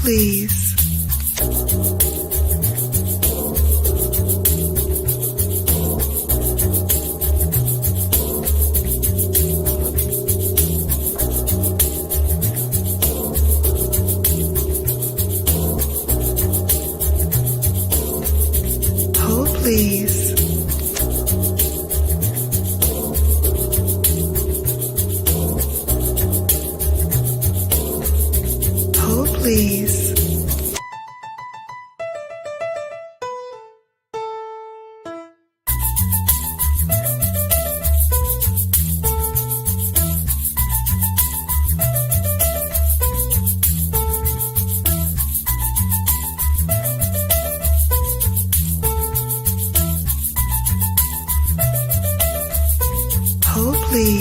please. Hold, please. Hold, please. Hold, please.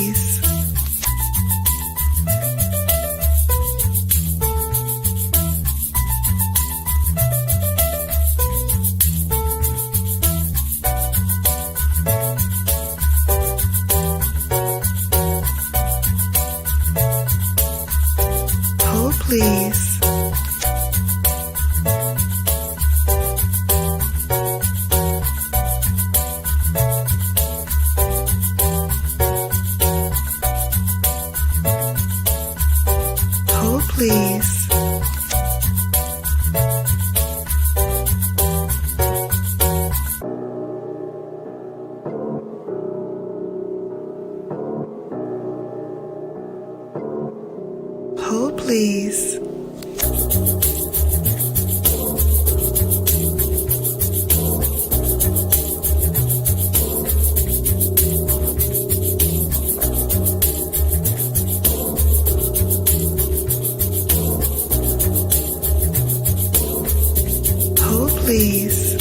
Hold, please. Hold, please. Hold, please. Hold, please.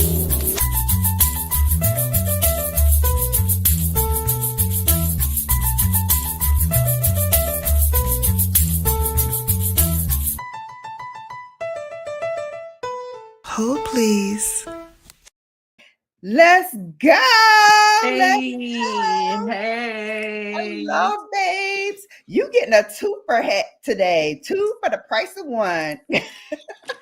Hold, please. Let's go. Hey, Hello, babes. You getting a two for head today. Two for the price of one.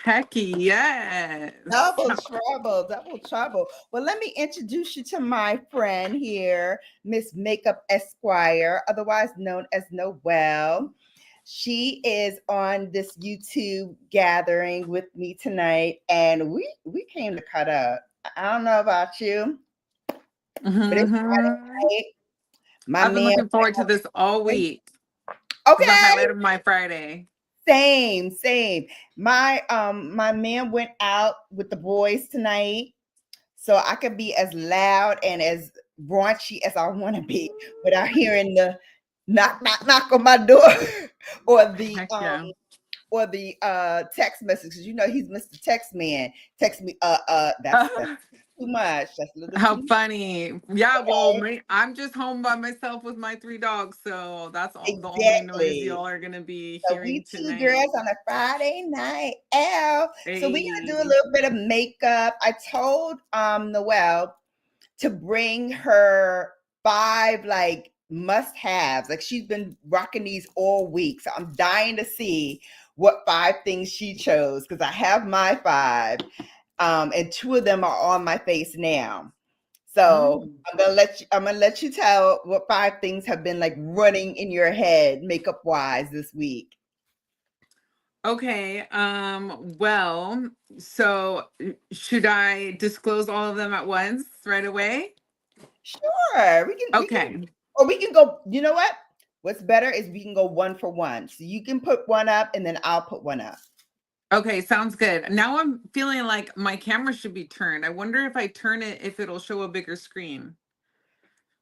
heck yes. Double trouble, double trouble. Well, let me introduce you to my friend here, Miss Makeup Esquire, otherwise known as Noelle. She is on this YouTube gathering with me tonight, and we came to cut up. I don't know about you, but it's Friday night. I've been looking forward to this all week. Okay. The highlight of my Friday. Same. My man went out with the boys tonight, so I could be as loud and as raunchy as I want to be without hearing the knock on my door or the text messages. You know, he's Mr. Text Man. Text me, that's too much. That's a little How too funny. much. Yeah, Okay. well, I'm just home by myself with my 3 dogs, so that's all the only noise y'all are gonna be So hearing we two tonight. girls on a Friday night. So we're gonna do a Hey. little bit of makeup. I told Noelle to bring her 5 like must-haves. Like she's been rocking these all week. So I'm dying to see what 5 things she chose because I have my 5. And 2 of them are on my face now. So I'm gonna let you tell what 5 things have been like running in your head makeup wise this week. Okay. Well, so should I disclose all of them at once right away? Sure. We can go, you know what? What's better is we can go 1 for 1. So you can put 1 up and then I'll put 1 up. Okay, sounds good. Now I'm feeling like my camera should be turned. I wonder if I turn it, if it'll show a bigger screen.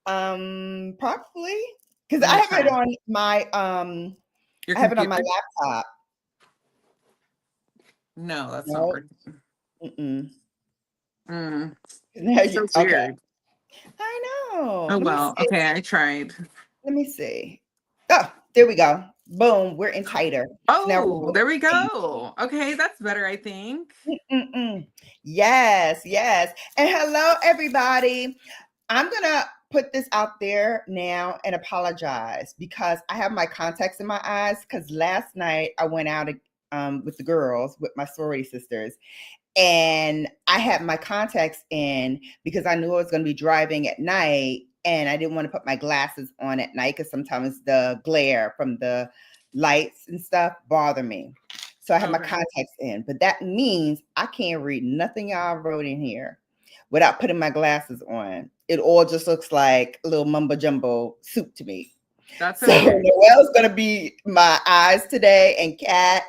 Probably because I have it on my I have it on my laptop. No, that's not working. So weird. Okay. I know. Oh well. Okay, I tried. Let me see. Oh, there we go. Boom, we're in tighter. Oh, there we go. Okay, that's better, I think. Yes. And hello, everybody. I'm gonna put this out there now and apologize because I have my contacts in my eyes because last night I went out with the girls, with my sorority sisters. And I had my contacts in because I knew I was going to be driving at night, and I didn't want to put my glasses on at night because sometimes the glare from the lights and stuff bother me. So I had my contacts in, but that means I can't read nothing y'all wrote in here without putting my glasses on. It all just looks like a little mumbo jumbo soup to me. That's so okay. Noelle's going to be my eyes today, and Kat,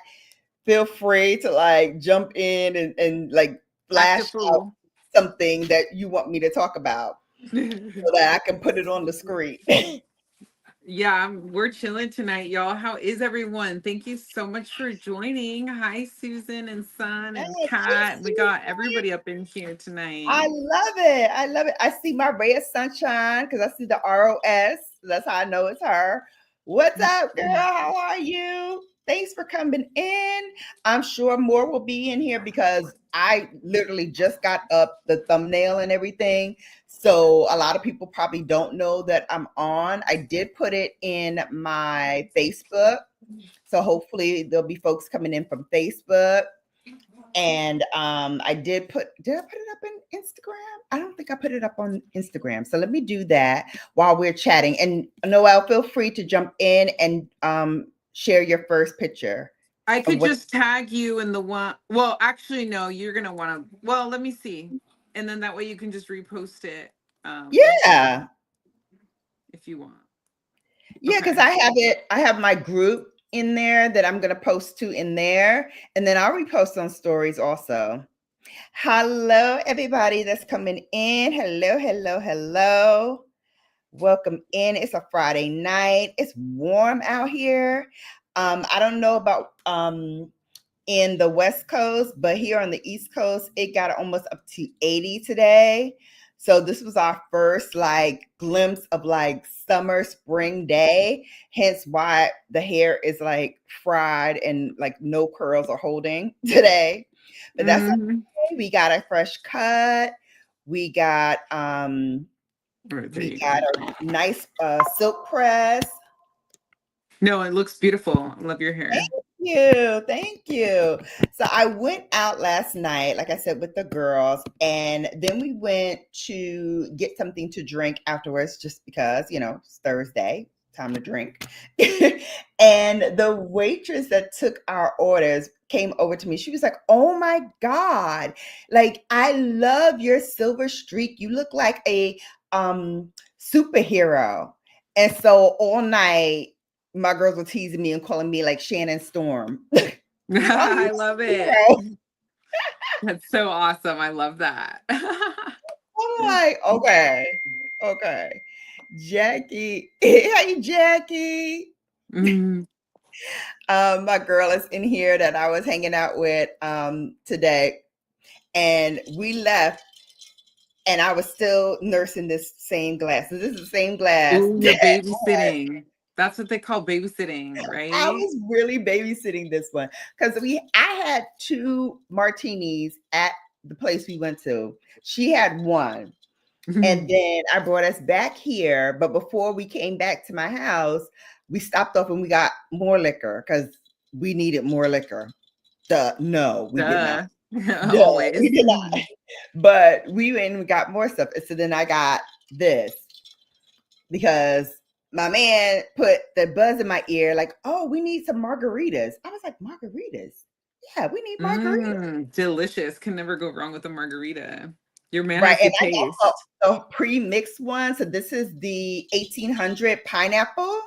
feel free to like jump in and like flash out something that you want me to talk about so that I can put it on the screen. Yeah, we're chilling tonight, y'all. How is everyone? Thank you so much for joining. Hi, Susan and Sun and Kat. We got everybody up in here tonight. I love it. I love it. I see my ray of sunshine because I see the ROS. That's how I know it's her. What's up, girl? How are you? Thanks for coming in. I'm sure more will be in here because I literally just got up the thumbnail and everything. So a lot of people probably don't know that I'm on. I did put it in my Facebook. So hopefully there'll be folks coming in from Facebook. And I did I put it up on Instagram? I don't think I put it up on Instagram. So let me do that while we're chatting. And Noelle, feel free to jump in and share your first picture. I could just tag you in the one. Well, actually, no, you're going to want to. Well, let me see. And then that way you can just repost it. Yeah. If you want. Yeah, because I have my group in there that I'm going to post to in there. And then I'll repost on stories also. Hello, everybody that's coming in. Hello, hello, hello. Welcome in. It's a Friday night. It's warm out here. I don't know about in the West Coast, but here on the East Coast, it got almost up to 80 today. So this was our first like glimpse of like summer, spring day. Hence why the hair is like fried and like no curls are holding today. But that's okay. We got a fresh cut. We got a nice silk press. No, it looks beautiful. I love your hair. Thank you. So I went out last night, like I said, with the girls, and then we went to get something to drink afterwards, just because, you know, it's Thursday, time to drink. And the waitress that took our orders came over to me. She was like, "Oh my God, like, I love your silver streak. You look like a superhero." And so all night, my girls were teasing me and calling me like Shannon Storm. I love it. That's so awesome. I love that. I'm like, okay. Jackie. Hey, Jackie. My girl is in here that I was hanging out with today. And we left, and I was still nursing this same glass. So this is the same glass. Ooh, you're babysitting. That's what they call babysitting, right? I was really babysitting this one because I had 2 martinis at the place we went to. She had 1. And then I brought us back here. But before we came back to my house, we stopped off and we got more liquor because we needed more liquor. No, we did not. Always. We did not. But we went and we got more stuff. And so then I got this because my man put the buzz in my ear like, "Oh, we need some margaritas." I was like, "Margaritas? Yeah, we need margaritas." Delicious. Can never go wrong with a margarita. Your man right, has and the taste. I got the pre-mixed one. So this is the 1800 pineapple.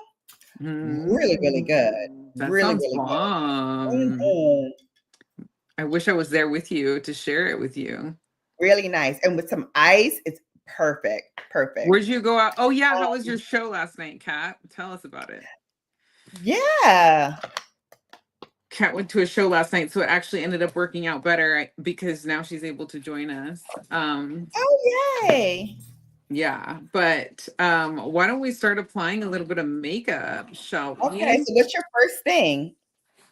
Really, really good. That really, sounds really bomb. good. I wish I was there with you to share it with you. Really nice. And with some ice, it's perfect. Where'd you go out? Oh yeah, how was your show last night, Kat? Tell us about it. Yeah. Kat went to a show last night, so it actually ended up working out better because now she's able to join us. Oh yay. Yeah, but why don't we start applying a little bit of makeup, shall we? Okay, so what's your first thing?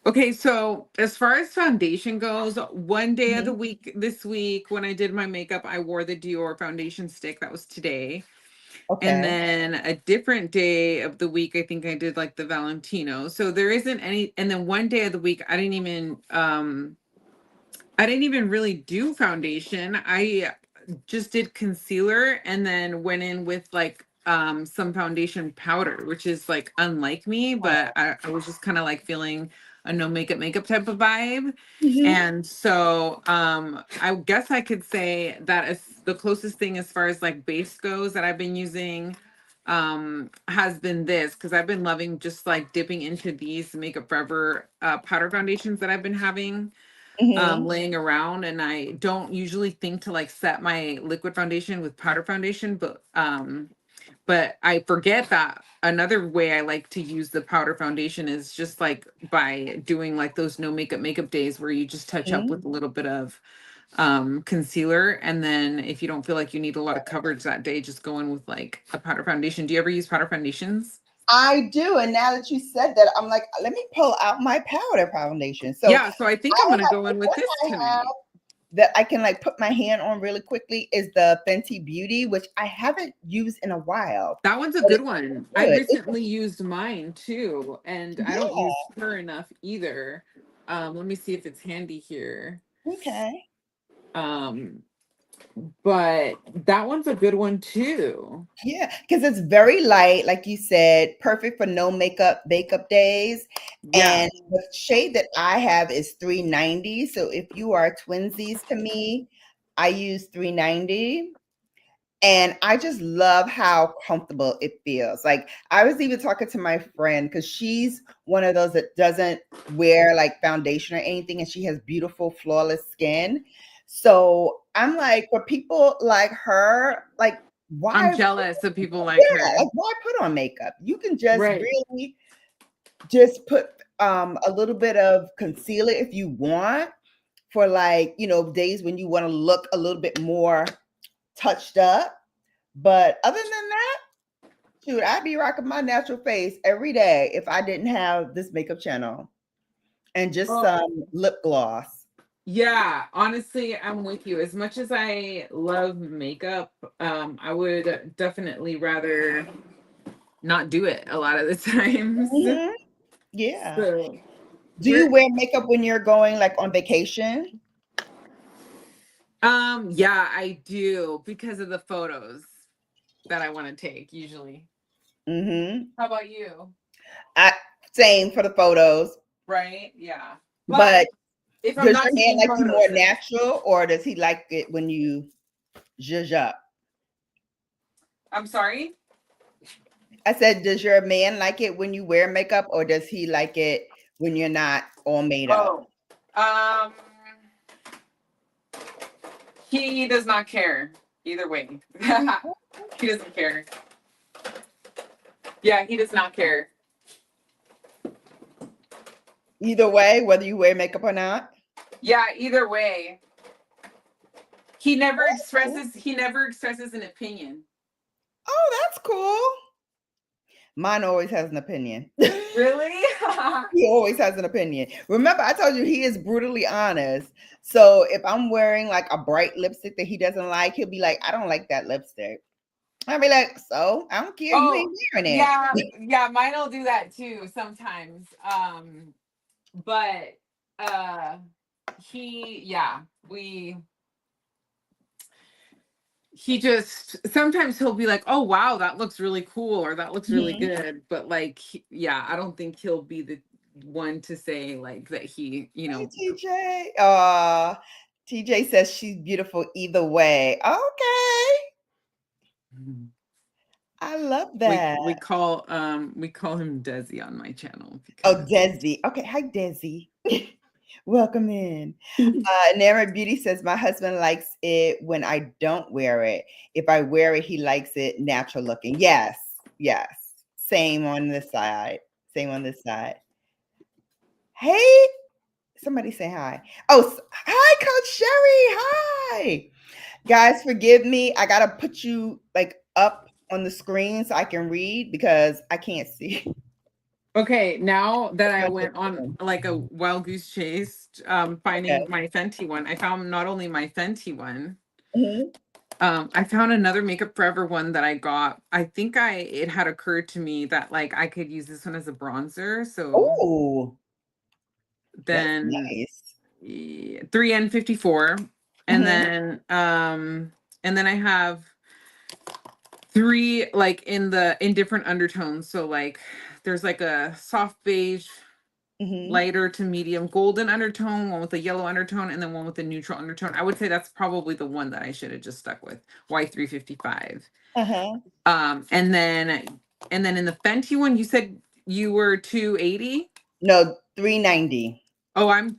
Okay, so as far as foundation goes, one day of the week this week when I did my makeup, I wore the Dior foundation stick. That was today. And Okay. then a different day of the week, I think I did like the Valentino. So there isn't any, and then one day of the week, I didn't even really do foundation. I just did concealer and then went in with like some foundation powder, which is like unlike me, but I was just kind of like feeling a no makeup type of vibe. Mm-hmm. And so I guess I could say that is the closest thing as far as like base goes that I've been using has been this, because I've been loving just like dipping into these Makeup Forever powder foundations that I've been having Mm-hmm. laying around, and I don't usually think to like set my liquid foundation with powder foundation, but I forget that another way I like to use the powder foundation is just like by doing like those no makeup days where you just touch up with a little bit of concealer, and then if you don't feel like you need a lot of coverage that day, just go in with like a powder foundation. Do you ever use powder foundations? I do, and now that you said that, I'm like, let me pull out my powder foundation. So Yeah, so I think I I'm gonna have go in with what this I have tonight. that I can like put my hand on really quickly is the Fenty Beauty, which I haven't used in a while. That one's a But good it's one. I good. It's recently used mine too, and I don't use yeah. her enough either. Let me see if it's handy here. Okay. Um, but that one's a good one too. Yeah, because it's very light, like you said, perfect for no makeup days. Yeah. And the shade that I have is 390. So if you are twinsies to me, I use 390. And I just love how comfortable it feels. Like I was even talking to my friend because she's one of those that doesn't wear like foundation or anything, and she has beautiful, flawless skin. So I'm like, for people like her, like I'm why jealous of people like yeah, her. like why put on makeup? You can just Right. really just put a little bit of concealer if you want for like, days when you want to look a little bit more touched up. But other than that, shoot, I'd be rocking my natural face every day if I didn't have this makeup channel and just Oh, some lip gloss. yeah, honestly, I'm with you. As much as I love makeup, I would definitely rather not do it a lot of the times. Mhm. Yeah. So Do you we're wear makeup when you're going like on vacation? yeah, I do because of the photos that I want to take usually. Mm-hmm. How about you? I Same for the photos. Right? Yeah. But But if I'm does not your man taking like you photos, more then natural or does he like it when you zhuzh up? I'm sorry. I said, does your man like it when you wear makeup or does he like it when you're not all made up? Oh, um, he does not care either way. He doesn't care. Yeah, he does not care. Either way, whether you wear makeup or not? Yeah, either way. He never Oh, that's cool. expresses he never expresses an opinion. Oh, that's cool. Mine always has an opinion. Really? He always has an opinion. Remember, I told you he is brutally honest. So if I'm wearing like a bright lipstick that he doesn't like, he'll be like, I don't like that lipstick. I'll be like, so I don't care. You Oh, ain't wearing it. yeah, yeah, mine'll do that too sometimes. But uh he yeah, we he just sometimes he'll be like, "Oh wow, that looks really cool," or "That looks really Mhm. good." But like, yeah, I don't think he'll be the one to say like that he, Hey, TJ. TJ says she's beautiful either way. Okay. I love that. we call him Desi on my channel Oh, because Desi. Okay. Hi, Desi. Welcome in. Nara Beauty says, my husband likes it when I don't wear it. If I wear it, he likes it natural looking. Yes. Yes. Same on this side. Same on this side. Hey, somebody say hi. Oh, hi, Coach Sherry. Hi. Guys, forgive me. I got to put you like up on the screen so I can read because I can't see. okay, now that That's I my went on difference. like a wild goose chase, Okay. finding my Fenty one, I found not only my Fenty one, Mhm. I found another Makeup Forever one that I got. I think it had occurred to me that like I could use this one as a bronzer. So Oh, that's then nice. 3N54. And Mm-hmm. then I have three like in different undertones. So like there's like a soft beige, Mm-hmm. lighter to medium golden undertone, one with a yellow undertone, and then one with a neutral undertone. I would say that's probably the one that I should have just stuck with, Y355. Uh-huh. And then in the Fenty one, you said you were 280. No, 390. Oh, I'm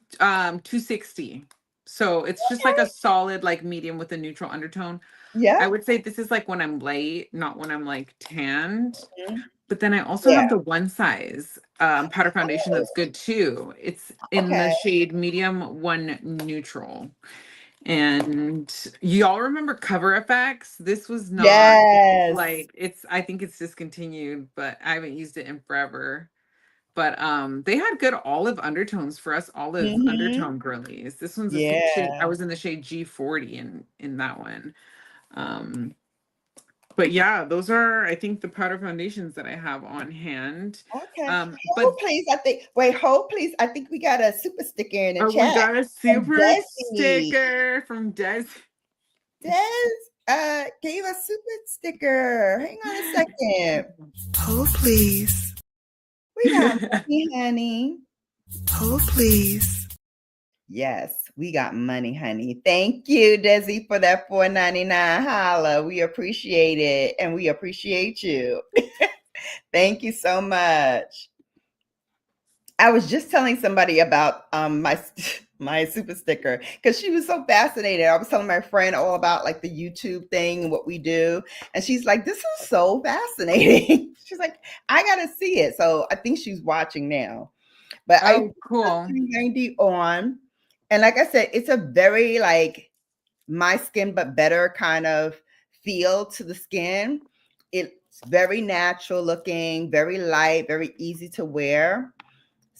260. So it's just like a solid like medium with a neutral undertone. Yeah. I would say this is like when I'm light, not when I'm like tanned. Mhm. But then I also Yeah. have the one size powder foundation Oh, that's good too. It's in the okay. shade medium one neutral. And y'all remember Cover FX? This was not Yes. like I think it's discontinued, but I haven't used it in forever. But they had good olive undertones for us olive Mm-hmm. undertone girlies. This one's a shade. I Yeah. was in the shade G40 in that one. Um but yeah, those are I think the powder foundations that I have on hand. Okay. But Hold please. I think wait, hold please. I think we got a super sticker in the oh, we chat got a from super Desi. sticker from Des. Des gave a super sticker. Hang on a second. Hold please. We got money, honey. Hold please. Yes, we got money, honey. Thank you, Desi, for that $4.99 holla. We appreciate it, and we appreciate you. Thank you so much. I was just telling somebody about my my super sticker because she was so fascinated. I was telling my friend all about like the YouTube thing and what we do, and she's like, "This is so fascinating." She's like, "I gotta see it." So I think she's watching now. But I Oh, cool. 390 on, and like I said, it's a very like my skin but better kind of feel to the skin. It's very natural looking, very light, very easy to wear.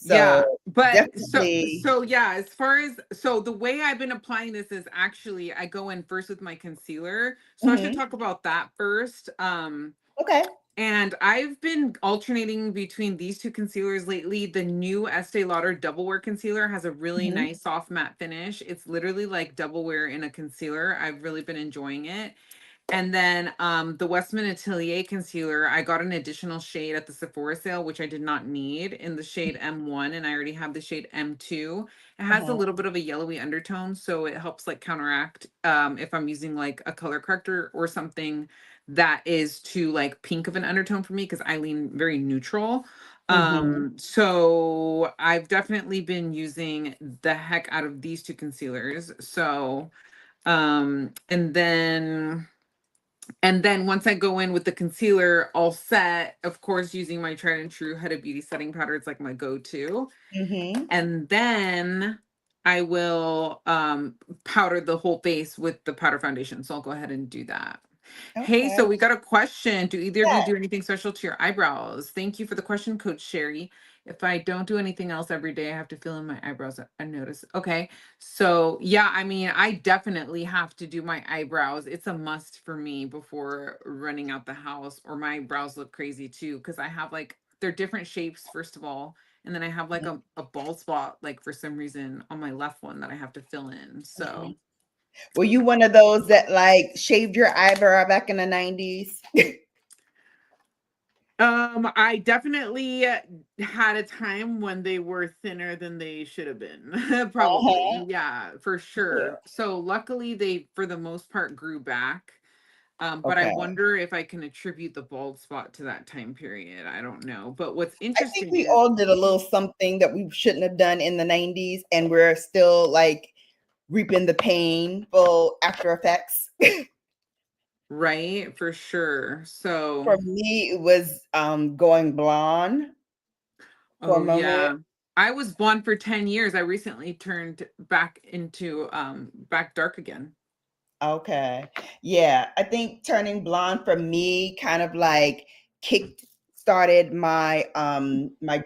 Yeah, So but definitely. yeah, as far as the way I've been applying this is actually I go in first with my concealer. So I should Mhm. talk about that first. Okay. And I've been alternating between these two concealers lately. The new Estee Lauder Double Wear Concealer has a really Mhm. nice soft matte finish. It's literally like double wear in a concealer. I've really been enjoying it. And then the Westman Atelier concealer, I got an additional shade at the Sephora sale, which I did not need in the shade M1, and I already have the shade M2. It has a Uh-huh. little bit of a yellowy undertone, so it helps like counteract if I'm using like a color corrector or something that is too like pink of an undertone for me because I lean very neutral. Mhm. So I've definitely been using the heck out of these two concealers. So and then once I go in with the concealer all set, of course, using my tried and true Huda Beauty setting powder, it's like my go-to. Mhm. And then I will powder the whole face with the powder foundation. So I'll go ahead and do that. Hey, Okay. so we got a question. Do either of you Yeah. do anything special to your eyebrows? Thank you for the question, Coach Sherry. If I don't do anything else every day, I have to fill in my eyebrows. I notice. Okay. So, yeah, I mean, I definitely have to do my eyebrows. It's a must for me before running out the house, or my brows look crazy too. Because I have like, they're different shapes, first of all. And then I have like a bald spot, like for some reason on my left one that I have to fill in. Mhm. So, Were you one of those that like shaved your eyebrow back in the 90s? I definitely had a time when they were thinner than they should have been. Uh-huh. Probably. Yeah, for Yeah. sure. So luckily they for the most part grew back. But I Okay. wonder if I can attribute the bald spot to that time period. I don't know. But what's I think interesting we is all did a little something that we shouldn't have done in the 90s, and we're still like reaping the painful after effects. right, for sure. For So, me, it was going blonde for a oh moment. yeah. I was blonde for 10 years. I recently turned back into back dark again. Okay. Yeah. I think turning blonde for me kind of like kick started my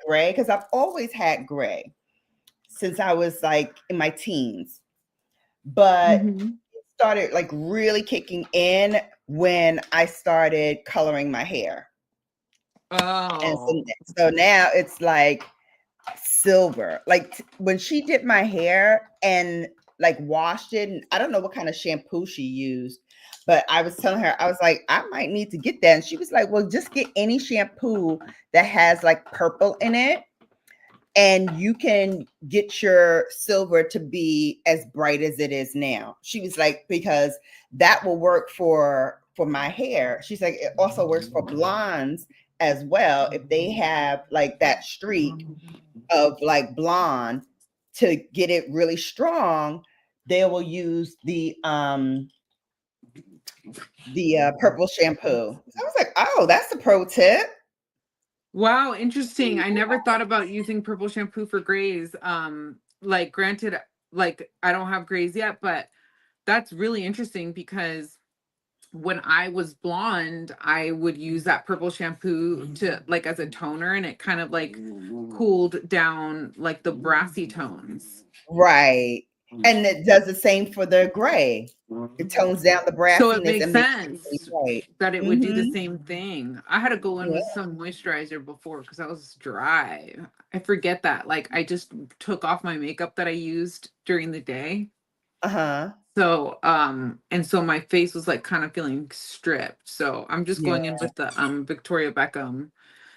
gray because I've always had gray since I was like in my teens. But Mhm. it started like really kicking in when I started coloring my hair. And so now it's like silver. Like when she did my hair and like washed it, and I don't know what kind of shampoo she used, but I was telling her, I was like, I might need to get that. And she was like, well, just get any shampoo that has like purple in it, and you can get your silver to be as bright as it is now. She was like, because that will work for my hair. She's like, it also works for blondes as well. If they have like that streak of like blonde, to get it really strong, they will use the purple shampoo. So I was like, oh, that's a pro tip. Wow, interesting. I never thought about using purple shampoo for grays. Like granted, like I don't have grays yet, but that's really interesting because when I was blonde, I would use that purple shampoo to like as a toner, and it kind of like cooled down like the brassy tones. Right. And it does the same for the gray. It tones down the So it brassiness makes and makes it sense really white. that it would do the same thing. I had to go in Yeah. with some moisturizer before because I was dry. I forget that. Like I just took off my makeup that I used during the day. Uh-huh. So and so my face was like kind of feeling stripped. So I'm just Yeah. going in with the Victoria Beckham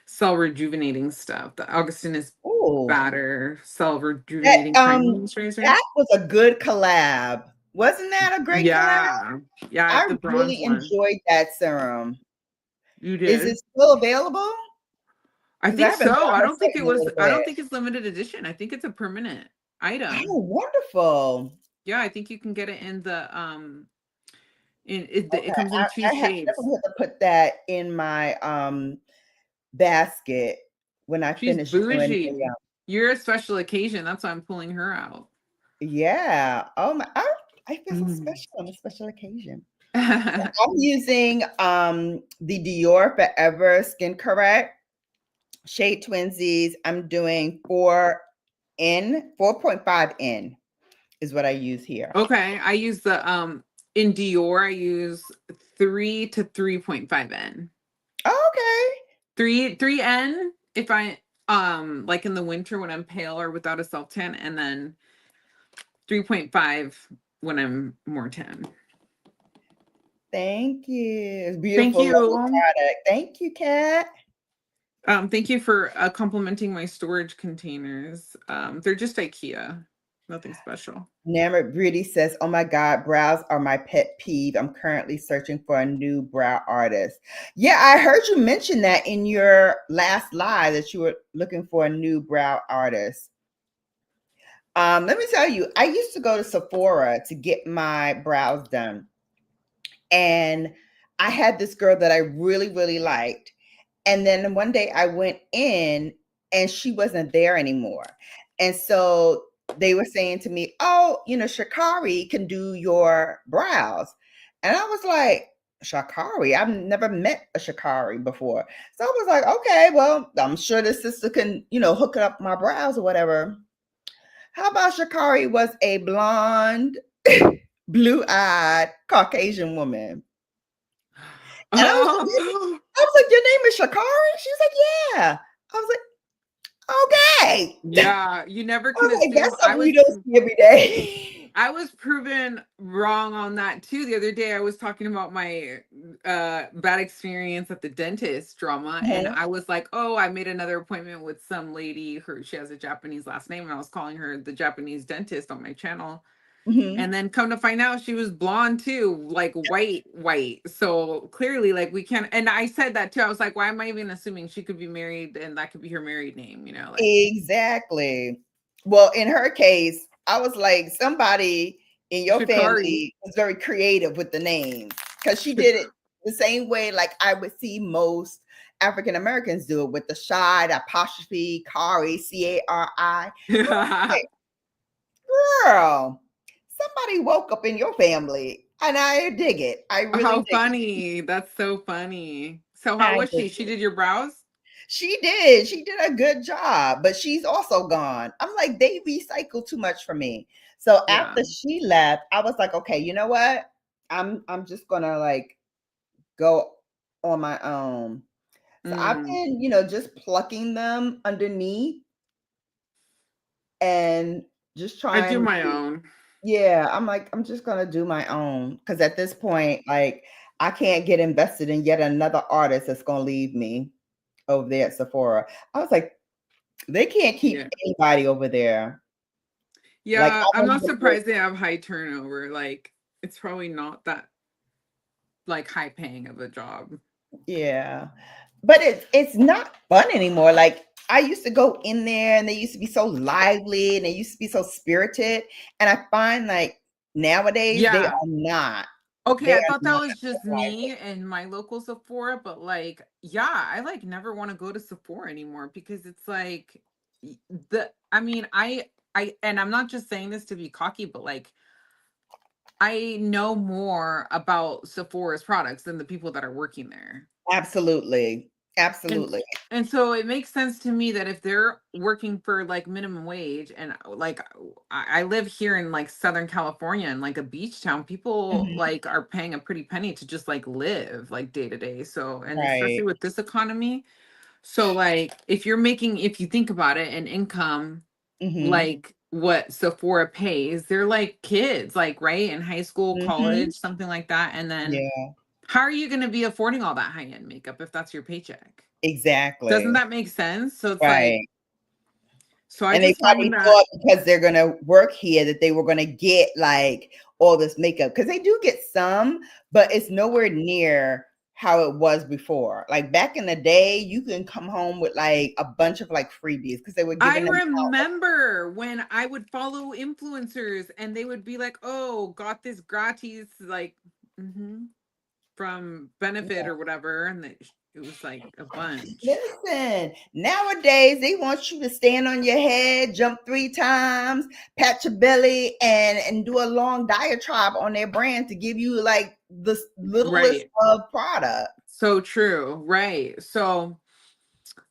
cell rejuvenating stuff. The Augustinus Oh, Batter cell rejuvenating priming moisturizer. that was a good collab. Wasn't that a great collab? Yeah, I have I the bronze really one. enjoyed that serum. You Is did? it still available? I Because I think haven't been so. on I her don't think site it in a was. little I don't bit. think it's limited edition. I think it's a permanent item. Oh, wonderful. Yeah, I think you can get it in the Okay, it comes in two I have shades. definitely have to put that in my basket when I She's finish doing bougie. the You're a special occasion. That's why I'm pulling her out. yeah. Oh my, I feel so special on a special occasion. I'm using the Dior Forever Skin Correct Shade Twinsies. I'm doing 4.5N is what I use here. Okay, I use the in Dior. I use 3 to 3.5N. Okay. 3N if I like in the winter when I'm pale or without a self tan, and then 3.5 when I'm more tan. Thank you. It's Thank beautiful, lovely you. product. Thank you, Kat. Thank you for complimenting my storage containers. They're just IKEA, nothing special. 𝕊𝕦𝕡𝕒𝕟𝕜 Beauty says, oh my God, brows are my pet peeve. I'm currently searching for a new brow artist. Yeah, I heard you mention that in your last live that you were looking for a new brow artist. Let me tell you, I used to go to Sephora to get my brows done. And I had this girl that I really, really liked. And then one day I went in and she wasn't there anymore. And so they were saying to me, oh, Shakari can do your brows. And I was like, Shakari? I've never met a Shakari before. So I was like, okay, well, I'm sure the sister can, hook up my brows or whatever. How about Shakari was a blonde, blue-eyed Caucasian woman? And I was like, your name is Shakari? She was like, yeah. I was like, okay. Yeah, you never I can was like, assume. that's something you don't see every day. I was proven wrong on that too. The other day I was talking about my bad experience at the dentist drama, and I was like, oh, I made another appointment with some lady. She has a Japanese last name, and I was calling her the Japanese dentist on my channel. And then come to find out she was blonde too, like white. So clearly, like we can't. And I said that too. I was like, why am I even assuming she could be married and that could be her married name? Like Exactly. Well, in her case, I was like, somebody in your Shikari. family was very creative with the names, because she did it the same way like I would see most African Americans do it, with the shy, the apostrophe, Kari, Cari. Like, girl, somebody woke up in your family, and I dig it. I really How dig funny. That's so funny. So how I was she? dig She it. did your brows? She did. She did a good job, but she's also gone. I'm like, they recycle too much for me. So Yeah. after she left, I was like, okay, you know what? I'm just gonna like go on my own. So I've Mm. been, just plucking them underneath and just I do trying my to, own. yeah, I'm like, I'm just gonna do my own. Because at this point, like, I can't get invested in yet another artist that's gonna leave me over there at Sephora. I was like, they can't keep Yeah. anybody over there. Like, Yeah, I I'm don't not even know. surprised they have high turnover. Like, it's probably not that like high paying of a job. Yeah. But it's not fun anymore. Like, I used to go in there and they used to be so lively and they used to be so spirited. And I find like nowadays they are Yeah. not. Okay, They I are thought that not was just lively. me and my local Sephora, but like, yeah, I like never want to go to Sephora anymore because it's like I mean, and I'm not just saying this to be cocky, but like I know more about Sephora's products than the people that are working there. Absolutely. And Absolutely. and so it makes sense to me that if they're working for like minimum wage and like I live here in like Southern California in like a beach town, people Mhm. like are paying a pretty penny to just like live like day to day. So and Right. especially with this economy. So like if you think about it, an income Mhm. like what Sephora pays, they're like kids, like right in high school, Mhm. college, something like that. And then Yeah. how are you going to be affording all that high end makeup if that's your paycheck? Doesn't Exactly. that make sense? So it's like, Right. so I And they just probably find that thought because they're gonna work here that they were gonna get like all this makeup because they do get some, but it's nowhere near how it was before. Like back in the day, you can come home with like a bunch of like freebies because they were I giving them out. remember when I would follow influencers and they would be like, oh, got this gratis, like, from Benefit Yeah. or whatever. And it was like a bunch. Listen, nowadays they want you to stand on your head, jump 3 times, pat your belly, and do a long diatribe on their brand to give you like the littlest Right. of product. So true. Right.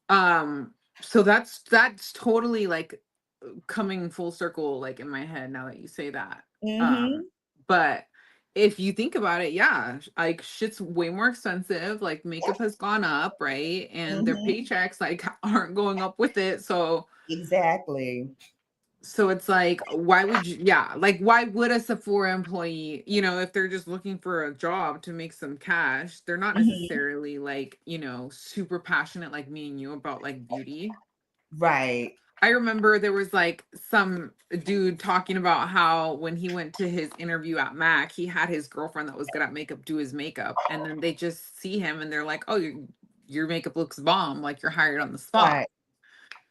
Um, so that's totally like coming full circle like in my head now that you say that. Mm-hmm. But if you think about it, yeah, like shit's way more expensive, like makeup has gone up, right? And their Mm-hmm. paychecks like aren't going up with it. Exactly. So it's like why would you, yeah, like why would a Sephora employee, if they're just looking for a job to make some cash, they're not Mhm. necessarily like, super passionate like me and you about like beauty. Right. I remember there was like some dude talking about how when he went to his interview at Mac, he had his girlfriend that was good at makeup do his makeup. And then they just see him and they're like, oh, your makeup looks bomb. Like you're hired on the spot. Right.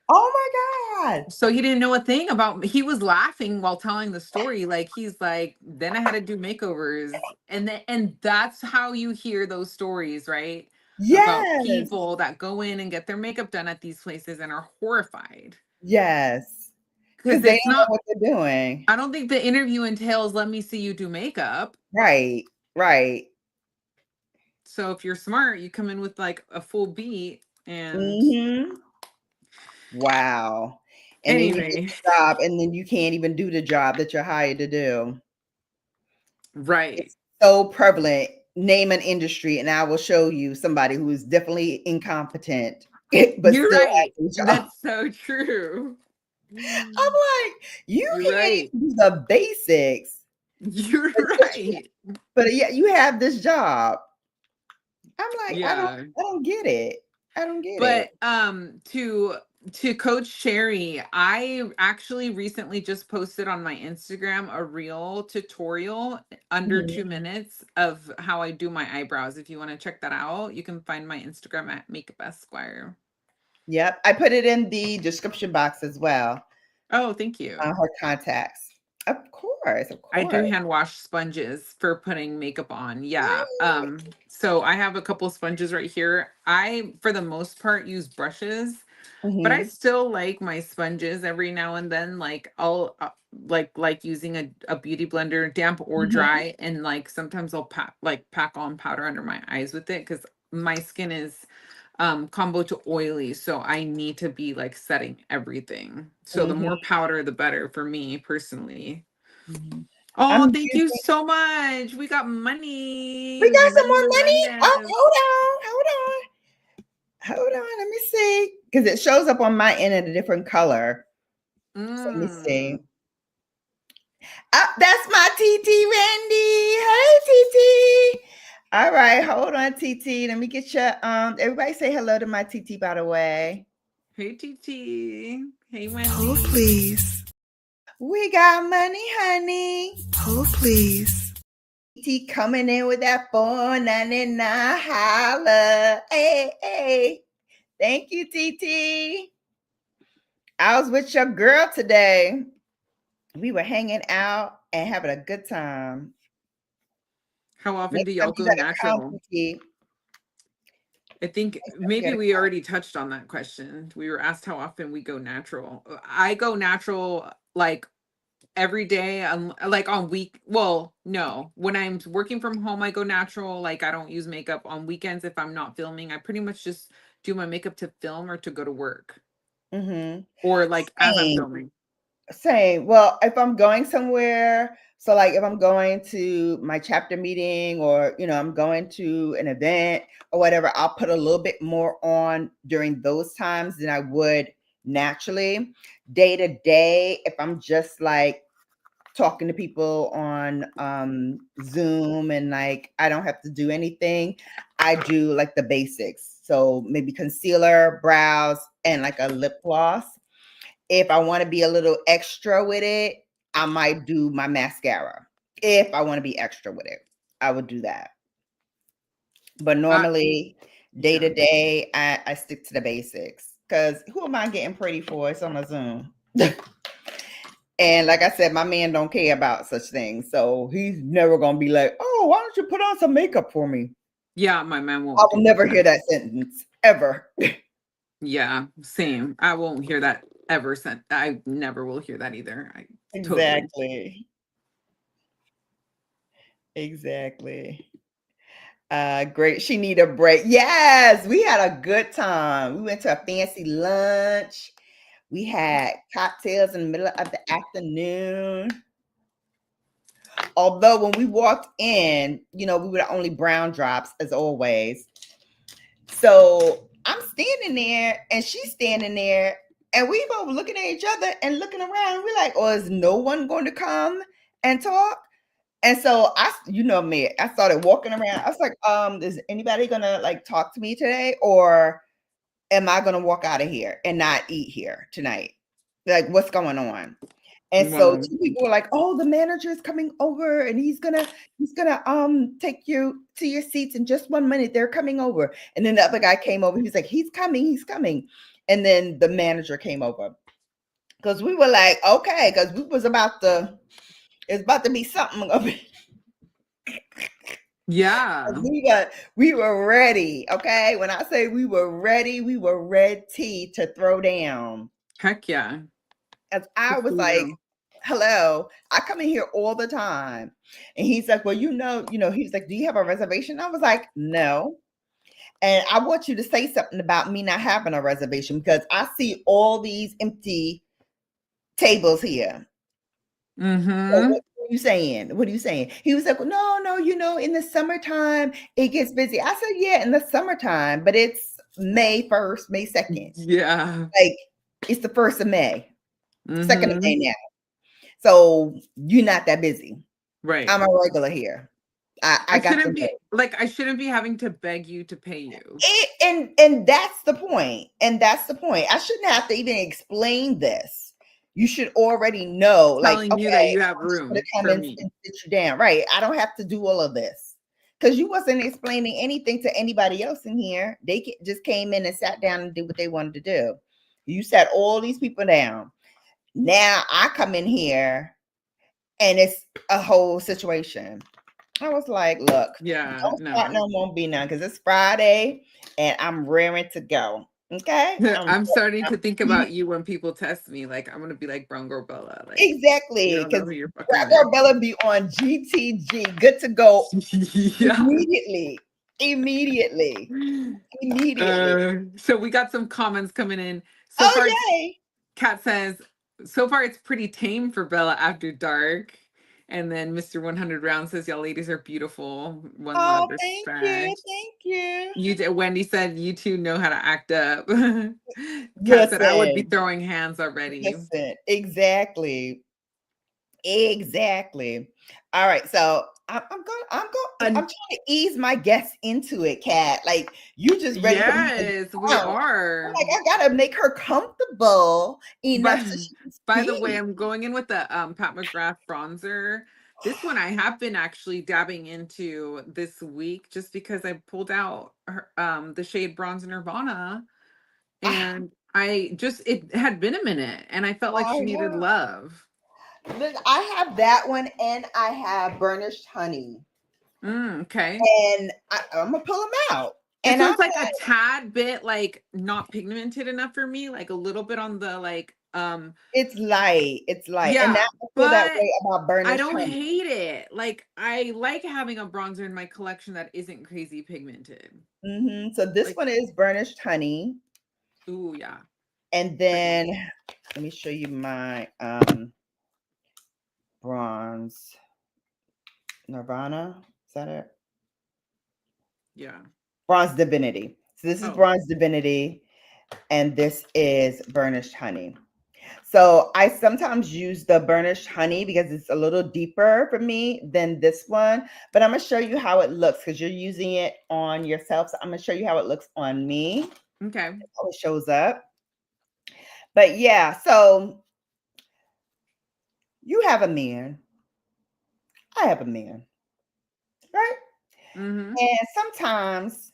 Oh my God. So he didn't know a thing about, he was laughing while telling the story. Like he's like, then I had to do makeovers. And that's how you hear those stories, right? About Yes. people that go in and get their makeup done at these places and are horrified. Yes. Because Because they it's don't know not, what they're doing. I don't think the interview entails let me see you do makeup. Right. Right. So if you're smart, you come in with like a full beat and Mm-hmm. Wow. And then you get anyway, the job, and then you can't even do the job that you're hired to do. right. It's so prevalent. Name an industry, and I will show you somebody who is definitely incompetent, but You're still right. has a job. That's so true. I'm like, you You're can't right. even do the basics, You're but right. yet you have this job. I'm like, Yeah. I don't get it. I don't get it. But to Coach Sherry, I actually recently just posted on my Instagram a reel tutorial under Mhm. 2 minutes of how I do my eyebrows. If you want to check that out, you can find my Instagram at Makeup Esquire. Yep, I put it in the description box as well. Oh, thank you. Her contacts. Of I do course. hand wash sponges for putting makeup on. Yeah. Right. So I have a couple sponges right here. I, for the most part, use brushes, but I Mhm. still like my sponges every now and then. Like I'll like using a beauty blender, damp or Mhm. dry, and like sometimes I'll pack on powder under my eyes with it because my skin is combo to oily, so I need to be like setting everything. So the Mhm. more powder, the better for me personally. Mhm. Oh, I'm thank you using, so much. We got money. we got some Money more money. Oh, Melendez. hold on. Let me see. Because it shows up on my end in a different color. So let me see. Mm. That's my TT Randy. Hey, TT. All right, hold on, TT. Let me get your everybody say hello to my TT, by the way. Hey, TT. Hey, Hold Wendy. please. We got money, honey. Hold please. TT coming in with that 499 holla. Hey, hey. Thank you, TT. I was with your girl today. We were hanging out and having a good time. How often Next do time y'all you go gotta come, natural? TT. I think Next time you maybe gotta we come. already touched on that question. We were asked how often we go natural. I go natural like every day. Like on no. When I'm working from home, I go natural. Like I don't use makeup on weekends if I'm not filming. I pretty much just do my makeup to film or to go to work Mm-hmm. or like as I'm Same. filming. Same. Well, if I'm going somewhere, so like if I'm going to my chapter meeting or I'm going to an event or whatever, I'll put a little bit more on during those times than I would naturally. Day to day, if I'm just like talking to people on Zoom and like I don't have to do anything, I do like the basics. So maybe concealer, brows, and like a lip gloss. If I want to be a little extra with it, I might do my mascara. If I want to be extra with it, I would do that. But normally, day Yeah. to day, I stick to the basics because who am I getting pretty for? It's on a Zoom. And like I said, my man don't care about such things. So he's never going to be like, oh, why don't you put on some makeup for me? Yeah, my man I won't will do never that. hear that sentence ever. Yeah, same. I won't hear that ever sent. I never will hear that either. I totally. Exactly. Exactly. Great. She need a break. Yes, we had a good time. We went to a fancy lunch. We had cocktails in the middle of the afternoon. Although when we walked in, we were the only brown drops as always. So I'm standing there and she's standing there and we both looking at each other and looking around. We're like, oh, is no one going to come and talk? And so you know me, I started walking around. I was like, is anybody gonna like talk to me today? Or am I gonna walk out of here and not eat here tonight? Like, what's going on? And so Well, two people were like, oh, the manager is coming over and he's gonna take you to your seats in just 1 minute. They're coming over. And then the other guy came over. He was like, he's coming. And then the manager came over. Because we were like, okay, because it's about to be something. yeah. We were ready. Okay. When I say we were ready to throw down. Heck yeah. As I If was we like, will. hello, I come in here all the time. And he's like, well, he's like, do you have a reservation? I was like, no. And I want you to say something about me not having a reservation because I see all these empty tables here. So Mm-hmm. what are you saying? What are you saying? He was like, well, no, in the summertime it gets busy. I said, yeah, in the summertime, but it's May 1st, May 2nd. Yeah. Like it's the 1st of May, 2nd of Mm-hmm. May now. So you're not that busy. Right. I'm a regular here. I got the note. I shouldn't be having to beg you to pay you. And that's the point. And that's the point. I shouldn't have to even explain this. You should already know, like, Telling you that okay, you have I'm just gonna room come for and me. sit you down. Right. I don't have to do all of this. Because you wasn't explaining anything to anybody else in here. They just came in and sat down and did what they wanted to do. You sat all these people down. Now I come in here and it's a whole situation. I was like, look, Yeah, don't start no. no more be none because it's Friday and I'm raring to go. Okay. I'm starting to think about you when people test me. Like I'm gonna be like brown girl Bella. Like you Exactly. don't know Because who you're fucking with. Bella be on GTG, good to go Yeah. immediately. Immediately. Immediately. So we got some comments coming in. So far, Oh, yay. Kat says, so far it's pretty tame for Bella after dark. And then Mr. 100 Round says, y'all ladies are beautiful. One Oh, love, thank you. respect. Thank you. Wendy said, you two know how to act up. Kat said, I would be Listen, throwing hands already. listen. Exactly. Exactly. All right. So I'm trying to ease my guests into it, Kat. Like you just ready for me to Yes, we bounce. I'm are. like, I gotta make her comfortable enough By, so she can by the way, speak. I'm going in with the Pat McGrath bronzer. This one I have been actually dabbing into this week just because I pulled out her, the shade Bronze Nirvana, Ah, and it had been a minute and I felt like I she needed know. love. Look, I have that one and I have burnished honey. Okay. And I'm gonna pull them out. This And I'm one's like a tad bit like not pigmented enough for me, like a little bit on the like it's light. It's light. And now yeah, I feel that but way about I burnished don't honey. hate it. Like I like having a bronzer in my collection that isn't crazy pigmented. So this Like, one is burnished honey. ooh, yeah. And Pretty. then let me show you my bronze Nirvana. Is that it? Yeah. Bronze Divinity. So this is Oh, bronze divinity, and this is burnished honey. So I sometimes use the burnished honey because it's a little deeper for me than this one. But I'm gonna show you how it looks because you're using it on yourself. So I'm gonna show you how it looks on me. okay. How it shows up. But yeah, so you have a man. I have a man, right? Mm-hmm. And sometimes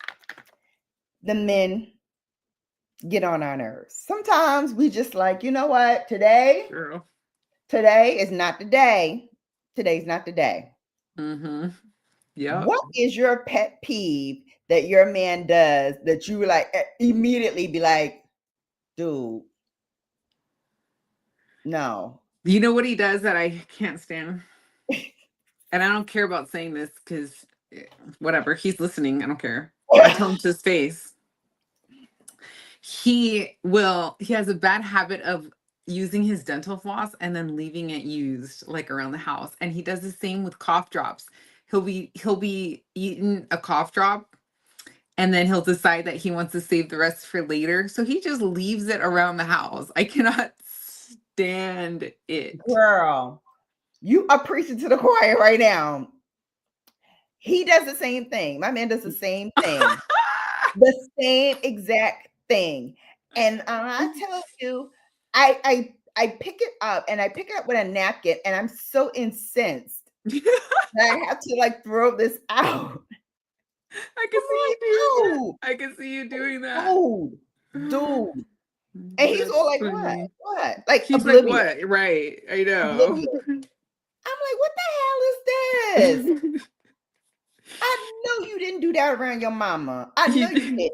the men get on our nerves. Sometimes we just like, you know what? True. Today is not the day. Today's not the day. Mm-hmm. Yep. What is your pet peeve that your man does that you like immediately be like, dude, no. You know what he does that I can't stand? And I don't care about saying this because whatever, he's listening. I don't care. I tell him to his face. He has a bad habit of using his dental floss and then leaving it used like around the house. And he does the same with cough drops. He'll be eating a cough drop and then he'll decide that he wants to save the rest for later. So he just leaves it around the house. I cannot stand it. Girl, you are preaching to the choir right now. He does the same thing. My man does the same thing. The same exact thing. And I tell you, I pick it up and I pick it up with a napkin and I'm so incensed that I have to like throw this out. I can see you doing that. Dude, I can see you doing that. dude. And he's That's all like, what? funny. What? Like He's like, oblivious. what? Right. I know. Oblivious. I'm like, what the hell is this? I know you didn't do that around your mama. I know you didn't.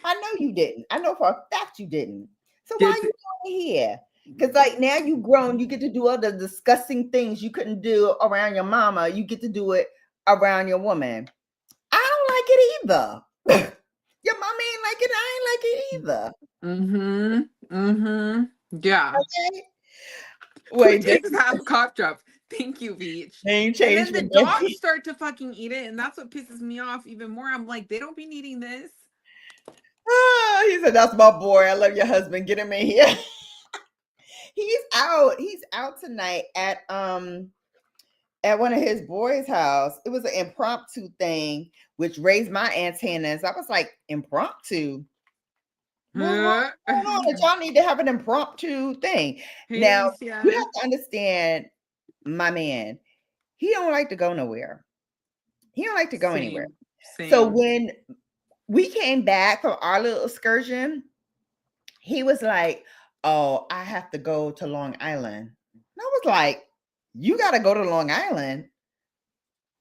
I know you didn't. I know for a fact you didn't. So why are Gets you doing it here? Because like now you grown, you get to do all the disgusting things you couldn't do around your mama. You get to do it around your woman. I don't like it either. Your mama ain't like it. I ain't like it either. Yeah. Okay. Who Wait, takes half cough drops? Thank you, Beach. they ain't And then changed the for dogs Becky. start to fucking eat it, and that's what pisses me off even more. I'm like, they don't be needing this. Ah, he said, "That's my boy. I love your husband. Get him in here." He's out. He's out tonight at one of his boys' house. It was an impromptu thing, which raised my antennas. I was like, impromptu? What's going on? That y'all need to have an impromptu thing. Hey, Now, you Alicia. have to understand, my man, he don't like to go nowhere. He don't like to go anywhere. Same. So Same. when we came back from our little excursion, he was like, oh, I have to go to Long Island. And I was like, you got to go to Long Island?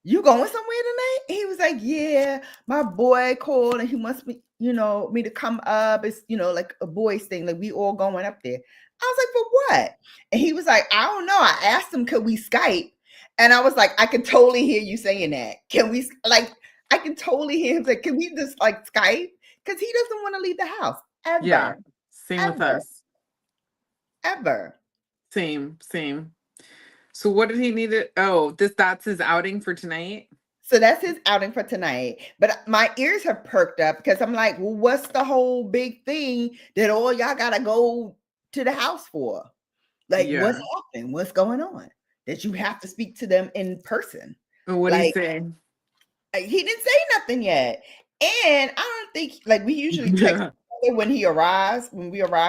You going somewhere tonight? He was like, yeah, my boy called and he wants me, me to come up. It's, like a boys thing. Like we all going up there. I was like, for what? And he was like, I don't know. I asked him, could we Skype? And I was like, I could totally hear you saying that. Can we, like, I can totally hear him say, can we just like Skype? Because he doesn't want to leave the house Yeah. ever, Same with ever, us. ever. Same. So what did he need it? Oh, that's his outing for tonight. So that's his outing for tonight. But my ears have perked up because I'm like, well, what's the whole big thing that all y'all gotta go to the house for? Like, what's Yeah. happening? What's going on? That you have to speak to them in person. What did he Like, say? he didn't say nothing yet. And I don't think, like, we usually text each other when we arrive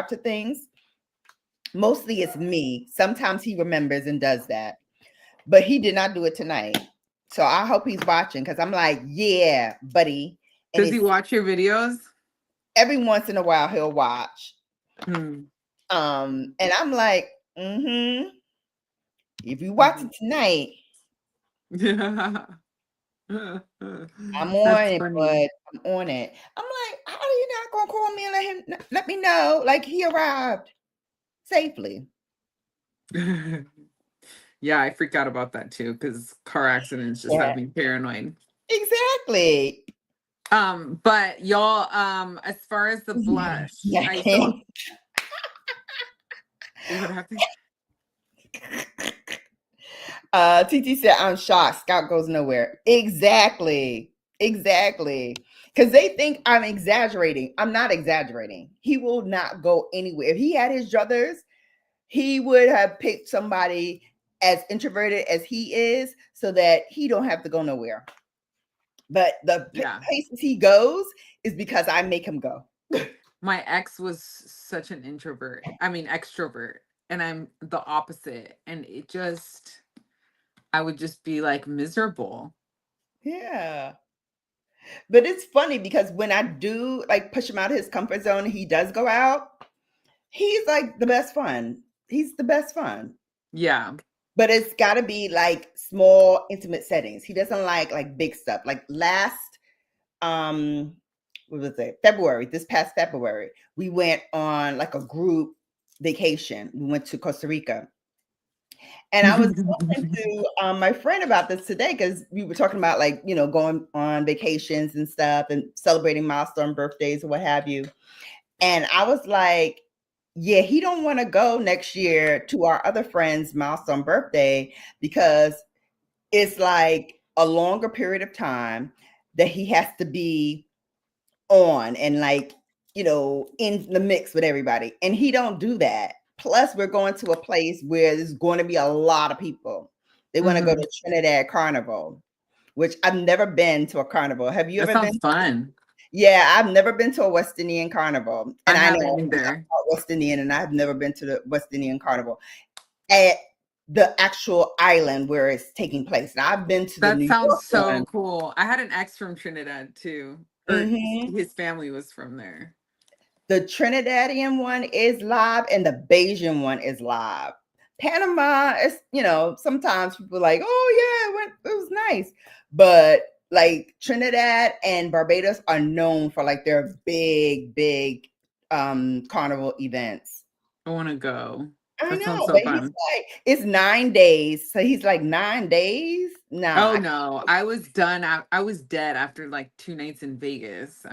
to things. Mostly it's me. Sometimes he remembers and does that. But he did not do it tonight. So I hope he's watching because I'm like, yeah, buddy. And Does he watch your videos? every once in a while he'll watch. Hmm. And I'm like, if you watching tonight, I'm on it, but I'm on it. I'm like, how are you not gonna call me and let me know? Like he arrived safely. Yeah, I freak out about that too because car accidents just have me paranoid. Exactly. But y'all, as far as the blush, I saw. What happened? TT said, I'm shocked. Scout goes nowhere. Exactly. Because they think I'm exaggerating. I'm not exaggerating. He will not go anywhere. If he had his druthers, he would have picked somebody as introverted as he is so that he don't have to go nowhere. But the places he goes is because I make him go. My ex was such an extrovert, and I'm the opposite. And I would just be like miserable. Yeah. But it's funny because when I do like push him out of his comfort zone, he does go out. He's like the best fun. He's the best fun. Yeah. But it's got to be like small, intimate settings. He doesn't like big stuff. Like last, what was it? This past February, we went on like a group vacation. We went to Costa Rica. And I was talking to my friend about this today because we were talking about like, going on vacations and stuff and celebrating milestone birthdays or what have you. And I was like, yeah, he don't want to go next year to our other friend's milestone birthday because it's like a longer period of time that he has to be on and like, in the mix with everybody. And he don't do that. Plus, we're going to a place where there's going to be a lot of people. They want to go to Trinidad Carnival, which I've never been to a carnival. Have you ever been? That sounds fun. Yeah, I've never been to a West Indian carnival. And I know either. I'm West Indian and I've never been to the West Indian carnival at the actual island where it's taking place. And I've been to the New York one. That sounds so cool. I had an ex from Trinidad too. His family was from there. The Trinidadian one is live and the Bayesian one is live. Panama is, sometimes people are like, oh yeah, it was nice. But like Trinidad and Barbados are known for like their big carnival events. I want to go. I know, but he's like, it's 9 days. So he's like 9 days. Oh no, I was done. I was dead after like 2 nights in Vegas.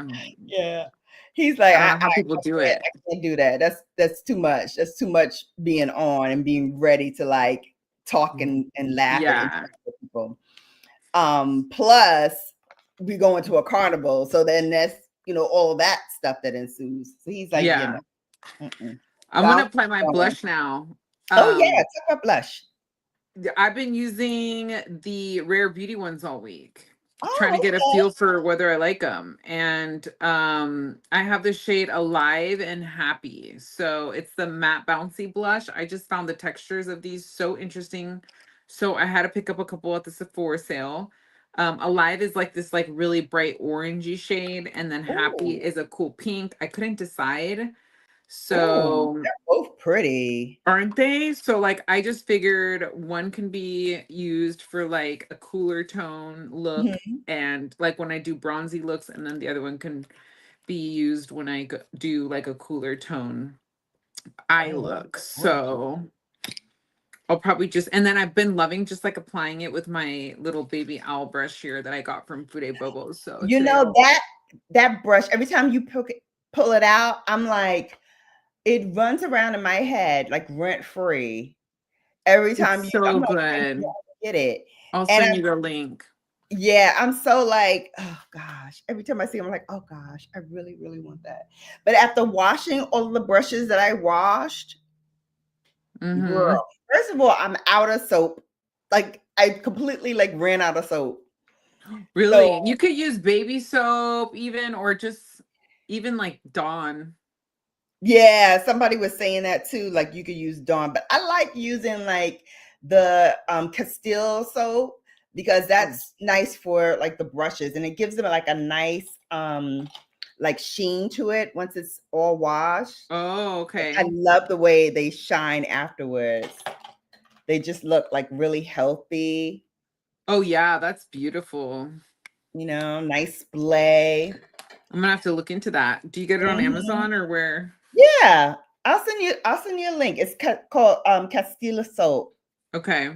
Yeah. He's like, I don't know how people do it. I can't do that. That's too much. That's too much being on and being ready to like talk and laugh with people. Plus we go into a carnival. So then that's, all that stuff that ensues. So he's like, I'm going to apply my blush now. Oh yeah, talk about blush. I've been using the Rare Beauty ones all week. Trying to get a feel for whether I like them. And I have the shade Alive and Happy. So it's the matte bouncy blush. I just found the textures of these so interesting. So I had to pick up a couple at the Sephora sale. Alive is like this like really bright orangey shade. And then Happy is a cool pink. I couldn't decide. So they're both pretty, aren't they? So like I just figured one can be used for like a cooler tone look and like when I do bronzy looks, and then the other one can be used when I do like a cooler tone eye look. So I'll probably just, and then I've been loving just like applying it with my little baby owl brush here that I got from Fude Bobo. So that brush, every time you pull it out, I'm like, it runs around in my head like rent free. Every time It's you, I'm so like, I good. gotta get it. I'll And send you the link. yeah, I'm so like, oh gosh. Every time I see them, I'm like, oh gosh, I really, really want that. But after washing all of the brushes that I washed, Mm-hmm. girl, first of all, I'm out of soap. Like I completely like ran out of soap. So Really? You could use baby soap even, or just even like Dawn. yeah, somebody was saying that too. Like you could use Dawn, but I like using like the Castile soap because that's nice for like the brushes and it gives them like a nice like sheen to it once it's all washed. Oh, I okay. love the way they shine afterwards. They just look like really healthy, Oh yeah, that's beautiful. nice splay. I'm gonna have to look into that. Do you get it on Mhm. Amazon or where? Yeah, I'll send you a link. It's called Castile soap. Okay.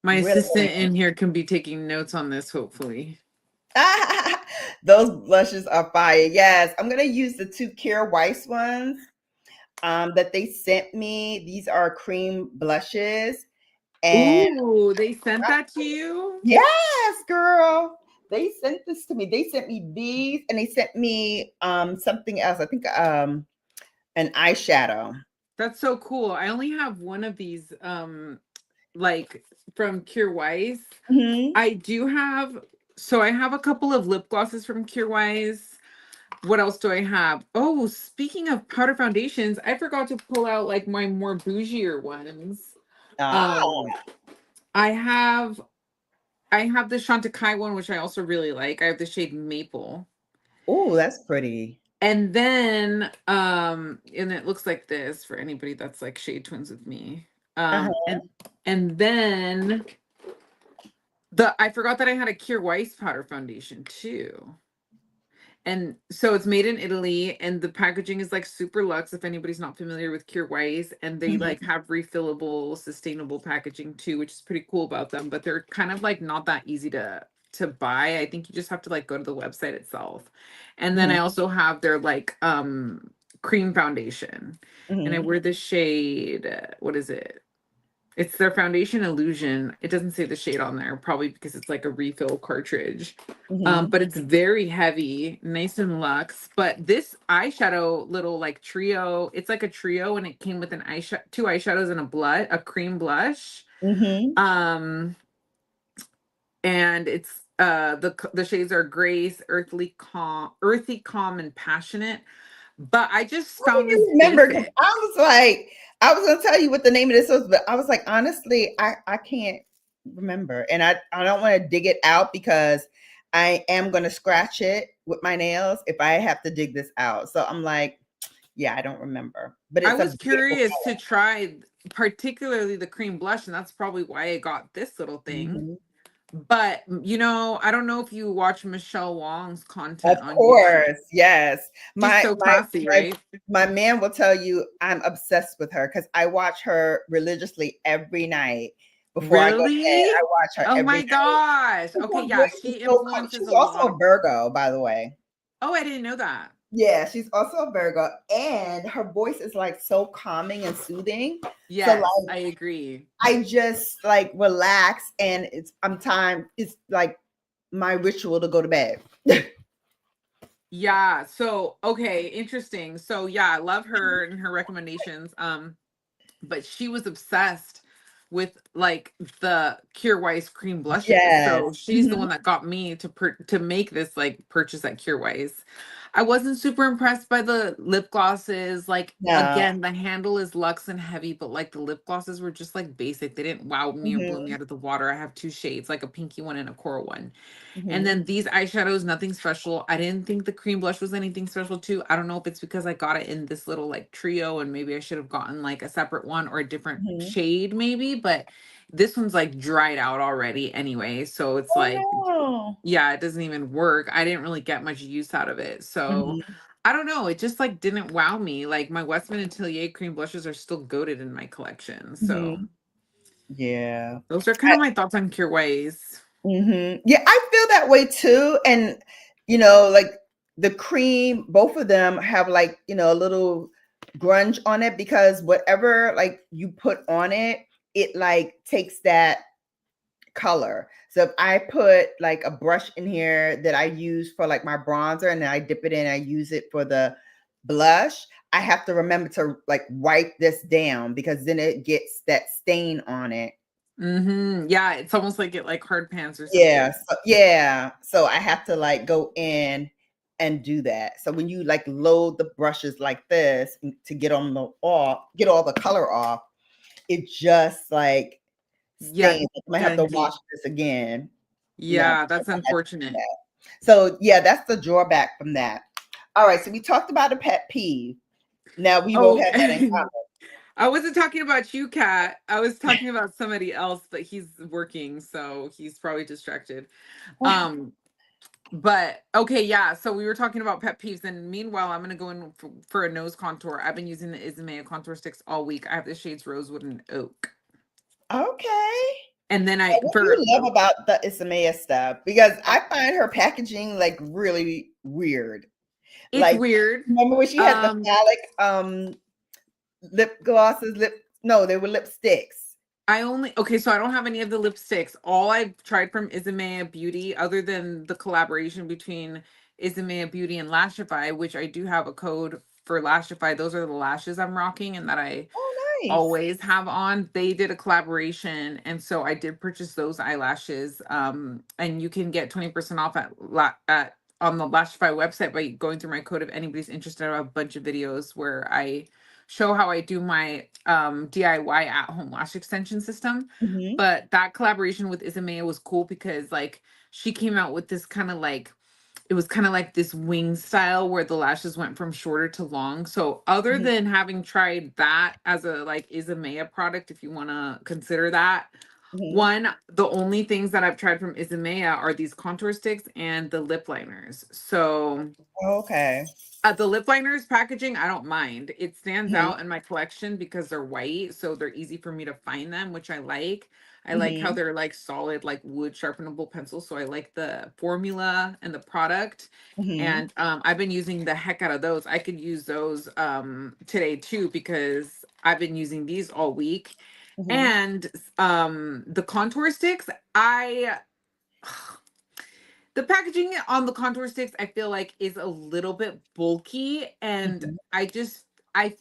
My Really, assistant really in here can be taking notes on this, hopefully. nice. Those blushes are fire. Yes, I'm gonna use the two Kira Weiss ones that they sent me. These are cream blushes, and Ooh, they sent that to you? yes, girl. They sent this to me. They sent me these and they sent me something else. I think an eyeshadow. That's so cool. I only have one of these like from Cure Weiss. Mhm. I do have, so I have a couple of lip glosses from Cure Weiss. What else do I have? Oh, speaking of powder foundations, I forgot to pull out like my more bougier ones. Ah, Um, I have I have the Chantecaille one, which I also really like. I have the shade Maple. oh, that's pretty. And then and it looks like this for anybody that's like shade twins with me. Uh-huh. And then I forgot that I had a Cure Weiss powder foundation too. And so it's made in Italy and the packaging is like super luxe if anybody's not familiar with Cure Weiss, and they Mhm. like have refillable sustainable packaging too, which is pretty cool about them, but they're kind of like not that easy to buy. I think you just have to like go to the website itself. And then I Mhm. also have their like cream foundation, and I Mhm. wear the shade what is it? It's their foundation illusion. It doesn't say the shade on there, probably because it's like a refill cartridge. Mhm. But it's very heavy, nice and luxe. But this eyeshadow little like trio, it's like a trio, and it came with an eyeshadow, two eyeshadows and a cream blush. Mhm. Um, and it's the shades are grace, earthy, calm, and passionate. But I just I found didn't this remember because basic. I was like, I was gonna tell you what the name of this was, but I was like, honestly, I can't remember, and I don't want to dig it out because I am gonna scratch it with my nails if I have to dig this out. So I'm like, yeah, I don't remember, but I it's a was beautiful curious to try particularly the cream blush, and that's probably why I got this little color. thing. Mhm. But I don't know if you watch Michelle Wong's Of content on YouTube. course, yes. She's My so my classy, my right? my man will tell you I'm obsessed with her because I watch her religiously every night before I go to bed. Really? I watch her Oh every my night. gosh. Okay, Her yeah, voice is she so calm. influences She's a lot also of. a Virgo, by the way. Oh, I didn't know that. Yeah, she's also a Virgo, and her voice is like so calming and soothing. So Yes, like I agree. I just like relax, and it's like my ritual to go to bed. Yeah, so okay, interesting. So yeah, I love her and her recommendations. But she was obsessed with like the Cure Weiss cream blushes. Yes. So she's the Mhm. one that got me to make this like purchase at Cure Weiss. I wasn't super impressed by the lip glosses. Like No. again, the handle is luxe and heavy, but like the lip glosses were just like basic. They didn't wow me or blow me Mhm. out of the water. I have two shades, like a pinky one and a coral one. And Mhm. then these eyeshadows, nothing special. I didn't think the cream blush was anything special too. I don't know if it's because I got it in this little like trio and maybe I should have gotten like a separate one or a different Mhm. shade maybe, but this one's like dried out already anyway. So it's Oh, like, no. yeah, it doesn't even work. I didn't really get much use out of it. So Mhm. I don't know. It just like didn't wow me. Like my Westman and Atelier cream blushes are still goated in my collection. So Mhm. Yeah. those are kind of my thoughts on Cure Ways. Yeah, I feel that way too. And like the cream, both of them have like, a little grunge on it, because whatever like you put on it, it like takes that color. So if I put like a brush in here that I use for like my bronzer, and then I dip it in, I use it for the blush, I have to remember to like wipe this down, because then it gets that stain on it. Yeah, it's almost like it like hard pants or Yeah, something. so I have to like go in and do that. So when you like load the brushes like this to get on the off, get all the color off, it just like Yeah, stains. I might have to wash Gundy. this again. No, Yeah, that's I had to do unfortunate. that. So yeah, that's the drawback from that. All right, so we talked about a pet peeve. Now we both Oh, have that in common. I wasn't talking about you, Kat. I was talking about somebody else, but he's working, so he's probably distracted. Um, but okay, yeah. So we were talking about pet peeves, and meanwhile, I'm gonna go in for a nose contour. I've been using the 𝕊𝕦𝕢𝕒 contour sticks all week. I have the shades Rosewood and Oak, Okay. and then Now, I what do for you love about the Isamaya stuff? Because I find her packaging like really weird. it's Like, weird. remember when she had the Um, phallic lip glosses, no, they were lipsticks. so I don't have any of the lipsticks. All I've tried from 𝕊𝕦𝕢𝕒 Beauty, other than the collaboration between 𝕊𝕦𝕢𝕒 Beauty and Lashify, which I do have a code for Lashify. Those are the lashes I'm rocking and that I Oh, nice. always have on. They did a collaboration, and so I did purchase those eyelashes. And you can get 20% off at on the Lashify website by going through my code if anybody's interested. I have a bunch of videos where I show how I do my DIY at home lash extension system. Hmm. But that collaboration with 𝕊𝕦𝕢𝕒 was cool because like she came out with this kind of like, it was kind of like this wing style where the lashes went from shorter to long. So other Hmm. than having tried that as a like 𝕊𝕦𝕢𝕒 product, if you want to consider that, Hmm. one, the only things that I've tried from 𝕊𝕦𝕢𝕒 are these contour sticks and the lip liners. So Okay. the lip liners packaging, I don't mind. It stands Hmm. out in my collection because they're white, so they're easy for me to find them, which I like. I like how Hmm. they're like solid, like wood sharpenable pencils. So I like the formula and the product. Hmm. And I've been using the heck out of those. I could use those today too because I've been using these all week. Hmm. And the contour sticks, I the packaging on the contour sticks I feel like is a little bit bulky, and Hmm. I just like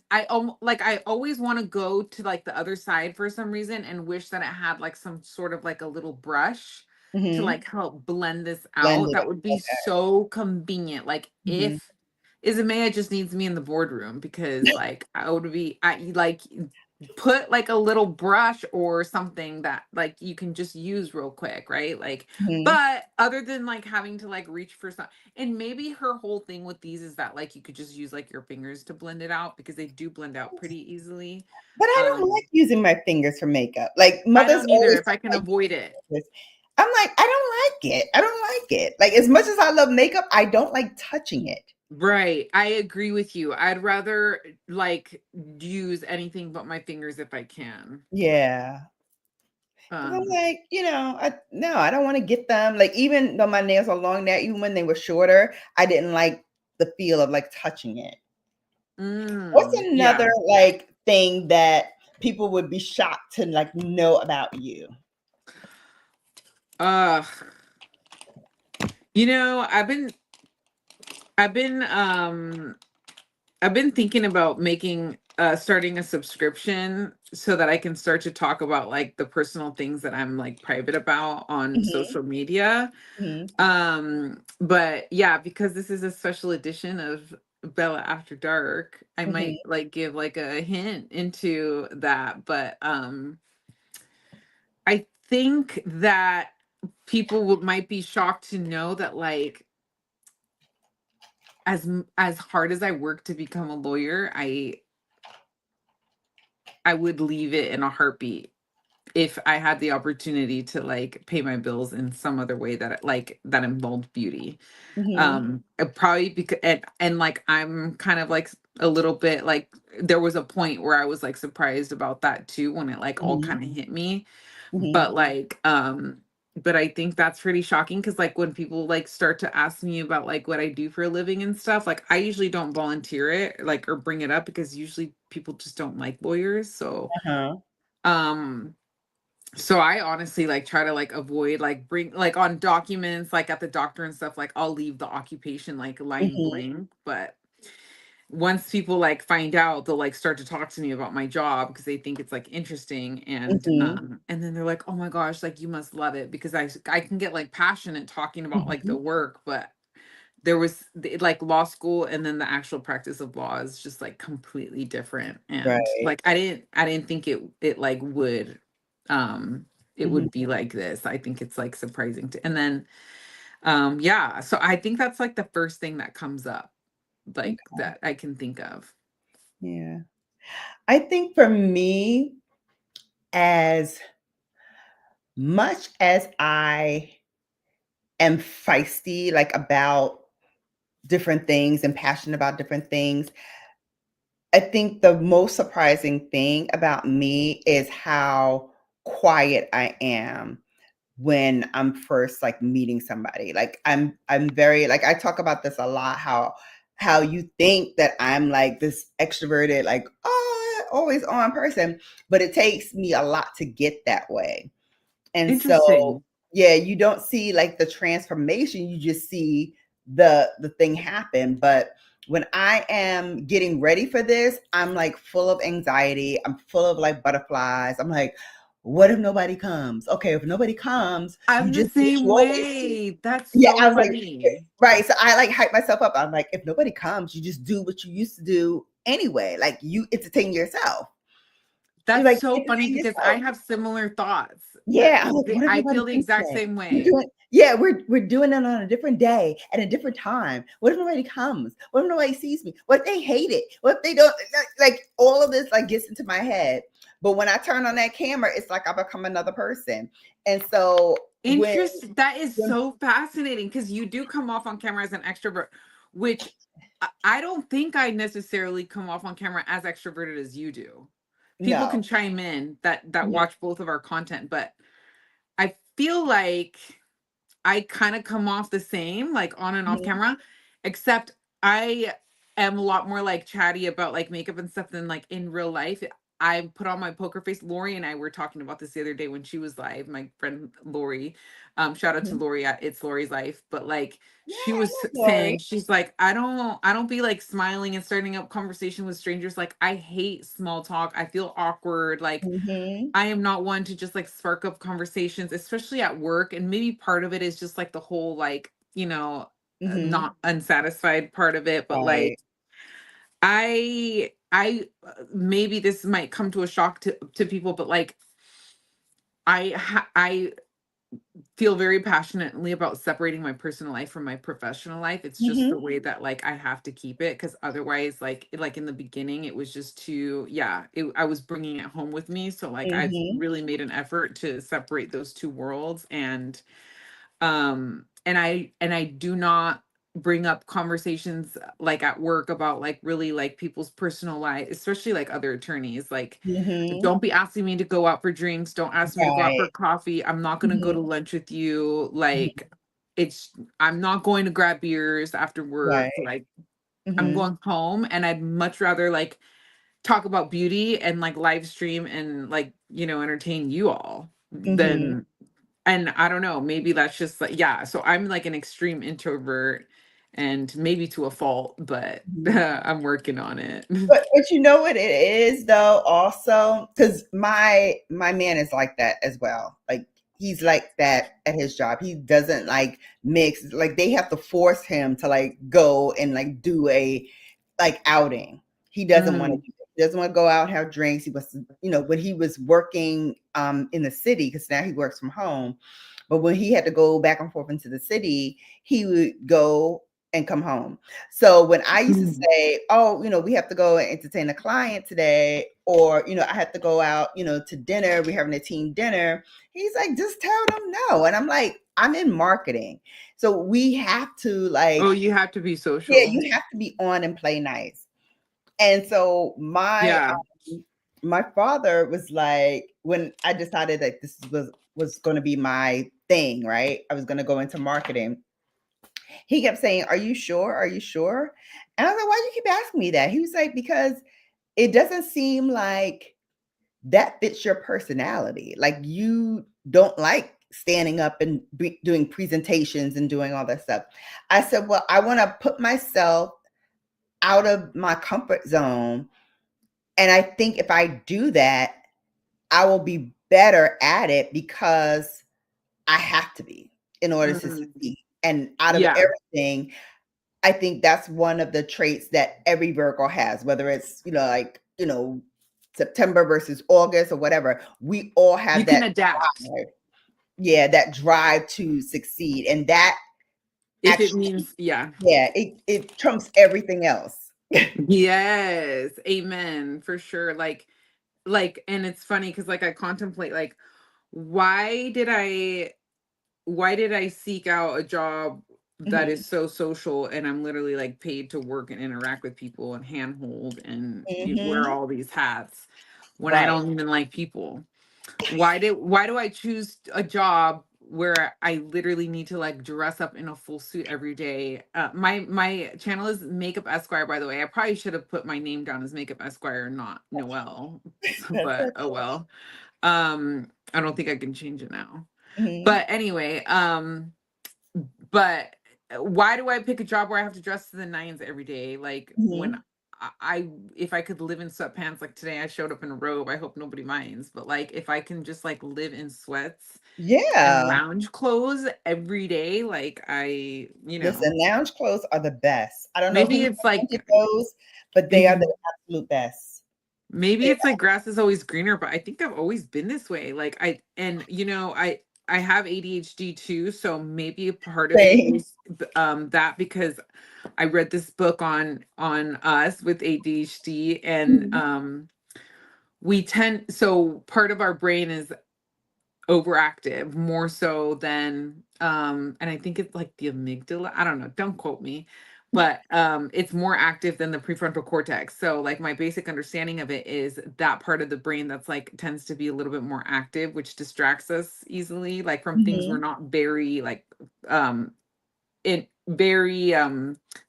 I always want to go to like the other side for some reason and wish that it had like some sort of like a little brush to Hmm. like help blend this out. Blended. That would be so convenient. Like Hmm. if Isabella just needs me in the boardroom because like I would be I like put like a little brush or something that like you can just use real quick, right? Like, Hmm. but other than like having to like reach for some, and maybe her whole thing with these is that like you could just use like your fingers to blend it out because they do blend out pretty easily. But I don't um like using my fingers for makeup. Like I mothers don't either always if I can like avoid it. this. I'm like, I don't like it. I don't like it. Like as much as I love makeup, I don't like touching it. Right, I agree with you. I'd rather like use anything but my fingers if I can. Yeah. Because I'm um like, no, I don't want to get them. Like, even though my nails are long now, even when they were shorter, I didn't like the feel of like touching it. What's yeah. another like thing that people would be shocked to like know about you? uh I've been I've been I've been thinking about making starting a subscription so that I can start to talk about like the personal things that I'm like private about on Hmm. social media. Hmm. But yeah, because this is a special edition of Bella After Dark, I might Hmm. like give like a hint into that. But I think that people might be shocked to know that like as hard as I work to become a lawyer, I would leave it in a heartbeat if I had the opportunity to like pay my bills in some other way that like that involved beauty. Hmm. Probably because and like I'm kind of like a little bit like there was a point where I was like surprised about that too when it like all Hmm. kind of hit me. Hmm. But like but I think that's pretty shocking because like when people like start to ask me about like what I do for a living and stuff, like I usually don't volunteer it like or bring it up because usually people just don't like lawyers. Uh-huh. Um so I honestly like try to like avoid like bring like on documents like at the doctor and stuff, like I'll leave the occupation like line Mhm. blank. But once people like find out, they'll like start to talk to me about my job because they think it's like interesting. Mhm. And then they're like, oh my gosh, like you must love it, because I can get like passionate talking about like the Mhm. work. But there was like law school and then the actual practice of law is just like completely different. And Right. like I didn't think it like would it Mhm. would be like this. I think it's like surprising to. And then yeah, so I think that's like the first thing that comes up like Okay. that I can think of. Yeah. I think for me, as much as I am feisty, like about different things and passionate about different things, I think the most surprising thing about me is how quiet I am when I'm first like meeting somebody. Like I'm very like I talk about this a lot, how you think that I'm like this extroverted, like, oh, always on person, but it takes me a lot to get that way. And so, Interesting. yeah, you don't see like the transformation, you just see the thing happen. But when I am getting ready for this, I'm like full of anxiety. I'm full of like butterflies. I'm like, what if nobody comes? Okay, if nobody comes, you I'm the just do what you same always do. way. That's Yeah, so I was like, funny. right. So I like hype myself up. I'm like, if nobody comes, you just do what you used to do anyway. Like you entertain yourself. You're That's like, so funny entertain because I yourself. have similar thoughts. Yeah, I'm like, what if I nobody feel the comes exact today? same We're way. doing, yeah, we're doing it on a different day at a different time. What if nobody comes? What if nobody sees me? What if they hate it? What if they don't like all of this like gets into my head? But when I turn on that camera, it's like I become another person. And so Interest. That is when so fascinating because you do come off on camera as an extrovert, which I don't think I necessarily come off on camera as extroverted as you do. People no. can chime in that Mhm, watch both of our content, but I feel like I kind of come off the same, like on and off mhm, camera, except I am a lot more like chatty about like makeup and stuff than like in real life. I put on my poker face. Lori and I were talking about this the other day when she was live. My friend Lori, shout out to mhm. Lori at It's Lori's Life. But like Yeah, she I was love saying, Lori. she's like, I don't be like smiling and starting up conversation with strangers. Like I hate small talk. I feel awkward. Like Mhm, I am not one to just like spark up conversations, especially at work. And maybe part of it is just like the whole like, mhm. not unsatisfied part of it. But like Right. maybe this might come to a shock to people, but like I feel very passionately about separating my personal life from my professional life. It's just the Mhm, way that like I have to keep it, because otherwise like in the beginning it was just too, yeah, I was bringing it home with me. So like I've mhm, really made an effort to separate those two worlds. And I do not bring up conversations like at work about like really like people's personal life, especially like other attorneys. Like mhm. don't be asking me to go out for drinks, don't ask me to go out for Right. coffee, I'm not going to go Mhm, to lunch with you. mhm. Like it's I'm not going to grab beers after work. Right. Like I'm Mhm, going home, and I'd much rather like talk about beauty and like live stream and like entertain you all mhm. than. And I don't know, maybe that's just like, yeah. So I'm like an extreme introvert, and maybe to a fault, but Mhm. I'm working on it. But you know what it is though also, because my man is like that as well. Like he's like that at his job. He doesn't like mix, like they have to force him to like go and like do a like outing. He doesn't want to Mm, do it. He doesn't want to go out and have drinks. He was, when he was working in the city, because now he works from home. But when he had to go back and forth into the city, he would go and come home. So when I used to mm. say, "Oh, we have to go and entertain a client today," or I have to go out, to dinner, we're having a team dinner, he's like, "Just tell them no." And I'm like, "I'm in marketing, so we have to Oh, like, you have to be yeah, social. you have to be on and play nice." And so Yeah. my father was like, when I decided that this was going to be my thing, right? I was going to go into marketing. He kept saying, "Are you sure? Are you sure?" And I was like, "Why do you keep asking me that?" He was like, "Because it doesn't seem like that fits your personality. Like you don't like standing up and doing presentations and doing all that stuff." I said, "Well, I want to put myself out of my comfort zone. And I think if I do that, I will be better at it because I have to be in order to succeed." And out of everything, I think that's one of the traits that every Virgo has, whether it's, September versus August or whatever. We all have you can that adapt. drive. Yeah, that drive to succeed. And that If actually, it means, it trumps everything else. Yes, amen, for sure. And it's funny because like I contemplate like why did I seek out a job that is so social and I'm literally like paid to work and interact with people and handhold and wear all these hats when I Right. don't even like people? Why do I choose a job where I literally need to like dress up in a full suit every day? My channel is Makeup Esquire, by the way. I probably should have put my name down as Makeup Esquire, not Noelle. But oh well. I don't think I can change it now. But anyway, but why do I pick a job where I have to dress to the nines every day? Like when if I could live in sweatpants, like today I showed up in a robe. I hope nobody minds, but like if I can just like live in sweats and lounge clothes every day, like Listen, lounge clothes are the best. I don't know maybe who it's like invented those, but they are the absolute best. maybe it's like grass is always greener, but I think I've always been this way. Like I have ADHD too, so maybe a part of it is that because I read this book on us with ADHD and so part of our brain is overactive more so than and I think it's like the amygdala. I don't know, don't quote me, but it's more active than the prefrontal cortex. So like my basic understanding of it is that part of the brain that's like tends to be a little bit more active, which distracts us easily like from things we're not very like it very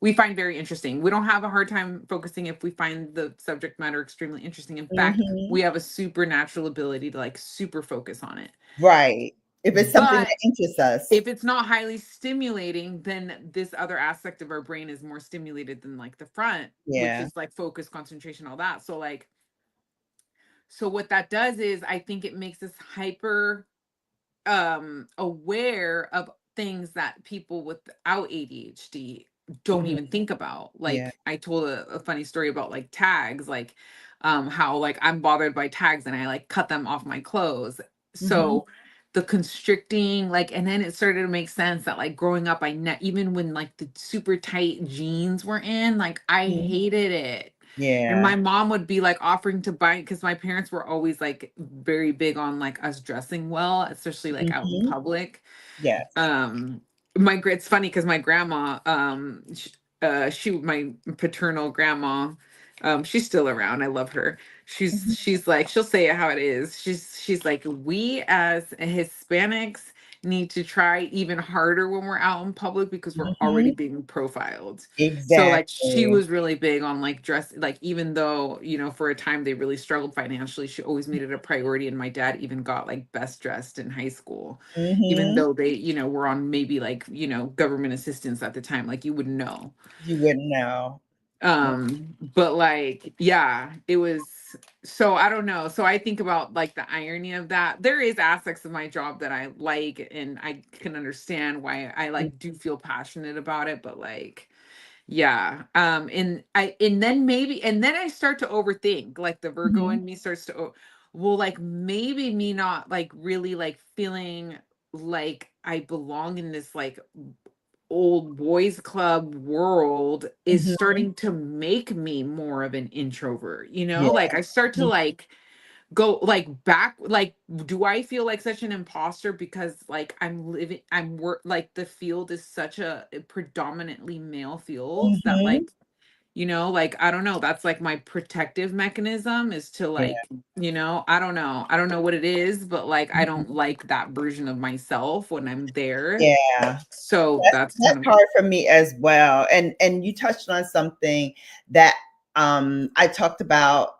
we find very interesting. We don't have a hard time focusing if we find the subject matter extremely interesting. In fact, we have a supernatural ability to like super focus on it. Right. If it's something But that interests us. if it's not highly stimulating, then this other aspect of our brain is more stimulated than like the front, which is like focus, concentration, all that. So like so what that does is I think it makes us hyper aware of things that people without ADHD don't even think about. Like I told a funny story about like tags, like how like I'm bothered by tags and I like cut them off my clothes. So the constricting, like, and then it started to make sense that like growing up, even when like the super tight jeans were in, like I hated it. And my mom would be like offering to buy because my parents were always like very big on like us dressing well, especially like out in public. Yes. It's funny because my grandma, my paternal grandma, she's still around. I love her. She's like, she'll say it how it is. She's like, we as Hispanics need to try even harder when we're out in public because we're already being profiled. Exactly. So like she was really big on like dress, like even though, for a time they really struggled financially, she always made it a priority. And my dad even got like best dressed in high school, even though they, were on maybe like, government assistance at the time, like you wouldn't know. You wouldn't know. But like, yeah, it was, so I don't know. So I think about like the irony of that. There is aspects of my job that I like, and I can understand why I like do feel passionate about it, but like, yeah. And then I start to overthink, like the Virgo in me starts to, well, like maybe me not like really like feeling like I belong in this like old boys club world is starting to make me more of an introvert, like I start to like go like back, like do I feel like such an imposter because like I'm work like the field is such a predominantly male field that like you know, like, I don't know, that's like my protective mechanism is to Yeah. like, you know, I don't know what it is, but like I don't like that version of myself when I'm there. Yeah. So that's kind That's of hard for me as well. And you touched on something that I talked about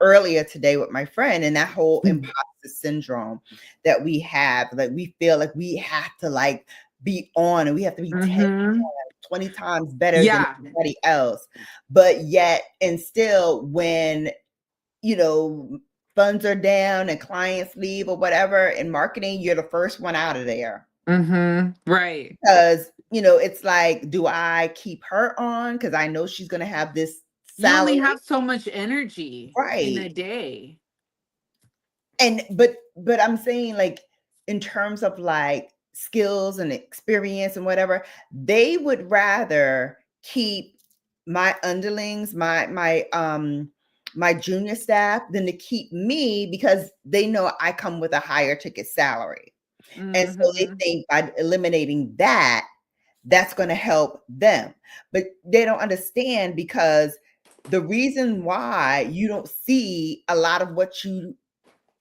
earlier today with my friend, and that whole imposter syndrome that we have. Like we feel like we have to like be on and we have to be 10 Mhm. 20 times better than Yeah. everybody else. But yet and still when you know funds are down and clients leave or whatever in marketing, you're the first one out of there. Right. Because, you know, it's like, do I keep her on? Because I know she's going to have this You only salary. have so much energy in a Right. day. And, but I'm saying like, in terms of like skills and experience and whatever, they would rather keep my underlings, my junior staff than to keep me because they know I come with a higher ticket salary. And so they Mhm. think by eliminating that, that's going to help them. But they don't understand because the reason why you don't see a lot of what you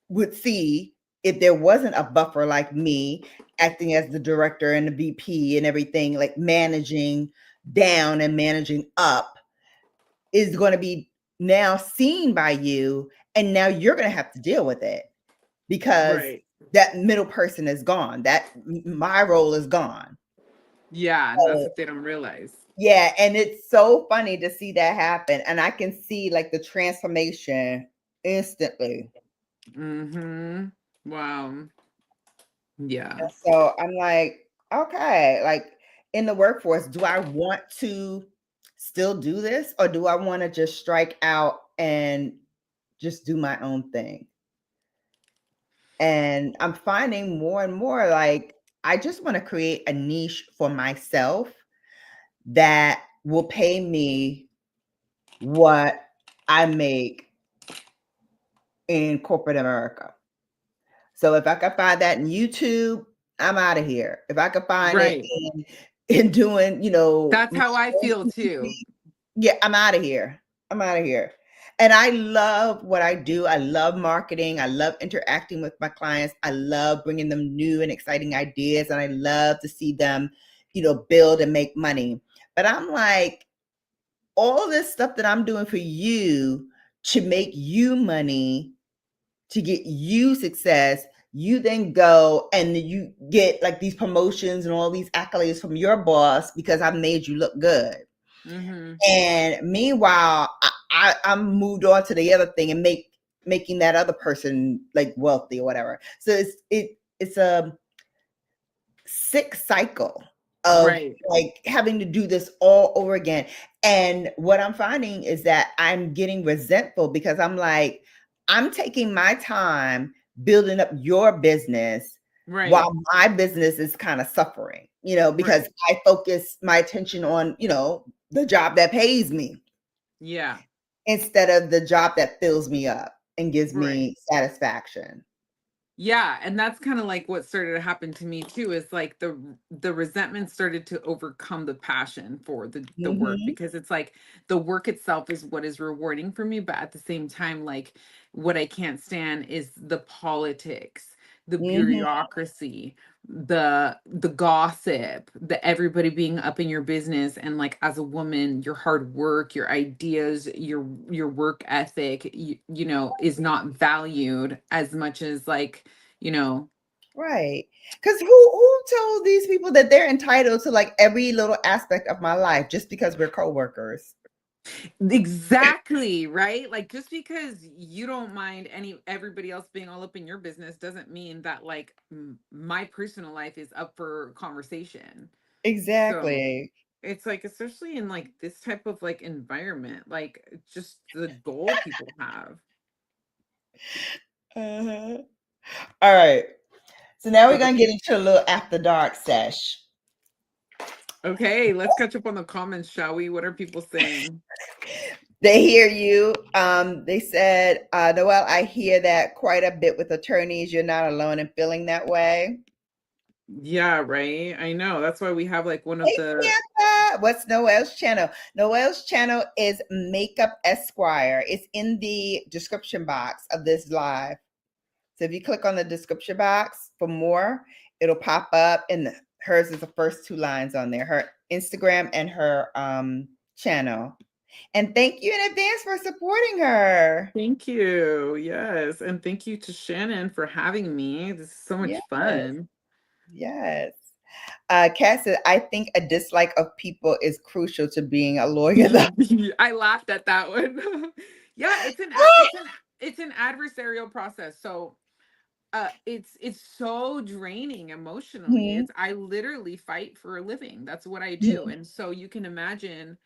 would see if there wasn't a buffer like me acting as the director and the VP and everything, like managing down and managing up, is going to be now seen by you. And now you're going to have to deal with it because Right. that middle person is gone. That my role is gone. Yeah, and that's So, what they don't realize. yeah, and it's so funny to see that happen, and I can see like the transformation instantly. Mhm. Wow. Yeah. So I'm like, okay, like in the workforce, do I want to still do this or do I want to just strike out and just do my own thing? And I'm finding more and more like I just want to create a niche for myself that will pay me what I make in corporate America. So if I could find that in YouTube, I'm out of here. If I could find it Right. in doing, you know, That's how I feel too. yeah, I'm out of here. I'm out of here. And I love what I do. I love marketing. I love interacting with my clients. I love bringing them new and exciting ideas. And I love to see them, you know, build and make money. But I'm like, all this stuff that I'm doing for you to make you money, to get you success, you then go and you get like these promotions and all these accolades from your boss because I made you look good. Mhm. And meanwhile, I'm moved on to the other thing and making that other person like wealthy or whatever. So it's a sick cycle of Right. like having to do this all over again. And what I'm finding is that I'm getting resentful because I'm like, I'm taking my time building up your business Right. while my business is kind of suffering, you know, because Right. I focus my attention on, you know, the job that pays me Yeah. instead of the job that fills me up and gives Right. me satisfaction. Yeah, and that's kind of like what started to happen to me too, is like the resentment started to overcome the passion for the work, Mhm, because it's like the work itself is what is rewarding for me, but at the same time, like what I can't stand is the politics, the mhm. bureaucracy, the gossip, the everybody being up in your business, and like as a woman, your hard work, your ideas, your work ethic, you know, is not valued as much as like, you know. Right. Because who told these people that they're entitled to like every little aspect of my life just because we're coworkers? Exactly, right? Like just because you don't mind everybody else being all up in your business doesn't mean that like my personal life is up for conversation. So Exactly. it's like, especially in like this type of like environment, like just the goal people have. Uh-huh. All right. So now we're So, gonna get into a little after dark sesh. okay, let's catch up on the comments, shall we? What are people saying? They hear you. They said, Noelle, I hear that quite a bit with attorneys. You're not alone in feeling that way. Yeah, right. I know. That's why we have like one of Hey, the Bianca. What's Noelle's channel? Noelle's channel is Makeup Esquire. It's in the description box of this live. So if you click on the description box for more, it'll pop up, and hers is the first 2 lines on there, her Instagram and her channel. And thank you in advance for supporting her. Thank you. Yes. And thank you to Shannon for having me. This is so much fun. Yes. Kat said, I think a dislike of people is crucial to being a lawyer. I laughed at that one. Yeah, it's an adversarial process. So it's so draining emotionally. Mhm. I literally fight for a living. That's what I do. And so you can imagine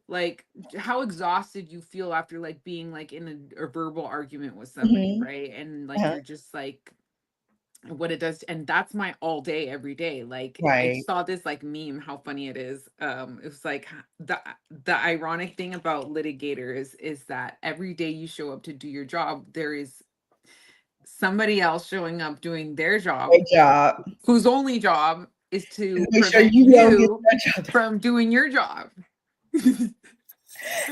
like how exhausted you feel after like being like in a verbal argument with somebody, right? And like you're just like what it does, and that's my all day every day. Like I Right. saw this like meme, how funny it is. It was like the ironic thing about litigators is that every day you show up to do your job, there is somebody else showing up doing their job, Great job. whose only job is to Make sure prevent you don't get you that job. from doing your job. And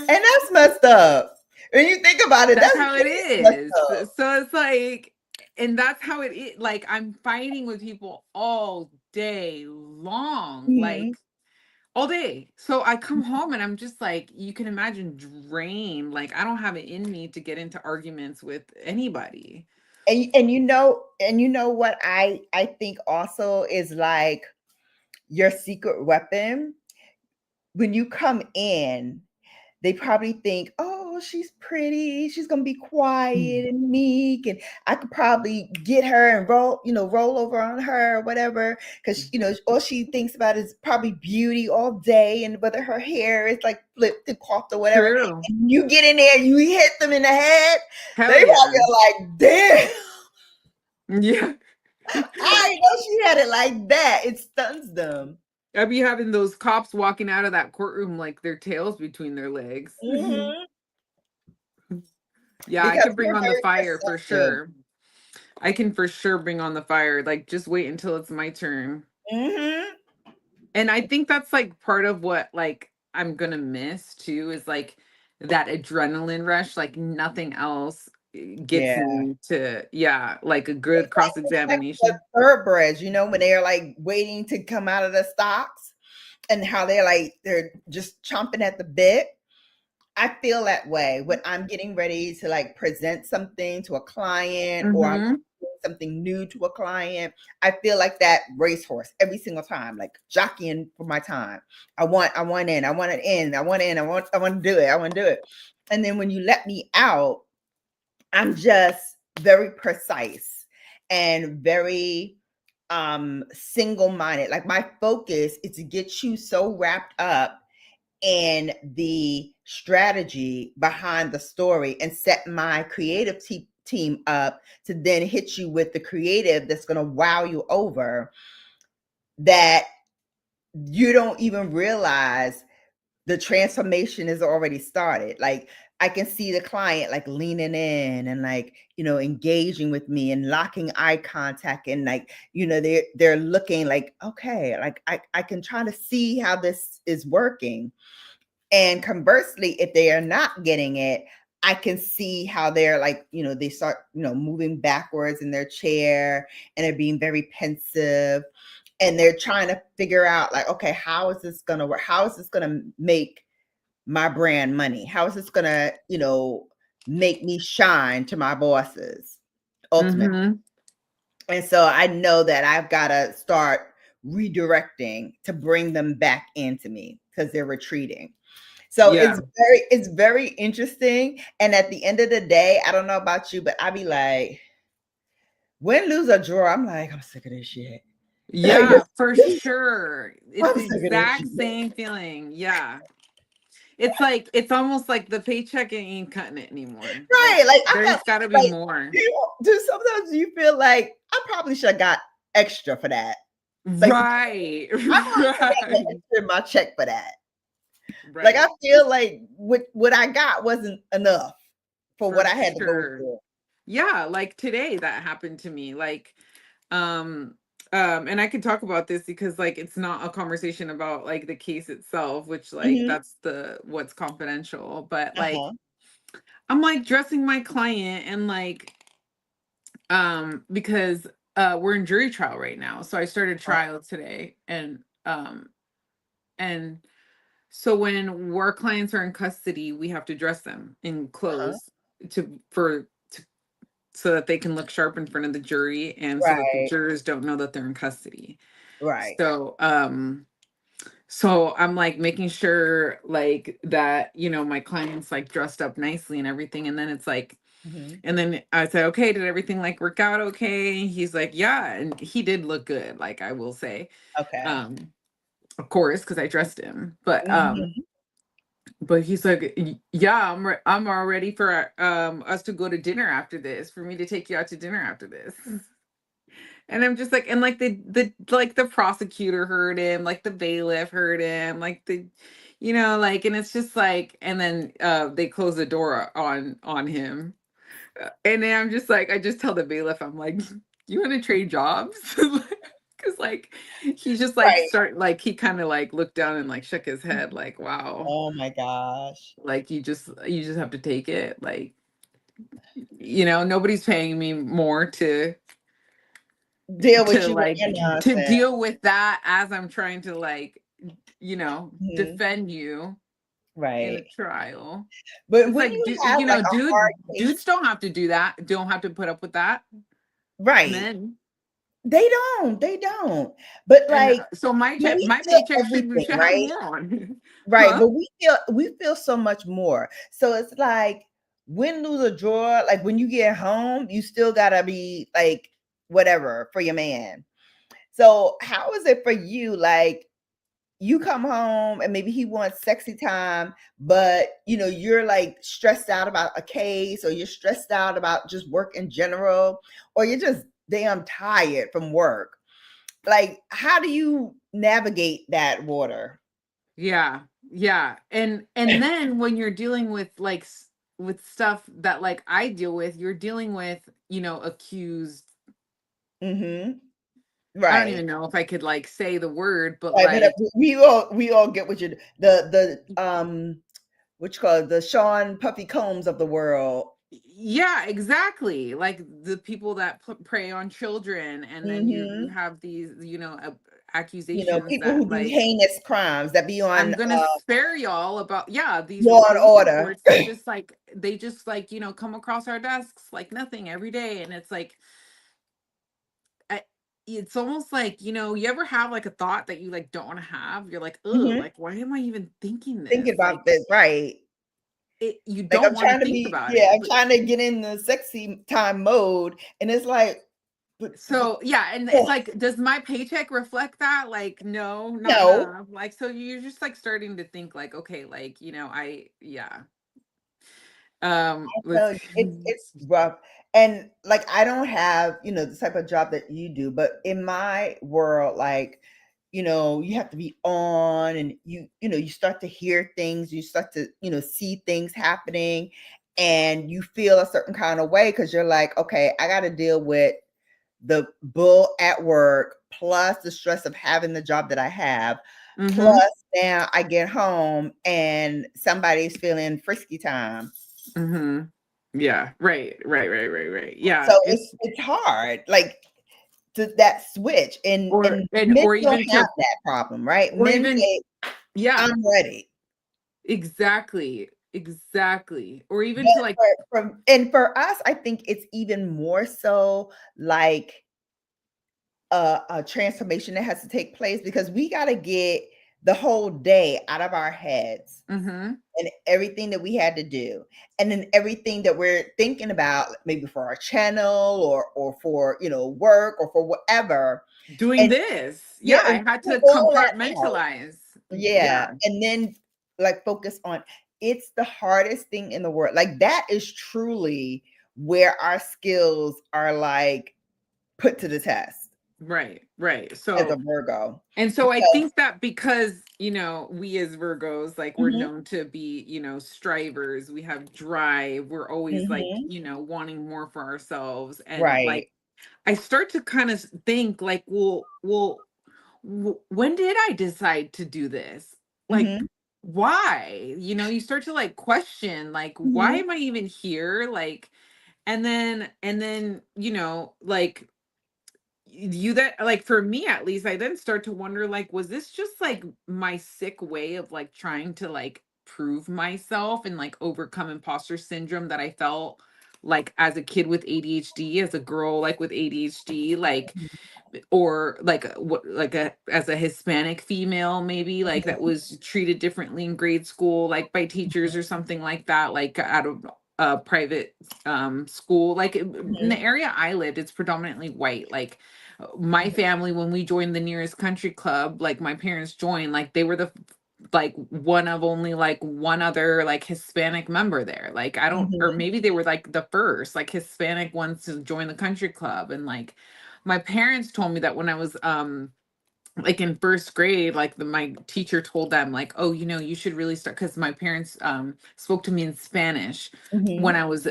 that's messed up. When you think about it, That's how it is. up. So it's like, and that's how it is. Like I'm fighting with people all day long, like all day. So I come home and I'm just like, you can imagine, drained. Like I don't have it in me to get into arguments with anybody. And you know what I think also is like your secret weapon. When you come in, they probably think, oh, she's pretty, she's gonna be quiet and meek, and I could probably get her and roll over on her or whatever, because all she thinks about is probably beauty all day, and whether her hair is like flipped and coiffed or whatever. True. And you get in there, you hit them in the head, Hell they yeah. probably are like, damn. Yeah. I know she had it like that. It stuns them. I'd be having those cops walking out of that courtroom like their tails between their legs. Mm-hmm. Yeah, Because I can bring on the fire for sure. I can for sure bring on the fire. Like, just wait until it's my turn. And I think that's like part of what like I'm gonna miss too, is like that adrenaline rush. Like nothing else gets me to, like a good cross-examination. Thoroughbreds, when they're like waiting to come out of the stocks, and how they're just chomping at the bit. I feel that way when I'm getting ready to like present something to a client, or I'm doing something new to a client. I feel like that racehorse every single time, like jockeying for my time. I want it in. I want to do it. I want to do it. And then when you let me out, I'm just very precise and very single-minded. Like my focus is to get you so wrapped up in the strategy behind the story and set my creative team up to then hit you with the creative that's going to wow you over, that you don't even realize the transformation is already started. Like I can see the client like leaning in and like, engaging with me and locking eye contact, and like, they're looking like, okay, like I can try to see how this is working. And conversely, if they are not getting it, I can see how they're like, they start, moving backwards in their chair, and they're being very pensive, and they're trying to figure out like, okay, how is this going to work? How is this going to make my brand money? How is this going to, make me shine to my bosses ultimately? And so I know that I've got to start redirecting to bring them back into me, because they're retreating. So it's very interesting. And at the end of the day, I don't know about you, but I be like, win, lose, or draw, I'm like, I'm sick of this shit. Yeah, for sure. It's the exact same feeling. Yeah. It's almost like the paycheck ain't cutting it anymore. Right. Like there's gotta be more. Do sometimes you feel like I probably should have got extra for that? Like, right. Extra my check for that. Right. Like I feel like what I got wasn't enough for what I had to go through. Yeah, like today that happened to me. Like and I could talk about this because like it's not a conversation about like the case itself, which like Mhm. that's the what's confidential, but like Uh-huh. I'm like dressing my client and like because we're in jury trial right now. So I started Uh-huh. trial today and so when our clients are in custody, we have to dress them in Uh-huh. clothes to so that they can look sharp in front of the jury and so that the Right. jurors don't know that they're in custody. Right. So I'm like making sure like that, my clients like dressed up nicely and everything. And then it's like, Mhm. and then I said, okay, did everything like work out okay? He's like, yeah. And he did look good, like I will say. Okay. Um, of course, because I dressed him. Mhm. But he's like, yeah, I'm all ready for us to go to dinner after this, for me to take you out to dinner after this. And I'm just like, and like the prosecutor heard him, like the bailiff heard him, like like, and it's just like, and then they close the door on him. And then I'm just like, I just tell the bailiff, I'm like, you want to trade jobs? Because like he just like Right. he kind of like looked down and like shook his head, like, wow, Oh my gosh. like you just have to take it. Like, nobody's paying me more Deal with to you with like your to nonsense. deal with that as I'm trying to like, Mhm. defend you in a Right. trial. But It's when like, you have like a hard case, dudes don't have to do that. Don't have to put up with that. right. Men. They don't. But And like so my when we feel paycheck should everything, should have right? more on. Right. Huh? But we feel so much more. So it's like win, lose, or draw, like when you get home, you still gotta be like whatever for your man. So how is it for you? Like you come home and maybe he wants sexy time, but you're like stressed out about a case, or you're stressed out about just work in general, or you're just damn tired from work. Like, how do you navigate that water? Yeah. Yeah. And then when you're dealing with like with stuff that like I deal with, you're dealing with, accused. Mhm. I don't Right. even know if I could like say the word, but Right, but like we all get what you what you call it, the Sean Puffy Combs of the world. yeah, exactly. Like the people that prey on children, and then you Mhm. have these, accusations People who that do like heinous crimes that be on I'm gonna spare y'all about, yeah, these Law and police Order. reports that just like they just like come across our desks like nothing every day, and it's like it's almost like you ever have like a thought that you like don't want to have. You're like, oh, Mhm. like why am I even thinking this? Thinking about Like this, right. you Like, don't want to think about it, I'm but trying to get in the sexy time mode, and it's like, but so yeah, and it's ugh, like, does my paycheck reflect that? Like, no, not no. enough. Like, so you're just like starting to think like, okay, like, yeah. Let's So it's rough. And like I don't have, the type of job that you do, but in my world, like, you have to be on, and you start to hear things, you start to, see things happening, and you feel a certain kind of way because you're like, okay, I got to deal with the bull at work, plus the stress of having the job that I have, mm-hmm, plus now I get home and somebody's feeling frisky time. mm-hmm. Yeah, right. So Yeah, it's hard, like, to that switch, and men or don't even have to that problem, right? or Men even say, yeah, "I'm ready." exactly. Or even But to like for us, I think it's even more so like a transformation that has to take place because we gotta get the whole day out of our heads mm-hmm, and everything that we had to do, and then everything that we're thinking about, maybe for our channel or for, work or for whatever, doing and this. yeah, Yeah, and I had put to all that out. compartmentalize. Yeah, Yeah. and then, like, focus on it's the hardest thing in the world. Like, that is truly where our skills are, like, put to the test Right. as a So Virgo. and so I Because think that because, we as Virgos, like we're mhm, known to be, strivers, we have drive, we're always like, mhm, wanting more for ourselves. And like right. I start to kind of think like, when did I decide to do this? Like, Mhm. why? You start to like question, like, why Mhm. am I even here? Like, and then, like you that like for me at least, I then start to wonder, like, was this just like my sick way of like trying to like prove myself and like overcome imposter syndrome that I felt like as a kid with ADHD, as a girl like with ADHD, like, or like what like a as a Hispanic female maybe like that was treated differently in grade school like by teachers or something like that, like out of a private school, like in the Mhm. area I lived, it's predominantly white. Like my family, when we joined the nearest country club, like my parents joined, like they were the like one of only like one other like Hispanic member there. Like I don't, or Mhm. maybe they were like the first like Hispanic ones to join the country club. And like my parents told me that when I was like in first grade, like my teacher told them like, oh, you should really start, because my parents spoke to me in Spanish when Mhm. I was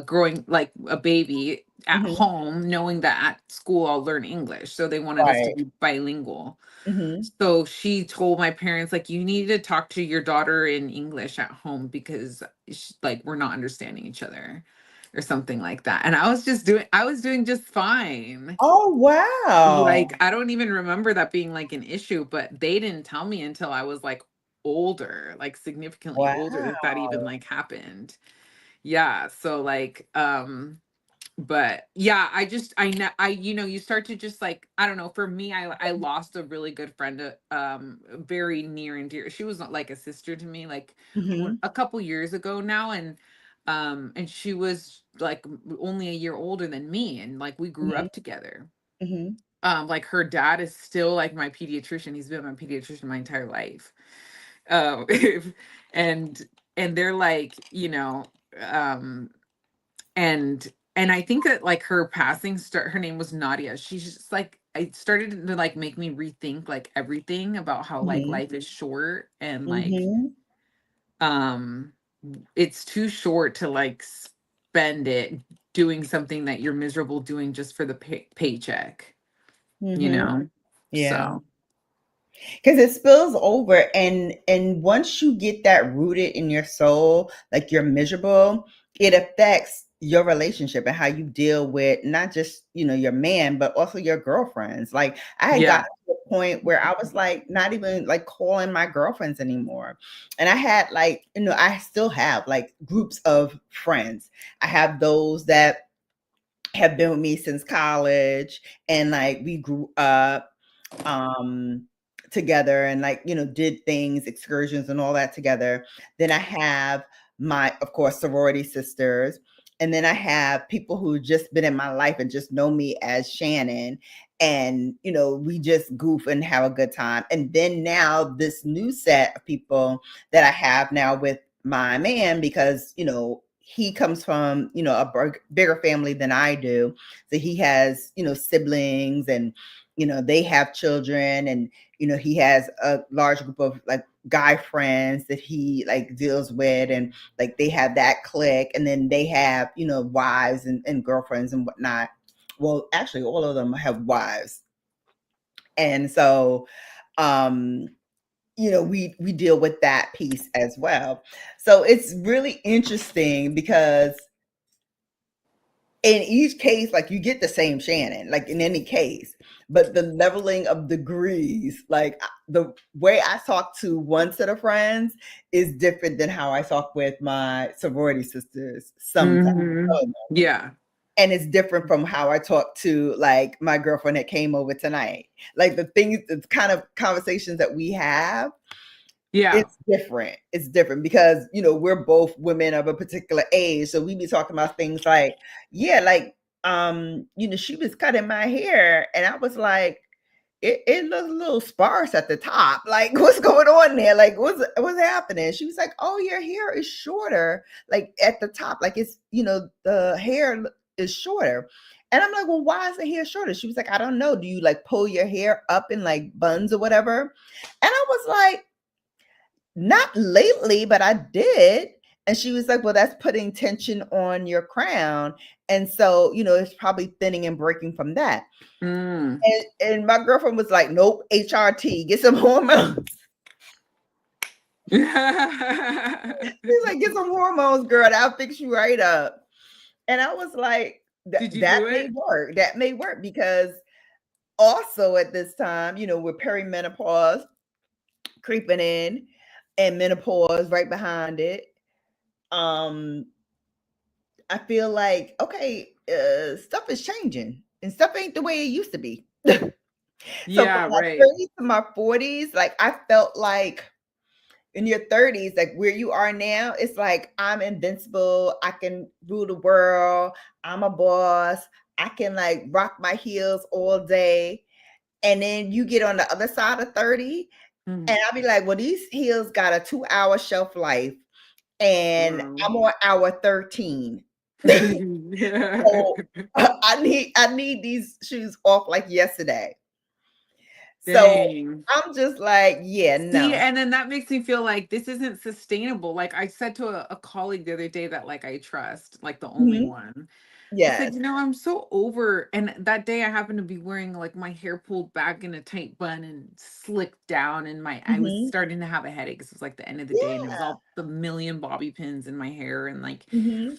growing like a baby at Mhm. home, knowing that at school I'll learn English, so they wanted us to Right. be bilingual. Mhm. So she told my parents, like, you need to talk to your daughter in English at home because like we're not understanding each other or something like that. And I was doing just fine. Oh, wow. Like, I don't even remember that being like an issue, but they didn't tell me until I was like older, like significantly older, Wow. that that even like happened. Yeah. So like, but yeah, I know, you start to just like, I don't know, for me, I lost a really good friend, very near and dear. She was not like a sister to me, like Mhm. a couple years ago now. And she was like only a year older than me, and like we grew Mhm. up together. Mhm. Like her dad is still like my pediatrician. He's been my pediatrician my entire life. If, and they're like, um and I think that like her passing start her name was Nadia. She's just like, it started to like make me rethink like everything about how like Mhm. life is short, and like Mhm. um it's too short to like spend it doing something that you're miserable doing just for the paycheck, you Mhm. know? Yeah. So, Because it spills over, and once you get that rooted in your soul, like you're miserable, it affects your relationship and how you deal with not just your man, but also your girlfriends. Like I had yeah. gotten to a point where I was like not even like calling my girlfriends anymore. And I had like, I still have like groups of friends. I have those that have been with me since college, and like we grew up um together, and like did things, excursions and all that together. Then I have my, of course, sorority sisters, and then I have people who just been in my life and just know me as Shannon, and we just goof and have a good time. And then now this new set of people that I have now with my man, because he comes from a bigger family than I do, so he has siblings, and they have children, and he has a large group of like guy friends that he like deals with, and like they have that clique, and then they have wives and girlfriends and whatnot. Well, actually all of them have wives, and so um we deal with that piece as well. So it's really interesting because in each case, like you get the same Shannon, like in any case, but the leveling of degrees, like the way I talk to one set of friends is different than how I talk with my sorority sisters sometimes. Hmm. Yeah. And it's different from how I talk to like my girlfriend that came over tonight. Like the things, the kind of conversations that we have, Yeah. it's different because we're both women of a particular age, so we be talking about things like, yeah, like she was cutting my hair and I was like, it looks a little sparse at the top, like what's going on there, like what's happening? She was like, oh, your hair is shorter, like at the top, like it's the hair is shorter. And I'm like, well, why is the hair shorter? She was like, I don't know, do you like pull your hair up in like buns or whatever? And I was like, not lately, but I did. And she was like, well, that's putting tension on your crown. And so, it's probably thinning and breaking from that. Mm. And my girlfriend was like, nope, HRT, get some hormones. She's like, get some hormones, girl. That'll fix you right up. And I was like, Did you that do may it? work. That may work because also at this time, with perimenopause creeping in and menopause right behind it. I feel like, okay, stuff is changing and stuff ain't the way it used to be. So from Yeah, my right. 30s to my 40s, like I felt like in your 30s, like where you are now, it's like I'm invincible. I can rule the world. I'm a boss. I can like rock my heels all day. And then you get on the other side of 30, and I'll be like, well, these heels got a 2-hour shelf life, and Wow. I'm on hour 13. So I need these shoes off like yesterday. So Dang. I'm just like, yeah, See, no. and then that makes me feel like this isn't sustainable. Like I said to a colleague the other day that like I trust, like the only Mhm. one. I said, Yes. I'm so over. And that day I happened to be wearing like my hair pulled back in a tight bun and slicked down, and I was Mhm. starting to have a headache because it was like the end of the day, and it was Yeah. all the million bobby pins in my hair, and like Mhm.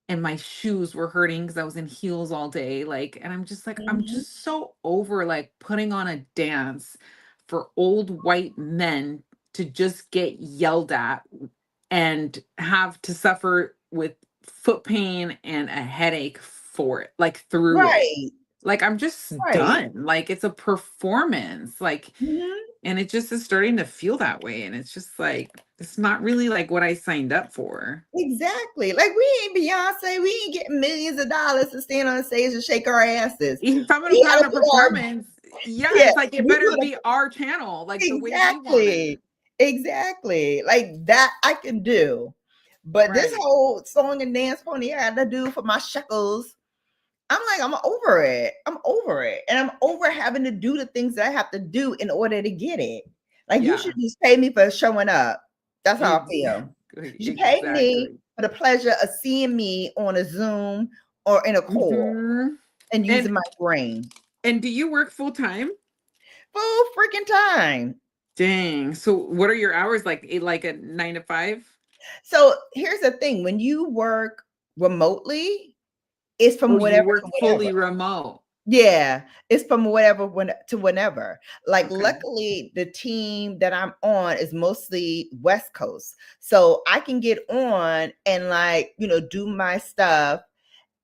and my shoes were hurting because I was in heels all day. Like, and I'm just like, I'm Mhm. just so over like putting on a dance for old white men to just get yelled at and have to suffer with foot pain and a headache for it, like through it. Right. Like, I'm just Right. done. Like, it's a performance. Like, Mhm. and it just is starting to feel that way. And it's just like, it's not really like what I signed up for. Exactly. Like we ain't Beyonce. We ain't getting millions of dollars to stand on stage and shake our asses. If I'm gonna We put on out a here, performance, yeah, yeah, it's like it we better gonna be our channel, like the way we want it. exactly. Exactly. Like that I can do. But this Right. whole song and dance pony I had to do for my shekels, I'm like, I'm over it. I'm over it. And I'm over having to do the things that I have to do in order to get it. Like you Yeah. should just pay me for showing up. That's how I feel. Exactly. You should pay me Exactly. for the pleasure of seeing me on a Zoom or in a call Hmm. and And using my brain. do you work full time? Full freaking time. Dang. So what are your hours like? Like a 9 to 5? So here's the thing: when you work remotely, it's from Oh, you whatever work to whatever. fully remote. Yeah, it's from whatever to whenever. Like, Okay. luckily, the team that I'm on is mostly West Coast, so I can get on and like do my stuff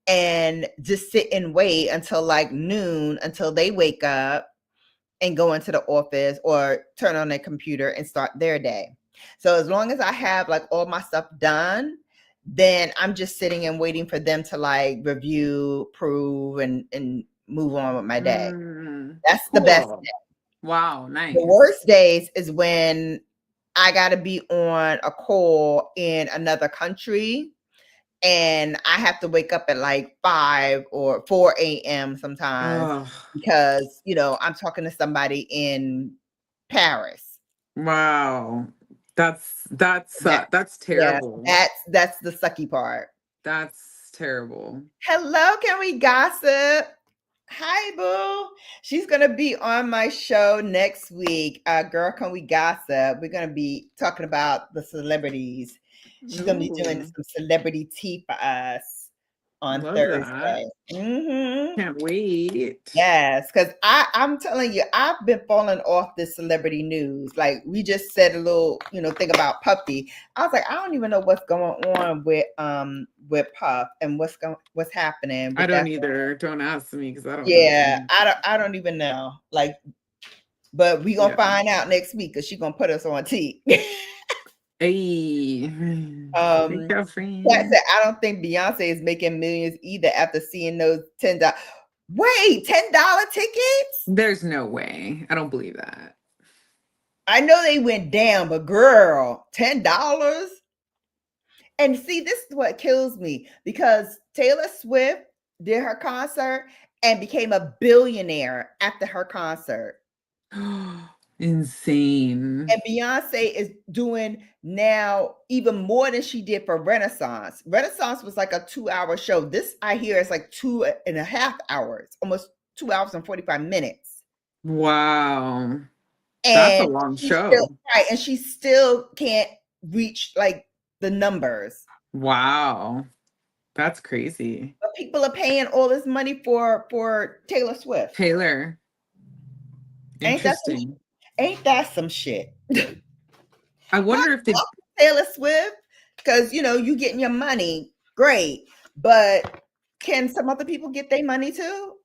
and just sit and wait until like noon until they wake up and go into the office or turn on their computer and start their day. So as long as I have like all my stuff done, then I'm just sitting and waiting for them to like review, approve, and move on with my day. That's the best. Cool. Wow, The nice. worst days is when I got to be on a call in another country and I have to wake up at like 5 or 4 a.m. sometimes Oh, because I'm talking to somebody in Paris. wow. That That's yeah, terrible. that's the sucky part. That's terrible. Hello, can we gossip? Hi, boo. She's gonna be on my show next week. Girl, can we gossip? We're gonna be talking about the celebrities. She's gonna be doing Ooh, some celebrity tea for us on love that. Thursday. Mhm. Can't wait. Yes, because I'm telling you, I've been falling off this celebrity news. Like we just said a little, thing about Puffy. I was like, I don't even know what's going on with Puff and what's happening I with don't that. either. Don't ask me because I don't Yeah, know. I don't even know. Like, but we gonna Yeah. find out next week because she's gonna put us on tea. Hey, make um a Kat friend. said, I don't think Beyonce is making millions either after seeing those $10. Wait, $10 tickets? There's no way. I don't believe that. I know they went down, but girl, $10? And see, this is what kills me because Taylor Swift did her concert and became a billionaire after her concert. Insane. And Beyonce is doing now even more than she did for Renaissance. Renaissance was like a 2-hour show. This I hear is like 2.5 hours, almost 2 hours and 45 minutes. Wow. That's a And long she still, show. right, and she still can't reach like the numbers. Wow. That's crazy. But people are paying all this money for Taylor Swift. Taylor. Ain't that Interesting. some shit? I wonder if the Taylor Swift, because you getting your money, great. But can some other people get their money too?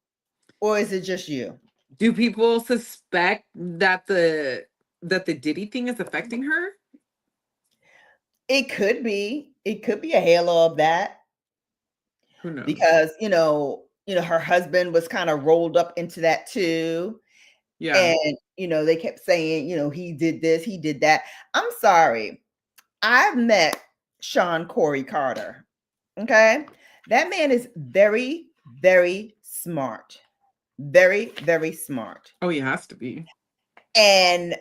Or is it just you? do people suspect that the Diddy thing is affecting her? It could be. It could be a halo of that. Who knows? Because her husband was kind of rolled up into that too. Yeah. And they kept saying, he did this, he did that. I'm sorry. I've met Sean Corey Carter. Okay. That man is very, very smart. Very, very smart. Oh, he has to be. And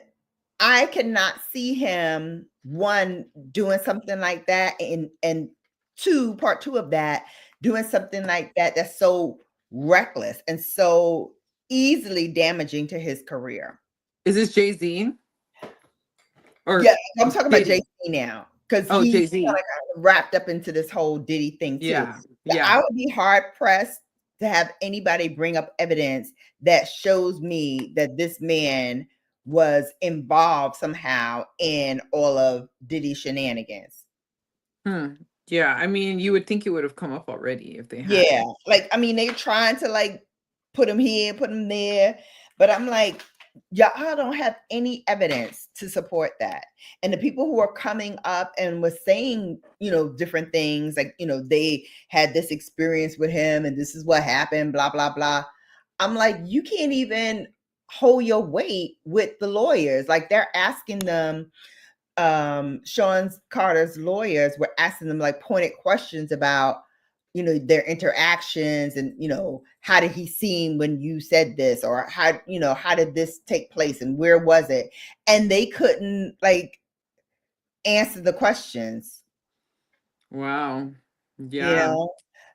I cannot see him, one, doing something like that, and two, part two of that, doing something like that that's so reckless and so easily damaging to his career. Is this Jay-Z? Or yeah, I'm talking about Diddy? Jay-Z now, because Oh, he's Jay-Z. kind of wrapped up into this whole Diddy thing too. Yeah. I Yeah. would be hard pressed to have anybody bring up evidence that shows me that this man was involved somehow in all of Diddy's shenanigans. Yeah. I mean, you would think it would have come up already if they had. Yeah. Like, I mean, they're trying to like put him here, put him there. But I'm like, y'all don't have any evidence to support that. And the people who are coming up and was saying, different things like, they had this experience with him and this is what happened, blah, blah, blah. I'm like, you can't even hold your weight with the lawyers. Like, they're asking them, Sean Carter's lawyers were asking them like pointed questions about, their interactions and, how did he seem when you said this, or how did this take place and where was it? And they couldn't like answer the questions. Wow. Yeah.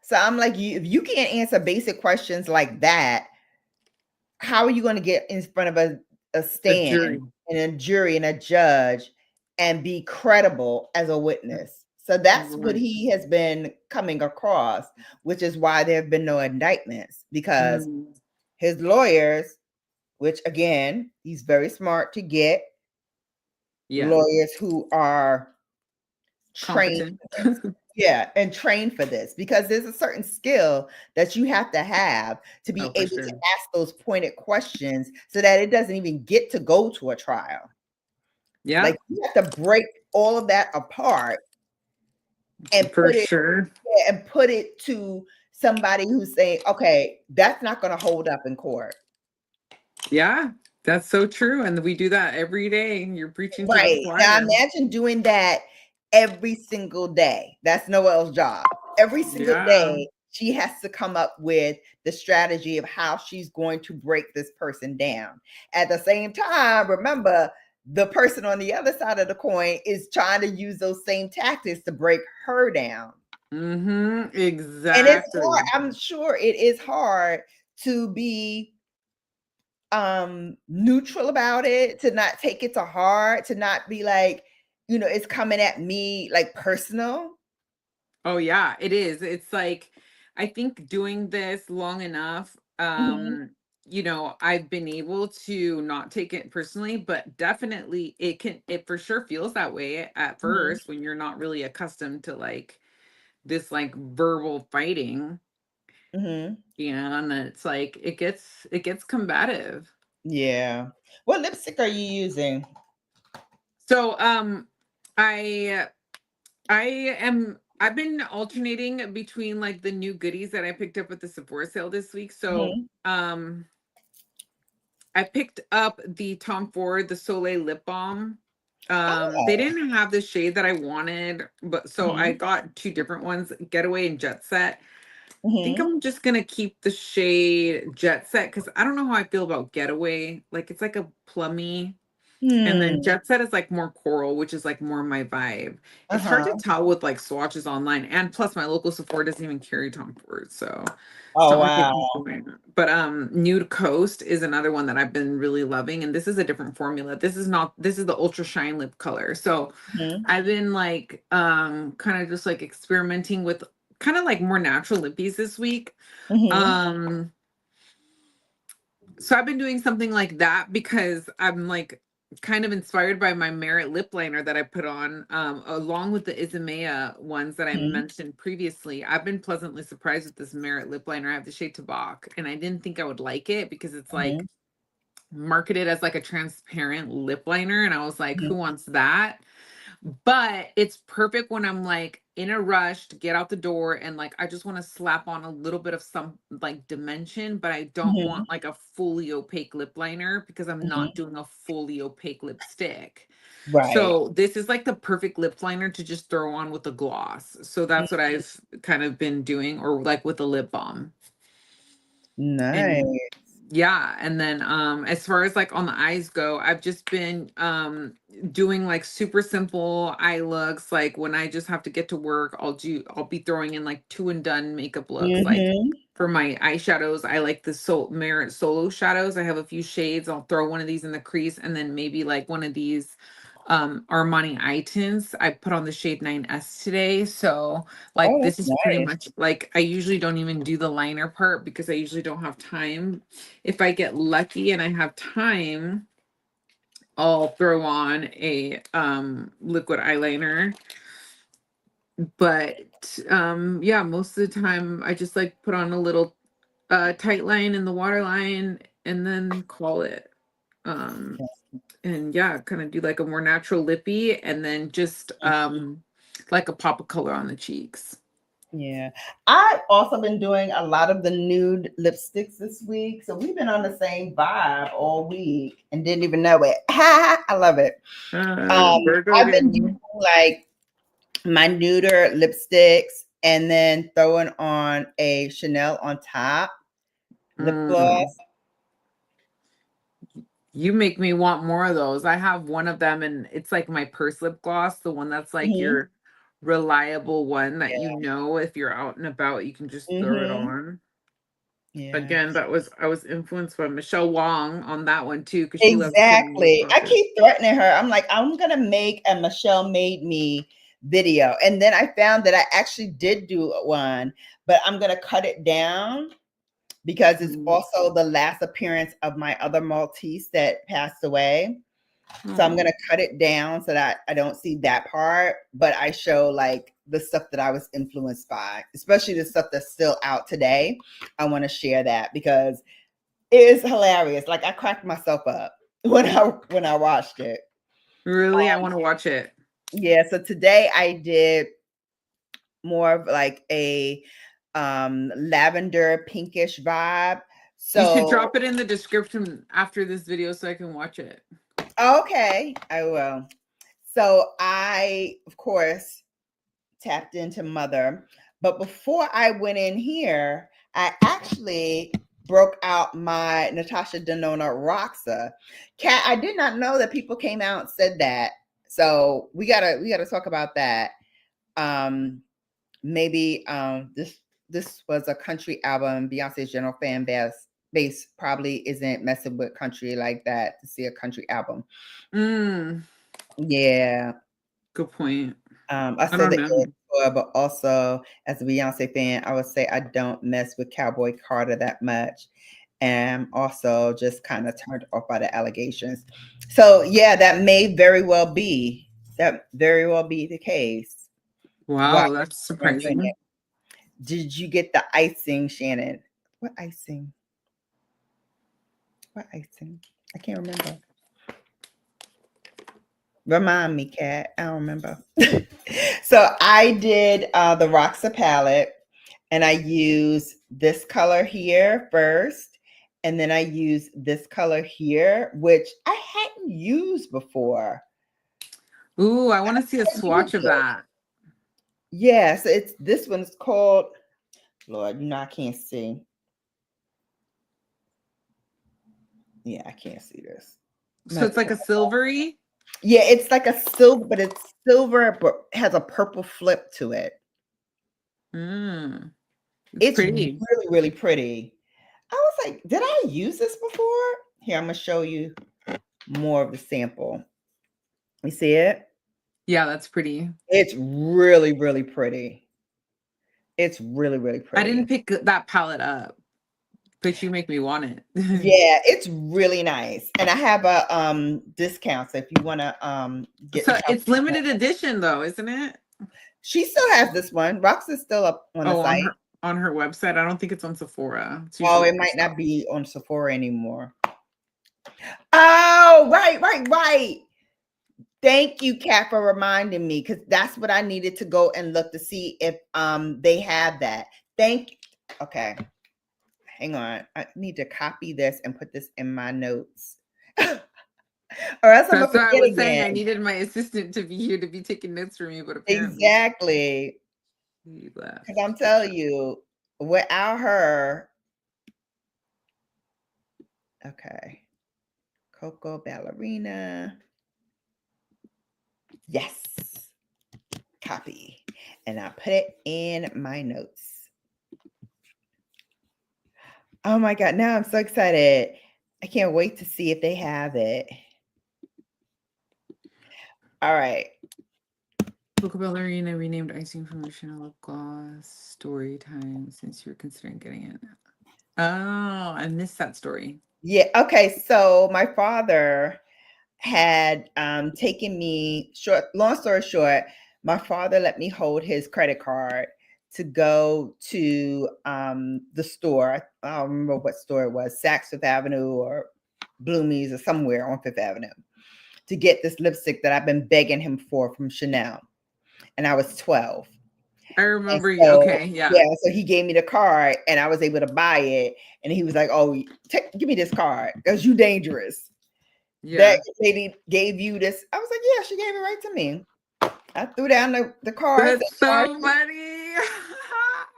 So I'm like, if you can't answer basic questions like that, how are you going to get in front of a stand and a jury and a judge and be credible as a witness? So that's what he has been coming across, which is why there have been no indictments, because his lawyers, which again, he's very smart to get lawyers who are trained. And trained for this, because there's a certain skill that you have to be able to ask those pointed questions so that it doesn't even get to go to a trial. Yeah. Like, you have to break all of that apart and put it to somebody who's saying, okay, that's not going to hold up in court. Yeah, that's so true. And we do that every day. You're preaching to the choir. Now imagine doing that every single day. That's Noelle's job. Every single day, she has to come up with the strategy of how she's going to break this person down. At the same time, remember, the person on the other side of the coin is trying to use those same tactics to break her down. Exactly. And it's hard. I'm sure it is hard to be neutral about it, to not take it to heart, to not be like, it's coming at me like personal. Oh yeah, it is. It's like, I think doing this long enough, I've been able to not take it personally, but definitely it for sure feels that way at first when you're not really accustomed to like this like verbal fighting. Yeah, and it's like it gets combative. Yeah. What lipstick are you using? So I've been alternating between like the new goodies that I picked up at the Sephora sale this week. So I picked up the Tom Ford, the Soleil lip balm. They didn't have the shade that I wanted, but so I got two different ones, Getaway and Jet Set. I think I'm just gonna keep the shade Jet Set because I don't know how I feel about Getaway. Like, it's like a plummy And then Hmm. Jet Set is like more coral, which is like more my vibe. It's hard to Uh-huh. tell with like swatches online, and plus my local Sephora doesn't even carry Tom Ford, so it's Oh, not like wow. it can go in. But Nude Coast is another one that I've been really loving, and this is a different formula. This is the Ultra Shine lip color. So Hmm. I've been like kind of just like experimenting with kind of like more natural lippies this week. Hmm. Um so I've been doing something like that because I'm like kind of inspired by my Merit lip liner that I put on, along with the Isomea ones that I Hmm. mentioned previously. I've been pleasantly surprised with this Merit lip liner. I have the shade Tabak, and I didn't think I would like it because it's Hmm. like marketed as like a transparent lip liner, and I was like, Hmm. who wants that? But it's perfect when I'm like in a rush to get out the door and like I just want to slap on a little bit of some like dimension, but I don't Hmm. want like a fully opaque lip liner because I'm Hmm. not doing a fully opaque lipstick. Right. So this is like the perfect lip liner to just throw on with a gloss. So that's what I've kind of been doing, or like with a lip balm. And Nice. yeah, and then as far as like on the eyes go, I've just been doing like super simple eye looks. Like when I just have to get to work, I'll be throwing in like two and done makeup looks. Like Hmm. for my eyeshadows, I like the Merit Solo shadows. I have a few shades. I'll throw one of these in the crease, and then maybe like one of these Armani eye tints. I put on the shade 9S today. So like Oh, this that's is pretty nice. much like I usually don't even do the liner part because I usually don't have time. If I get lucky and I have time, I'll throw on a liquid eyeliner. But yeah, most of the time I just like put on a little tight line in the waterline and then call it. Um and yeah, kind of do like a more natural lippy and then just like a pop of color on the cheeks. Yeah. I've also been doing a lot of the nude lipsticks this week. So we've been on the same vibe all week and didn't even know it. I love it. Virgo I've been using gang. like my nuder lipsticks and then throwing on a Chanel on top lip Mm. gloss. You make me want more of those. I have one of them and it's like my purse lip gloss, the one that's like Hmm. your reliable one that you Yeah. know if you're out and about, you can just throw it Hmm. on. Yeah. Again, I was influenced by Michelle Wong on that one too, because she loves putting lip Exactly. I glosses. keep threatening her. I'm like, I'm gonna make a Michelle Made Me video. And then I found that I actually did do one, but I'm gonna cut it down because it's Mm. also the last appearance of my other Maltese that passed away. So I'm Oh, gonna cut it down so that I don't see that part, but I show like the stuff that I was influenced by, especially the stuff that's still out today. I want to share that because it is hilarious. Like I cracked myself up when I watched it. really? I want to watch it. Yeah, so today I did more of like a lavender pinkish vibe. You should So drop it in the description after this video so I can watch it. okay, I will. So I of course tapped into Mother, but before I went in here, I actually broke out my Natasha Denona Roxa. Kat, I did not know that people came out and said that. So we gotta talk about that. Maybe this was a country album. Beyonce's general base probably isn't messing with country like that to see a country album. Mm, Yeah. good point. I I said don't the know. Ed tour, but also as a Beyonce fan, I would say I don't mess with Cowboy Carter that much. And I'm also just kind of turned off by the allegations. So yeah, that may very well be the case. Why Wow, that's everyone's saying surprising. it. Did you get the icing, Shannon? What icing? What icing? I can't remember. Remind me, Kat. I don't remember. So I did the Roxa palette and I use this color here first. And then I use this color here, which I hadn't used before. Ooh, I want to see a I used swatch of it. that. Yeah, so it's this one's called Lord, I can't see. Yeah, I can't see this. So it's like a silvery. Yeah, it's like a silver, but it's silver, but has a purple flip to it. It's Pretty. really, really pretty. I was like, did I use this before? Here, I'm gonna show you more of the sample. You see it? Yeah, that's pretty. It's really, really pretty. It's really, really I pretty. didn't pick that palette up, but you make me want it. Yeah, it's really nice. And I have a discount. So if you wanna get So the it's limited edition though, isn't it? she still has this one. Rox is still up on the site. On her website. I don't think it's on Sephora. Oh, it might not be on Sephora anymore. Oh, right. Thank you, Kat, for reminding me, because that's what I needed to go and look to see if they have that. Okay. Hang on. I need to copy this and put this in my notes. Or else I'm gonna forget I was again. saying I needed my assistant to be here to be taking notes for me, but apparently exactly. he left. Because I'm telling you, without her. Okay. Coco Ballerina. Yes. Copy. And I put it in my notes. Oh my God. Now I'm so excited. I can't wait to see if they have it. All right. Coco Ballerina renamed icing from the Chanel lip gloss. Story time since you're considering getting it. Oh, I missed that story. Yeah. Okay. So my father had taken me long story short, my father let me hold his credit card to go to the store. I don't remember what store it was, Saks Fifth Avenue or Bloomie's or somewhere on Fifth Avenue, to get this lipstick that I've been begging him for from Chanel. And I was 12. I remember you. Okay, yeah. Yeah. So he gave me the card and I was able to buy it. And he was like, oh, give me this card because you dangerous. Yeah. That lady gave you this. I was like, yeah, she gave it right to me. I threw down the card. That's so funny.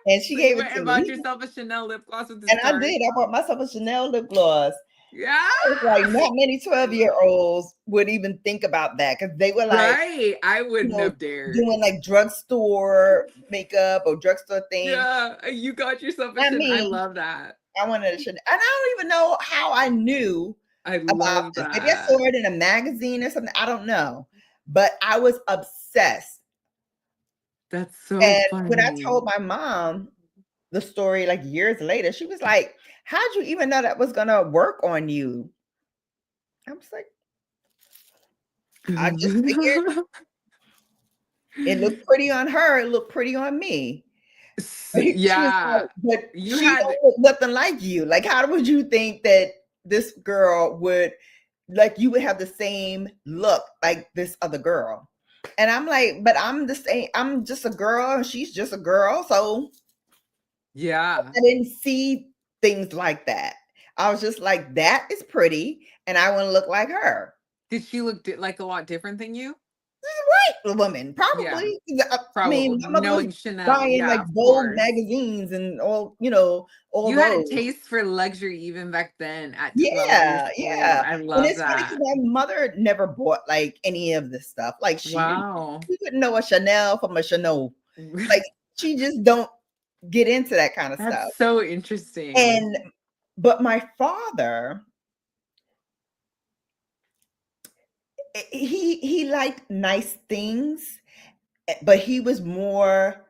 And she gave it to me. And bought yourself a Chanel lip gloss with this and card. I did. I bought myself a Chanel lip gloss. Yeah. It's like not many 12-year-olds would even think about that because they were like, right. I wouldn't have dared. Doing like drugstore makeup or drugstore things. Yeah. You got yourself a Chanel. I love that. I wanted a Chanel. And I don't even know how I knew. I love that. Maybe I saw it in a magazine or something. I don't know. But I was obsessed. That's so funny. When I told my mom the story like years later, she was like, how'd you even know that was going to work on you? I was like, I just figured it looked pretty on her. It looked pretty on me. Yeah. Like, but she don't look nothing like you. Like, how would you think that this girl would, like, you would have the same look like this other girl? And I'm like, but I'm the same. I'm just a girl and she's just a girl. So yeah, I didn't see things like that. I was just like, that is pretty. And I want to look like her. Did she look like a lot different than you? White woman, probably. Yeah, probably. I mean, my mother was Chanel, buying like Vogue magazines and all, all you those. had a taste for luxury even back then. At 12 yeah. I love and it's that. Funny, my mother never bought like any of this stuff. Like she couldn't know a Chanel from a Chanel. Like she just don't get into that kind of stuff. So interesting. But my father, he liked nice things, but he was more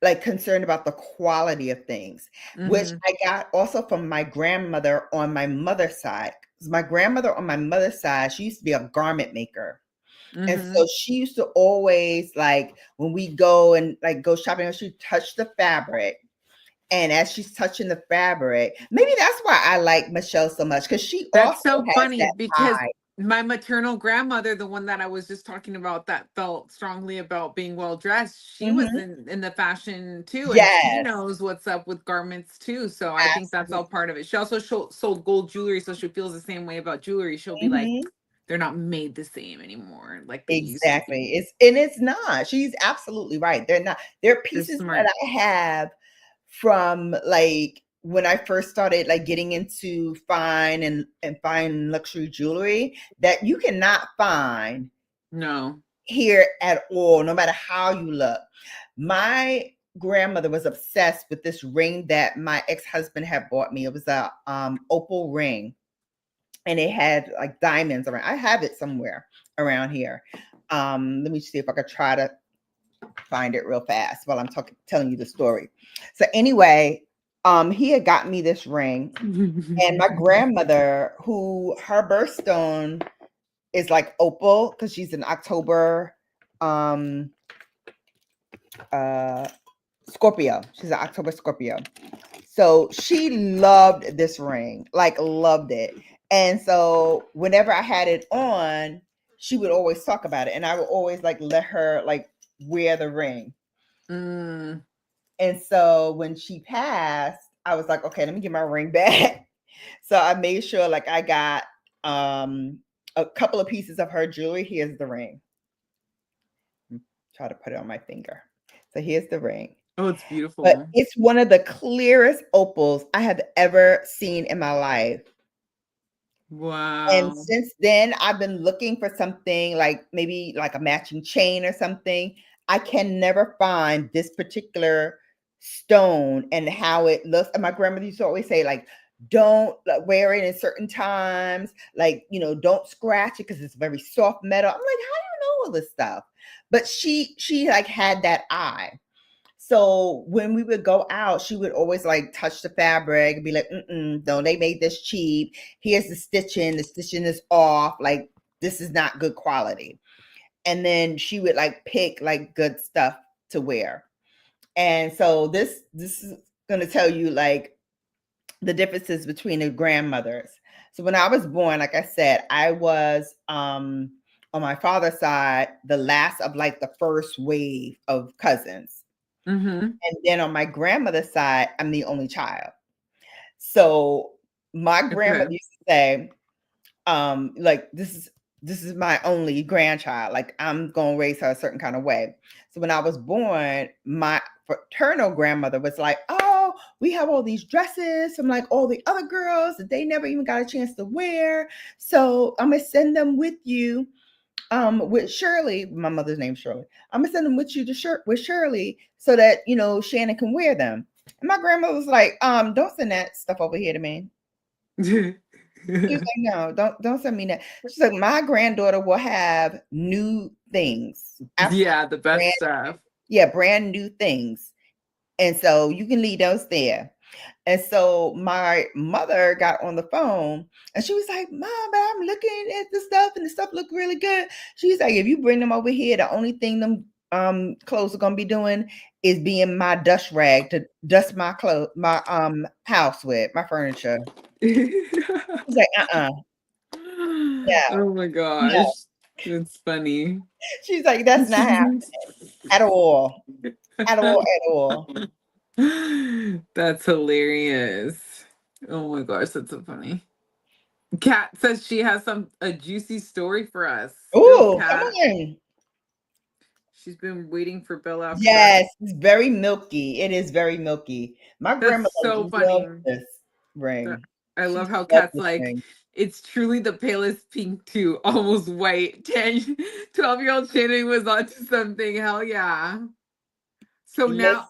like concerned about the quality of things, which I got also from my grandmother on my mother's side. My grandmother on my mother's side, she used to be a garment maker. And so she used to always, like, when we go and like go shopping, she'd touch the fabric. And as she's touching the fabric, maybe that's why I like Michelle so much, because she that's also so has funny that because eye. My maternal grandmother, the one that I was just talking about that felt strongly about being well dressed, she was in the fashion too. And she knows what's up with garments too. So I think that's all part of it. She also sold gold jewelry. So she feels the same way about jewelry. She'll be like, they're not made the same anymore. Like they used to be. It's not. She's absolutely right. They're not. They're pieces that I have from like when I first started like getting into fine and fine luxury jewelry that you cannot find No. here at all, no matter how you look. My grandmother was obsessed with this ring that my ex-husband had bought me. It was a opal ring, and it had like diamonds around. I have it somewhere around here. Let me see if I could try to find it real fast while I'm telling you the story. So anyway, he had got me this ring, and my grandmother, who her birthstone is like opal because she's an October Scorpio. She's an October Scorpio. So she loved this ring, like loved it. And so whenever I had it on, she would always talk about it. And I would always like let her like wear the ring. Mm. And so when she passed, I was like, okay, let me get my ring back. So I made sure like I got a couple of pieces of her jewelry. Here's the ring. Try to put it on my finger. So here's the ring. Oh, it's beautiful. But it's one of the clearest opals I have ever seen in my life. Wow. And since then, I've been looking for something like maybe like a matching chain or something. I can never find this particular stone and how it looks. And my grandmother used to always say, like, don't wear it in certain times. Like, you know, don't scratch it because it's very soft metal. I'm like, how do you know all this stuff? But she like had that eye. So when we would go out, she would always like touch the fabric and be like, no, they made this cheap. Here's the stitching. The stitching is off. Like, this is not good quality. And then she would like pick like good stuff to wear. And so this is going to tell you like the differences between the grandmothers. So when I was born, like I said, I was on my father's side, the last of like the first wave of cousins. Mm-hmm. And then on my grandmother's side, I'm the only child. So my grandmother used to say, like, this is my only grandchild. Like, I'm gonna raise her a certain kind of way. So when I was born, my fraternal grandmother was like, oh, we have all these dresses from like all the other girls that they never even got a chance to wear. So I'm gonna send them with you. With Shirley, my mother's name Shirley. I'm gonna send them with you to with Shirley so that you know Shannon can wear them. And my grandmother was like, don't send that stuff over here to me. She was like, no, don't send me that. She's like, my granddaughter will have new things. Yeah, the best stuff. Yeah, brand new things. And so you can leave those there. And so my mother got on the phone and she was like, Mom, I'm looking at the stuff and the stuff look really good. She's like, if you bring them over here, the only thing them clothes are gonna be doing is being my dust rag to dust my clothes, my house with, my furniture. She's like, yeah. Oh my gosh. No. It's funny. She's like, that's not happening at all. At all, at all. That's hilarious. Oh my gosh, that's so funny. Kat says she has a juicy story for us. Oh, come on. She's been waiting for Bella. Yes, it's very milky. It is very milky. My grandmother so loved funny. this ring. I love how Kat's like, it's truly the palest pink to almost white. 12-year-old Shannon was onto something. Hell yeah. So now,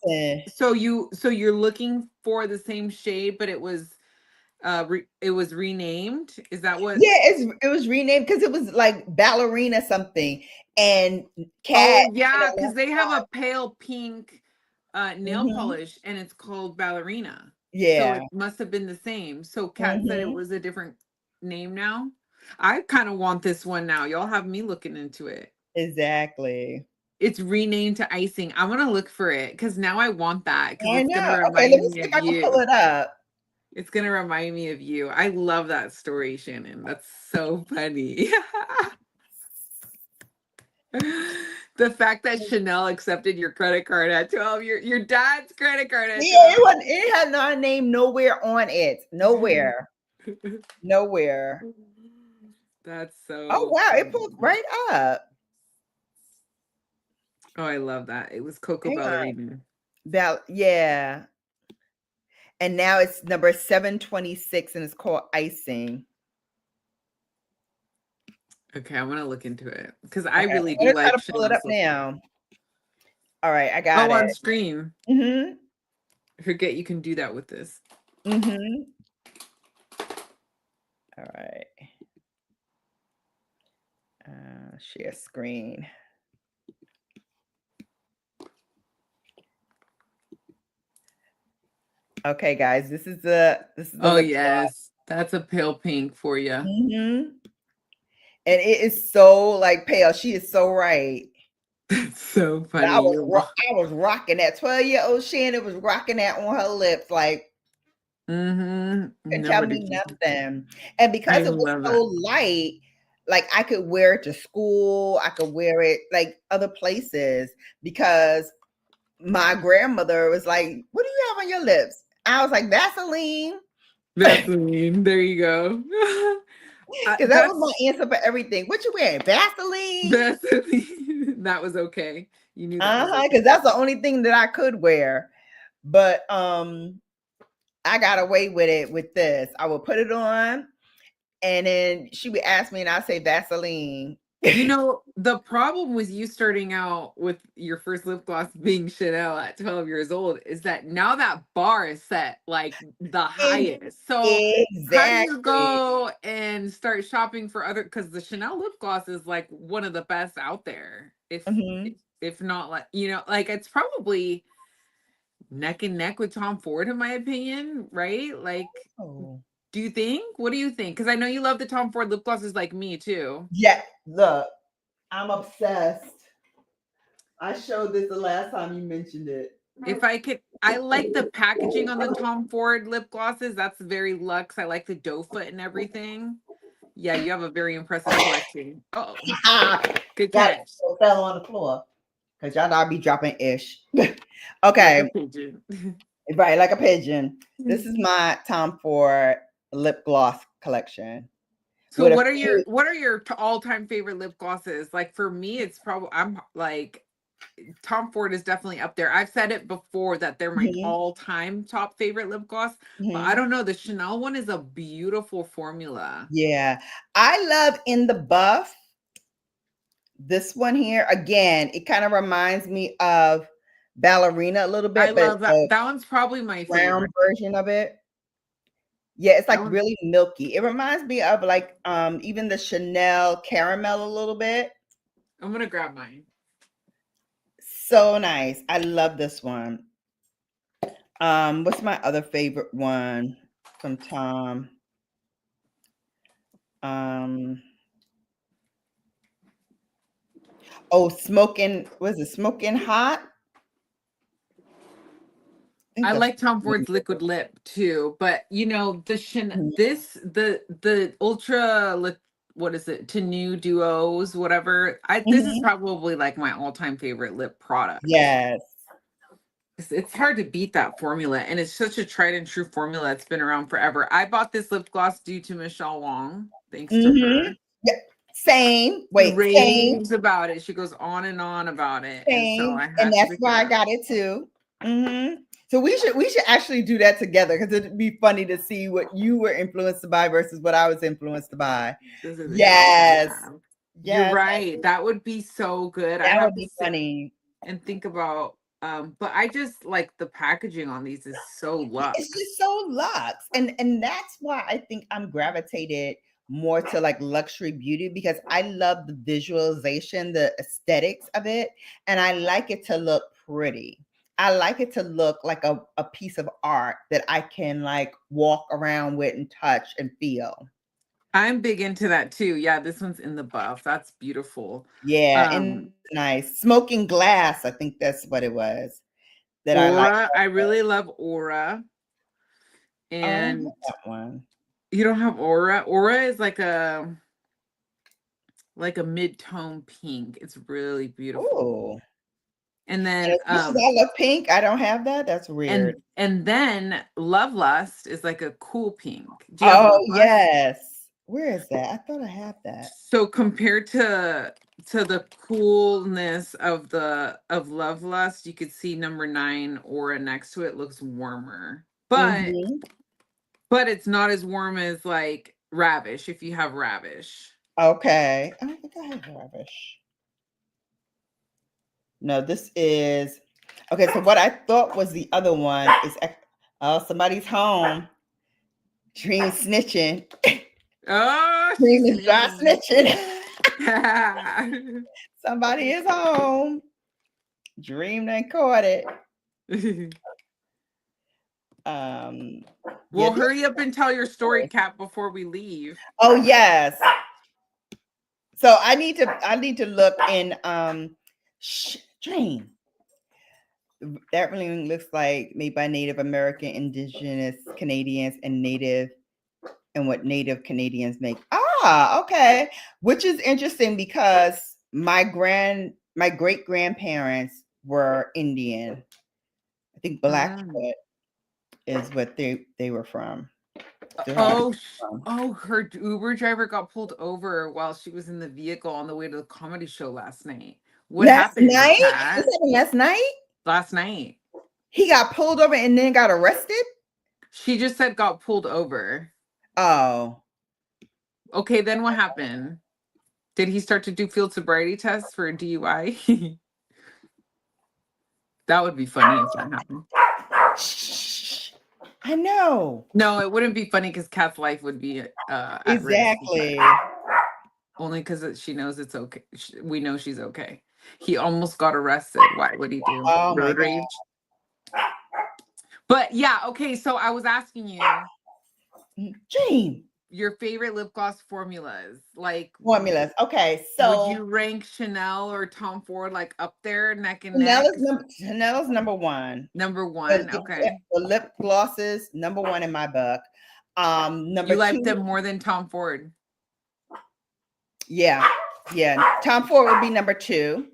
so you're looking for the same shade, but it was renamed. Is that what? Yeah, it was renamed because it was like ballerina something. And Kat, oh yeah, because they have a pale pink nail polish and it's called ballerina. Yeah, so it must have been the same. So Kat said it was a different name now. I kind of want this one now. Y'all have me looking into it. Exactly. It's renamed to icing. I want to look for it because now I want that. I know. Okay, let me see if I can pull it up. It's gonna remind me of you. I love that story, Shannon. That's so funny. The fact that Chanel accepted your credit card at 12, your dad's credit card at 12. Yeah, it had not a name nowhere on it. Nowhere. Nowhere. That's so Oh wow, it pulled right up. Oh, I love that. It was Coco Ballerina. Yeah. And now it's number 726 and it's called Icing. Okay, I want to look into it because I Okay, really I'm do gonna try like to pull it up Chanel's lip. now. All right, I got Oh, it. on screen. Mm-hmm. I forget you can do that with this. Mm-hmm. All right. Share screen. Okay, guys, this is the Oh lip gloss. yes, that's a pale pink for you. Mm-hmm. And it is so like pale. She is so right. That's so But funny. I was rocking that 12-year-old Shannon was rocking that on her lips like couldn't tell Nobody me can. nothing. And I because it was love so that. light, like I could wear it to school, I could wear it like other places because my grandmother was like, "What do you have on your lips?" I was like, "Vaseline." Vaseline. There you go. Because that was my answer for everything. What you wearing? Vaseline? Vaseline. That was okay. You knew that was okay. Because that's the only thing that I could wear. But I got away with it with this. I would put it on, and then she would ask me, and I'd say Vaseline. You know, the problem with you starting out with your first lip gloss being Chanel at 12 years old is that now that bar is set like the highest. So how do you Exactly. go and start shopping for other, because the Chanel lip gloss is like one of the best out there. Mm-hmm. If not like, you know, like it's probably neck and neck with Tom Ford in my opinion, right? Like, Oh. do you think? What do you think? Because I know you love the Tom Ford lip glosses like me too. Yeah, look, I'm obsessed. I showed this the last time you mentioned it. If I could, I like the packaging on the Tom Ford lip glosses. That's very luxe. I like the doe foot and everything. Yeah, you have a very impressive collection. Oh, good Got catch. it. Fell on the floor because y'all know I be dropping ish. Like a Okay, pigeon. right, like a pigeon. This is my Tom Ford lip gloss collection. So With a few, what are your all-time favorite lip glosses? Like for me, it's probably I'm like Tom Ford is definitely up there. I've said it before that they're my Mhm, all-time top favorite lip gloss, but I mhm. don't know. The Chanel one is a beautiful formula. Yeah, I love In the Buff. This one here, again, it kind of reminds me of Ballerina a little I bit, but love it's that. a That one's probably my brown favorite. version of it. Yeah, it's That like one, really milky. It reminds me of like even the Chanel caramel a little bit. I'm gonna grab mine. So nice. I love this one. What's my other favorite one from Tom? Um, oh, smoking, was it smoking hot? I think I that's like Tom Ford's liquid lip too, but you know the Mhm. the ultra what is it, TNU duos, whatever. This is Mhm. probably like my all-time favorite lip product. Yes. It's hard to beat that formula, and it's such a tried and true formula. It's been around forever. I bought this lip gloss due to Michelle Wong, thanks to Mhm. her. Yeah. Same. She Wait, same, raves about it. She goes on about it, and so same. I And had to that's pick it why I up. got it too. So we should actually do that together because it'd be funny to see what you were influenced by versus what I was influenced by. This is a good Yes. collab. You're Yes, right. That would be so good. I'd that have would to be sit funny. and think about but I just like the packaging on these is so It's luxe. just so luxe. And that's why I think I'm gravitated more to like luxury beauty because I love the visualization, the aesthetics of it, and I like it to look pretty. I like it to look like a piece of art that I can like walk around with and touch and feel. I'm big into that too. Yeah, this one's in the buff. That's beautiful. Yeah, Um and nice. Smoking glass, I think that's what it was that I like. Aura, I really love Aura. Oh, I don't And have that one. you don't have Aura? Aura is like a mid-tone pink. It's really beautiful. Oh. And And then as much as I love pink, I don't have that. That's weird. and then Love Lust is like a cool pink. Do you have Oh, Love Lust? yes. Where is that? I thought I had that. So compared to the coolness of the of Love Lust, you could see number 9 Aura next to it looks warmer. but Mhm. but it's not as warm as like Ravish if you have Ravish. Okay. I don't think I have Ravish. No, this is okay. So what I thought was the other one is oh, somebody's home. Dream snitching. Oh, Dream she's is dry snitching. snitching. Somebody is home. Dream done caught it. Um, Well, yeah. hurry up and tell your story, Kat, before we leave. Oh yes. So I need to look in Dream. That really looks like made by Native American, Indigenous Canadians, and what Native Canadians make. Ah, okay. Which is interesting because my great grandparents were Indian. I think Blackfoot is what they were from. Her Uber driver got pulled over while she was in the vehicle on the way to the comedy show last night. What Last happened, night? Kat? This happened last night? Last night. He got pulled over and then got arrested? She just said got pulled over. Oh. Okay, then what happened? Did he start to do field sobriety tests for a DUI? That would be funny if that happened. I know. No, it wouldn't be funny because Kat's life would be at Exactly. risk. Only because she knows it's okay. We know she's okay. He almost got arrested. Why would he do road rage? But yeah, okay. So I was asking you, Dream. your favorite lip gloss formulas, like Formulas. Okay, so would you rank Chanel or Tom Ford like up there, neck and Chanel neck? Chanel's number one. Number one. Okay. The lip glosses, number one in my book. Number You like two. them more than Tom Ford? Yeah. Tom Ford would be number two.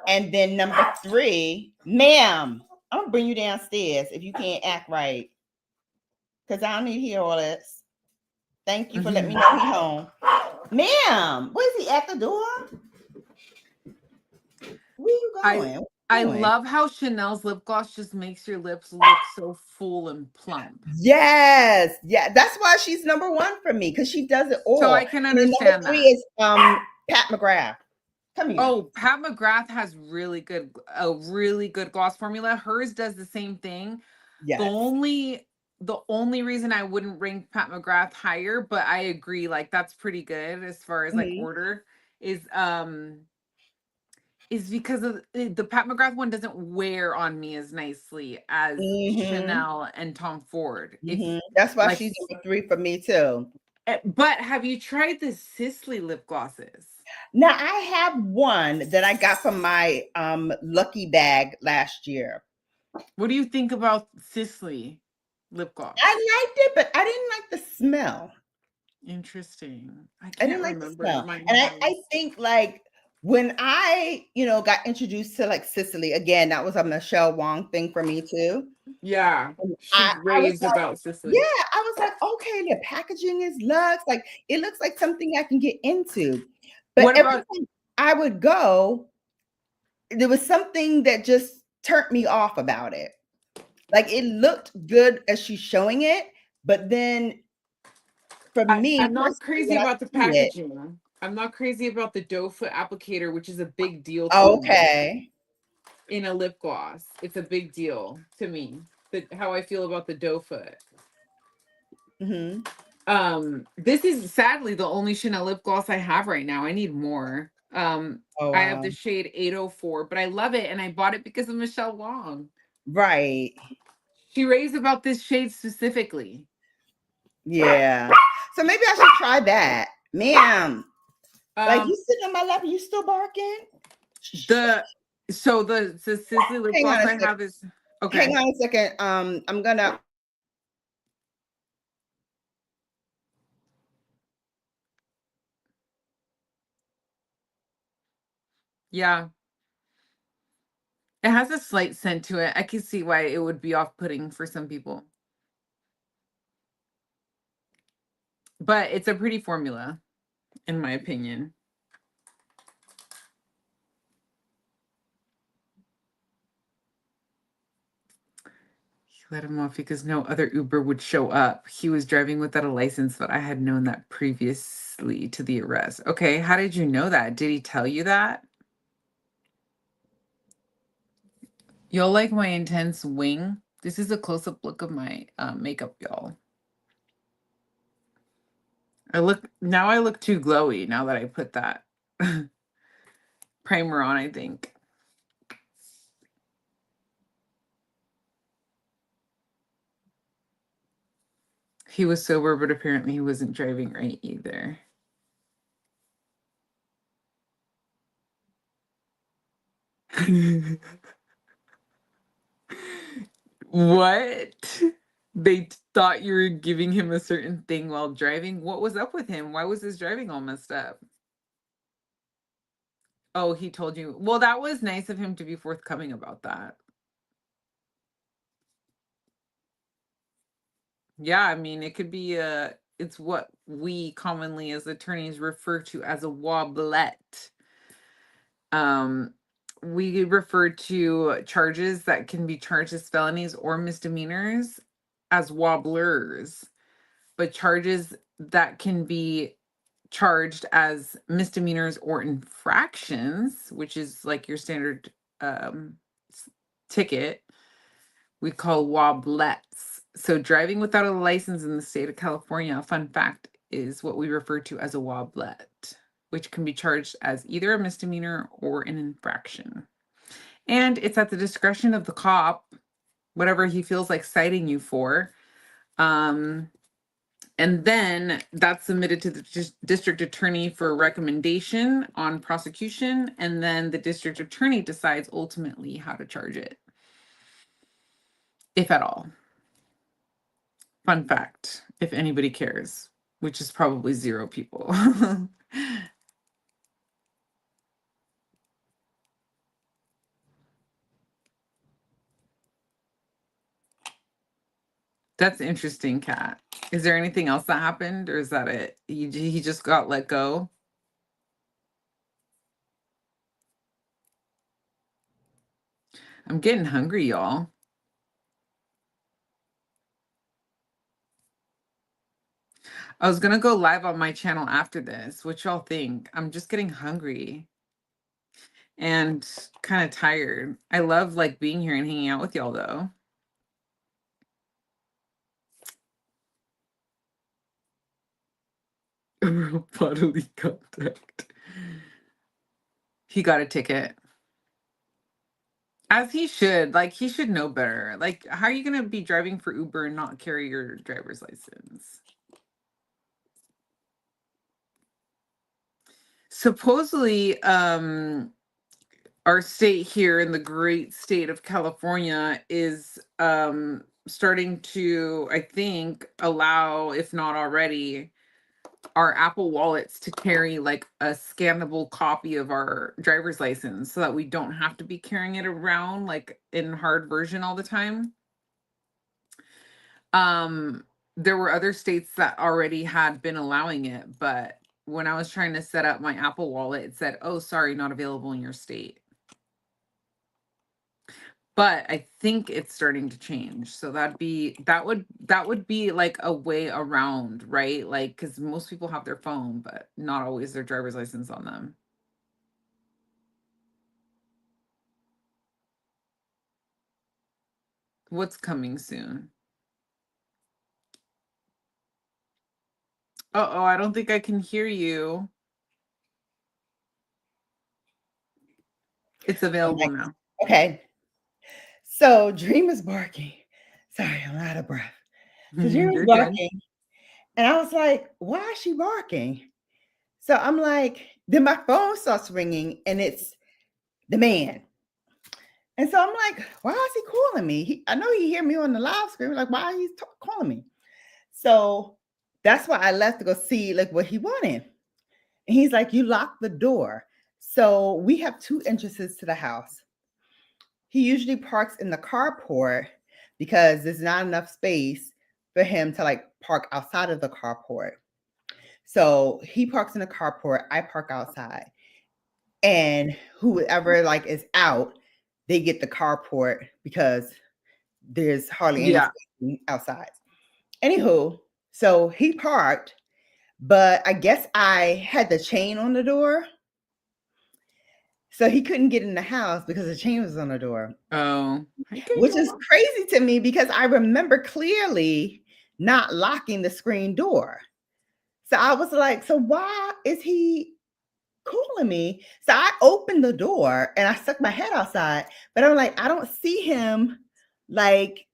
And then number three, ma'am, I'm gonna bring you downstairs if you can't act right. Because I don't need to hear all this. Thank you for letting me know he's home. Ma'am, where's he at the door? Where you going? I love how Chanel's lip gloss just makes your lips look so full and plump. Yes. Yeah. That's why she's number one for me, because she does it all. So I can understand number three that. is Pat McGrath. Come here. Oh, Pat McGrath has a really good gloss formula. Hers does the same thing. Yes. The only reason I wouldn't rank Pat McGrath higher, but I agree, like that's pretty good as far as like order, is because of the Pat McGrath one doesn't wear on me as nicely as Chanel and Tom Ford. That's why she's number three for me too. But have you tried the Sisley lip glosses? Now I have one that I got from my lucky bag last year. What do you think about Sisley lip gloss? I liked it, but I didn't like the smell. Interesting. I didn't like the smell. And I think like when I, got introduced to like Sicily, again, that was a Michelle Wong thing for me too. Yeah. She raves about Sicily. Yeah, I was like, okay, the packaging is luxe. Like it looks like something I can get into. But every time I would go, there was something that just turned me off about it. Like it looked good as she's showing it, but then for me, I'm not crazy about the packaging. I'm not crazy about the doe foot applicator, which is a big deal to me. In a lip gloss, it's a big deal to me. How I feel about the doe foot. This is sadly the only Chanel lip gloss I have right now. I need more. I have the shade 804, but I love it and I bought it because of Michelle Wong. Right. She raves about this shade specifically. Yeah. So maybe I should try that. Ma'am. Like you sitting on my lap, you still barking? The Sisley lip gloss I have is okay. Hang on a second. I'm gonna. Yeah. It has a slight scent to it. I can see why it would be off-putting for some people. But it's a pretty formula, in my opinion. Let him off because no other Uber would show up. He was driving without a license, but I had known that previously to the arrest. Okay, how did you know that? Did he tell you that? You'll like my intense wing. This is a close-up look of my makeup, y'all. I look too glowy now that I put that primer on, I think. He was sober, but apparently he wasn't driving right either. What? They thought you were giving him a certain thing while driving? What was up with him? Why was his driving all messed up? Oh, he told you. Well, that was nice of him to be forthcoming about that. Yeah, I mean, it could be it's what we commonly as attorneys refer to as a wobblet. We refer to charges that can be charged as felonies or misdemeanors as wobblers, but charges that can be charged as misdemeanors or infractions, which is like your standard ticket, we call woblets. So driving without a license in the state of California, fun fact, is what we refer to as a woblet, which can be charged as either a misdemeanor or an infraction. And it's at the discretion of the cop, whatever he feels like citing you for. And then that's submitted to the district attorney for recommendation on prosecution. And then the district attorney decides ultimately how to charge it, if at all. Fun fact, if anybody cares, which is probably 0 people. That's interesting, Kat. Is there anything else that happened, or is that it? He just got let go? I'm getting hungry, y'all. I was gonna go live on my channel after this. What y'all think? I'm just getting hungry and kind of tired. I love like being here and hanging out with y'all though. Bodily contact. He got a ticket. As he should. Like, he should know better. Like, how are you going to be driving for Uber and not carry your driver's license? Supposedly, our state here in the great state of California is starting to, I think, allow, if not already, our Apple wallets to carry like a scannable copy of our driver's license so that we don't have to be carrying it around like in hard version all the time. There were other states that already had been allowing it, but when I was trying to set up my Apple wallet, it said, "Oh, sorry, not available in your state." But I think it's starting to change. So that would be like a way around, right? Like, because most people have their phone, but not always their driver's license on them. What's coming soon? Uh-oh, I don't think I can hear you. It's available now. Okay. So Dream is barking. Sorry, I'm out of breath. So Dream is barking. And I was like, why is she barking? So I'm like, then my phone starts ringing and it's the man. And so I'm like, why is he calling me? I know he hear me on the live screen. Like, why are you calling me? So that's why I left to go see like what he wanted. And he's like, you locked the door. So we have 2 entrances to the house. He usually parks in the carport because there's not enough space for him to like park outside of the carport. So he parks in the carport, I park outside. And whoever like is out, they get the carport because there's hardly any Yeah. space outside. Anywho, so he parked, but I guess I had the chain on the door. So he couldn't get in the house because the chain was on the door. Oh, Which is crazy to me because I remember clearly not locking the screen door. So I was like, so why is he calling me? So I opened the door and I stuck my head outside, but I'm like, I don't see him like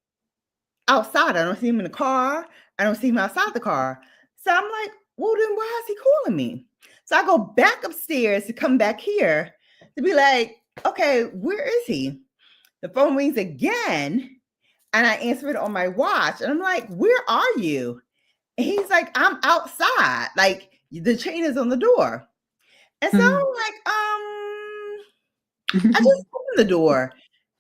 outside. I don't see him in the car. I don't see him outside the car. So I'm like, well, then why is he calling me? So I go back upstairs to come back here to be like, okay, where is he? The phone rings again and I answer it on my watch. And I'm like, where are you? And he's like, I'm outside. Like the chain is on the door. And so I'm like, I just opened the door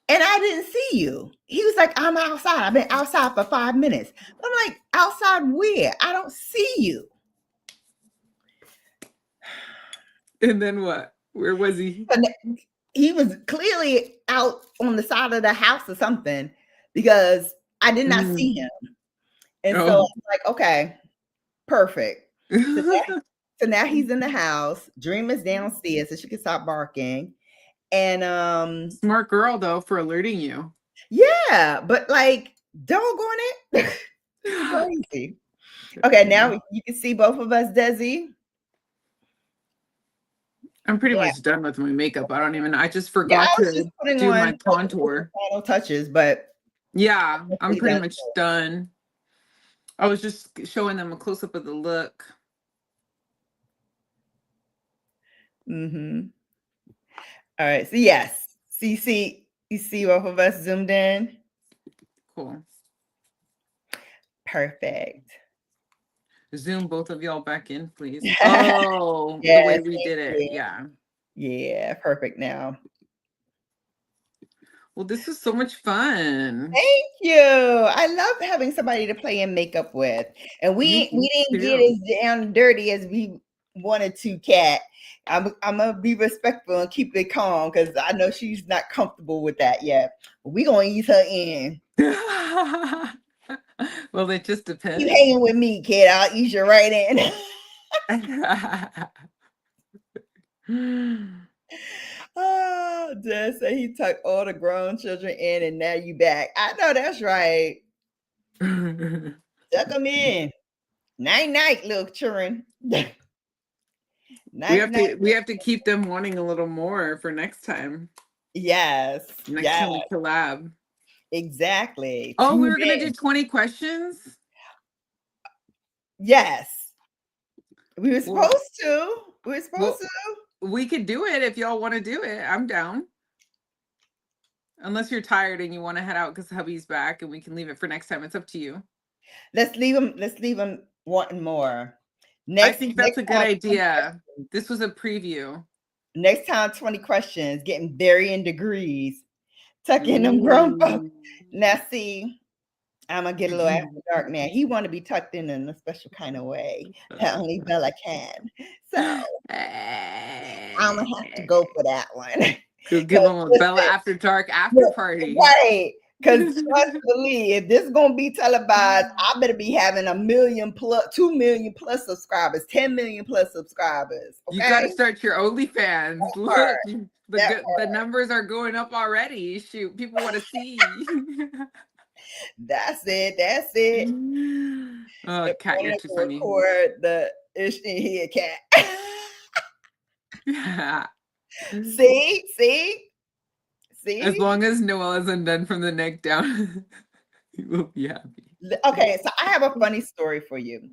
and I didn't see you. He was like, I'm outside. I've been outside for 5 minutes. I'm like, outside where? I don't see you. And then what? Where was he? He was clearly out on the side of the house or something because I did not see him. And so I'm like, okay, perfect. So now he's in the house. Dream is downstairs so she can stop barking. And smart girl though for alerting you. Yeah, but like doggone it. Crazy. Okay, now you can see both of us, Desi. I'm pretty much done with my makeup. I just forgot to do my contour. Final touches, but yeah, I'm pretty much done. I was just showing them a close-up of the look. Mm-hmm. All right. So yes. So you see both of us zoomed in? Cool. Perfect. Zoom both of y'all back in, please. Oh, yes, the way we did it. Yeah. Yeah, perfect now. Well, this was so much fun. Thank you. I love having somebody to play in makeup with. And we didn't get as down and dirty as we wanted to, Kat. I'm gonna be respectful and keep it calm because I know she's not comfortable with that yet. But we're gonna ease her in. Well, it just depends. You hanging with me, kid. I'll ease you right in. Oh, just say he tucked all the grown children in and now you back. I know that's right. Tuck them in. Night, little children. We have to keep them wanting a little more for next time. Yes. Next time we collab. Exactly. Oh, we were gonna do 20 questions. Yes. We were supposed to. We could do it if y'all want to do it. I'm down. Unless you're tired and you want to head out because hubby's back and we can leave it for next time. It's up to you. Let's leave them wanting more. I think that's a good idea. This was a preview. Next time, 20 questions, getting varying degrees. Tuck in them grown folks. Now see, I'm gonna get a little after dark now. He want to be tucked in a special kind of way that only Bella can. So I'm gonna have to go for that one. Go give them a Bella after dark after party. Right. Because trust me, if this is gonna be televised, I better be having 1 million plus, 2 million plus subscribers, 10 million plus subscribers. Okay? You gotta start your OnlyFans. Look, the numbers are going up already. Shoot, people want to see. That's it. Oh, Kat, you're too funny. Record the ish in here, Kat. See? As long as Noelle isn't done from the neck down, you will be happy. Okay, so I have a funny story for you.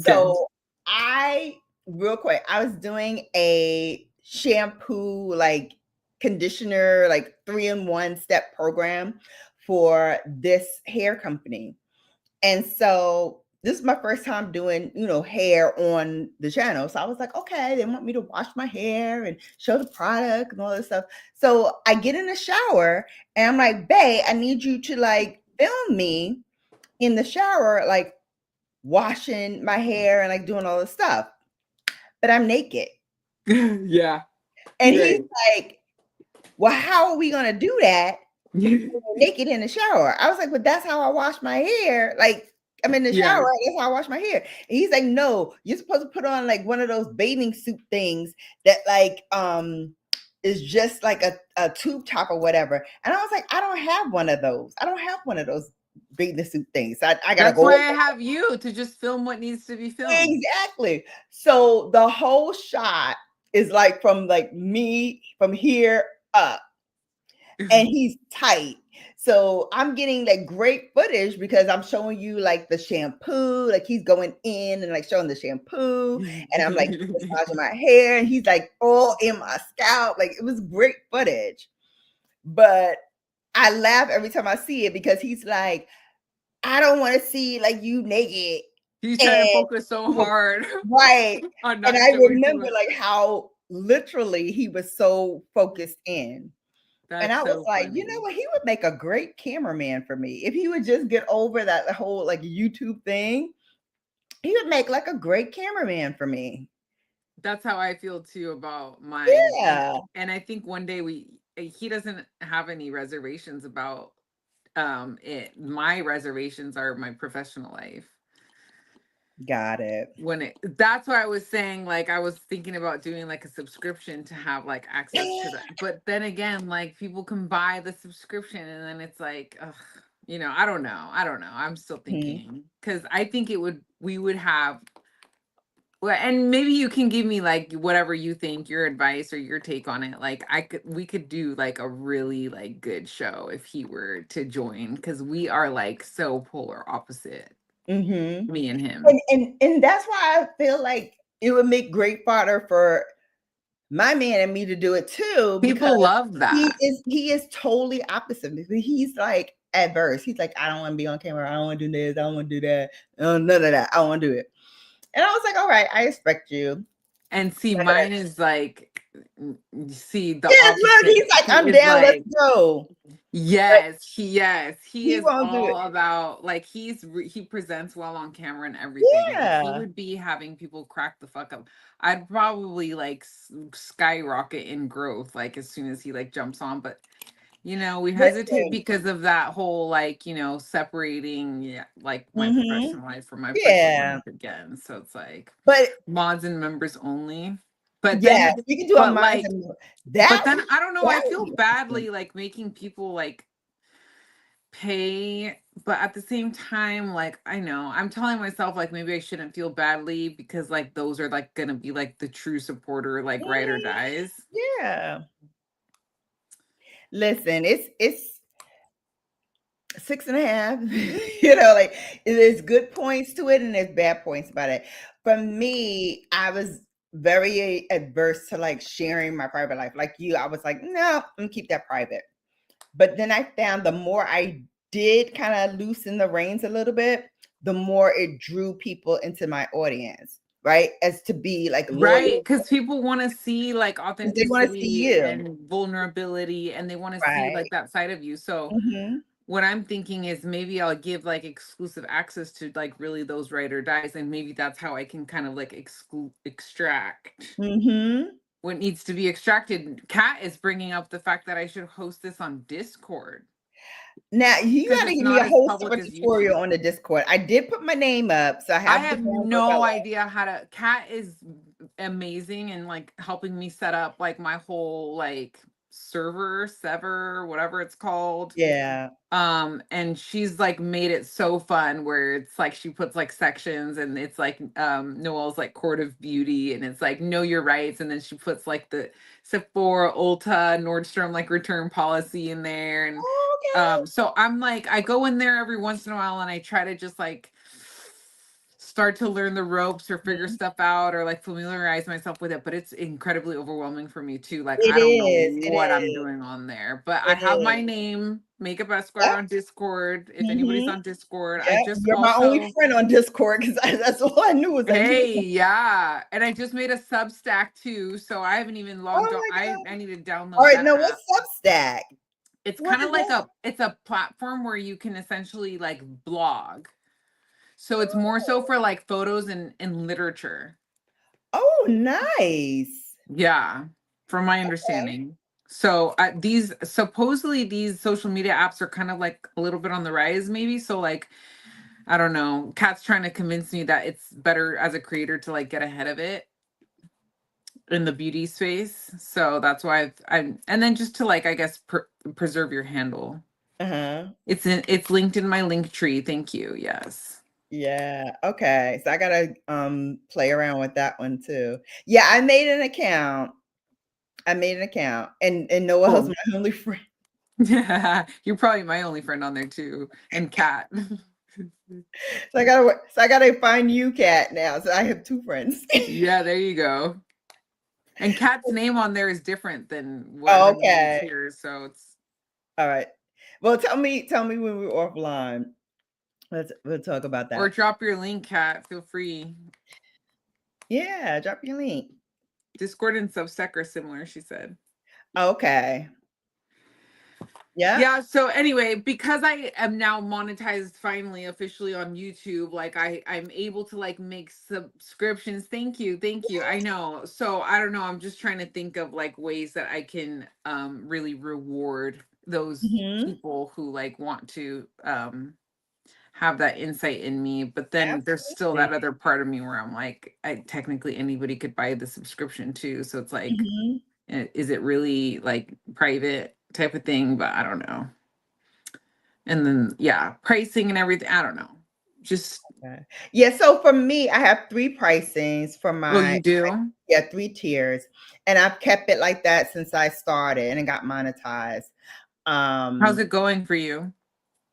So real quick, I was doing a shampoo, like conditioner, like 3-in-1 step program for this hair company. And so this is my first time doing, hair on the channel. So I was like, okay, they want me to wash my hair and show the product and all this stuff. So I get in the shower and I'm like, babe, I need you to like film me in the shower, like washing my hair and like doing all this stuff. But I'm naked. Yeah. And he's like, well, how are we going to do that naked in the shower. I was like, but that's how I wash my hair. Like, I'm in the Yeah. shower. That's how I wash my hair. And he's like, no, you're supposed to put on like one of those bathing suit things that like is just like a tube top or whatever. And I was like, I don't have one of those. I don't have one of those bathing suit things. I gotta That's go. why I have you to just film what needs to be filmed. Exactly. So the whole shot is like from like me from here up, and he's tight. So I'm getting like great footage because I'm showing you like the shampoo, like he's going in and like showing the shampoo, and I'm like massaging my hair, and he's like all in my scalp. Like it was great footage. But I laugh every time I see it because he's like, I don't want to see like you naked. He's trying to And focus so hard right. on And not I showing too remember much. like how literally he was so focused in. And That's I was so like, you know funny. what? He would make a great cameraman for me. If he would just get over that whole like YouTube thing, he would make like a great cameraman for me. That's how I feel too about mine. Yeah. And I think one day he doesn't have any reservations about it. My reservations are my professional life. Got it. That's why I was saying, like, I was thinking about doing like a subscription to have like access to that. But then again, like people can buy the subscription and then it's like, ugh, I don't know. I'm still thinking because I think we would have, well, and maybe you can give me like whatever you think, your advice or your take on it. Like we could do like a really like good show if he were to join because we are like so polar opposite, me and him. And that's why I feel like it would make great fodder for my man and me to do it too, because People love that. he is totally opposite me. He's like adverse. He's like, I don't want to be on camera. I don't want to do this. I don't want to do that. None of that. I don't want to do it. And I was like, all right, I expect you. And see, mine is like, see the Yeah, opposite. look, he's like, I'm He is down. like, Let's go. yes, he He is won't do it. all about like he presents well on camera and everything. And if he Yeah. would be having people crack the fuck up, I'd probably like skyrocket in growth like as soon as he like jumps on. But we hesitate Listen. because of that whole like separating like my professional life from my personal Yeah. life again. So it's like But mods and members only. But yeah, then, you can do a but mind like, and but that. then I don't know. I That would feel be interesting. badly like making people like pay, but at the same time, like I know I'm telling myself like maybe I shouldn't feel badly because like those are like gonna be like the true supporter, like ride or dies. Yeah. Listen, it's 6.5. Like there's good points to it and there's bad points about it. For me, I was very adverse to like sharing my private life. Like you, I was like, no, I'm gonna keep that private. But then I found the more I did kind of loosen the reins a little bit, the more it drew people into my audience, right? As to be like loyal. Right, because people want to see like 'Cause they want to see authenticity you. and vulnerability, and they want to see Right. like that side of you. So Mm-hmm. what I'm thinking is maybe I'll give like exclusive access to like really those ride or dies, and maybe that's how I can kind of like extract Mm-hmm. what needs to be extracted. Kat is bringing up the fact that I should host this on Discord Now you because gotta it's give me not a as whole public separate as tutorial YouTube. on the Discord. I did put my name up, so I I have the have no browngirlbella. idea how to. Kat is amazing and like helping me set up like my whole like sever, whatever it's called. Yeah. And she's like made it so fun where it's like she puts like sections and it's like Noelle's like court of beauty and it's like know your rights, and then she puts like the Sephora, Ulta, Nordstrom like return policy in there. And Okay. so I'm like I go in there every once in a while and I try to just like start to learn the ropes or figure Mhm. stuff out or like familiarize myself with it, but it's incredibly overwhelming for me too. Like It I don't know is. It what I'm is. doing on there, but I It have my is. name, Makeup Esquire Yep. on Discord. If anybody's Mm-hmm. on Discord, I Yep. just You're my only also, friend on Discord because that's all I knew was that you. hey, yeah, and I just made a Substack too, so I haven't even Oh logged on. my I god. I need to All download right. that Now app. what's Substack? It's What kind of is like that? it's a platform where you can essentially like blog. So it's more so for like photos and literature. Oh, nice. Yeah, from my Okay. understanding. So these supposedly these social media apps are kind of like a little bit on the rise, maybe. So like, I don't know. Kat's trying to convince me that it's better as a creator to like get ahead of it in the beauty space. So that's why I'm, and then just to like, I guess, preserve your handle. Uh-huh. It's linked in my link tree. Thank you. Yes. Yeah. Okay. So I gotta play around with that one too. Yeah, I made an account. And Noelle's Cool. my only friend. You're probably my only friend on there too, and Kat. So I gotta find you, Kat, now. So I have 2 friends. Yeah, there you go. And Kat's name on there is different than what Oh, her name is okay. here, so it's All right. Well, tell me when we're offline. We'll talk about or that. drop your link, Kat. Feel free. Yeah, drop your link. Discord and Substack are similar, she said. Okay. Yeah. Yeah, so anyway, because I am now monetized finally officially on YouTube, like I'm able to like make subscriptions. Thank you. I know. So I don't know, I'm just trying to think of like ways that I can really reward those Mhm. people who like want to have that insight in me. But then there's still Absolutely. that other part of me where I'm like, I technically anybody could buy the subscription too. So it's like, Mhm. is it really like private type of thing? But I don't know. And then yeah, pricing and everything. I don't know. Just Okay. Yeah, so for me, I have 3 pricings for oh, you do? yeah, 3 tiers, and I've kept it like that since I started and it got monetized. How's Um, it going for you?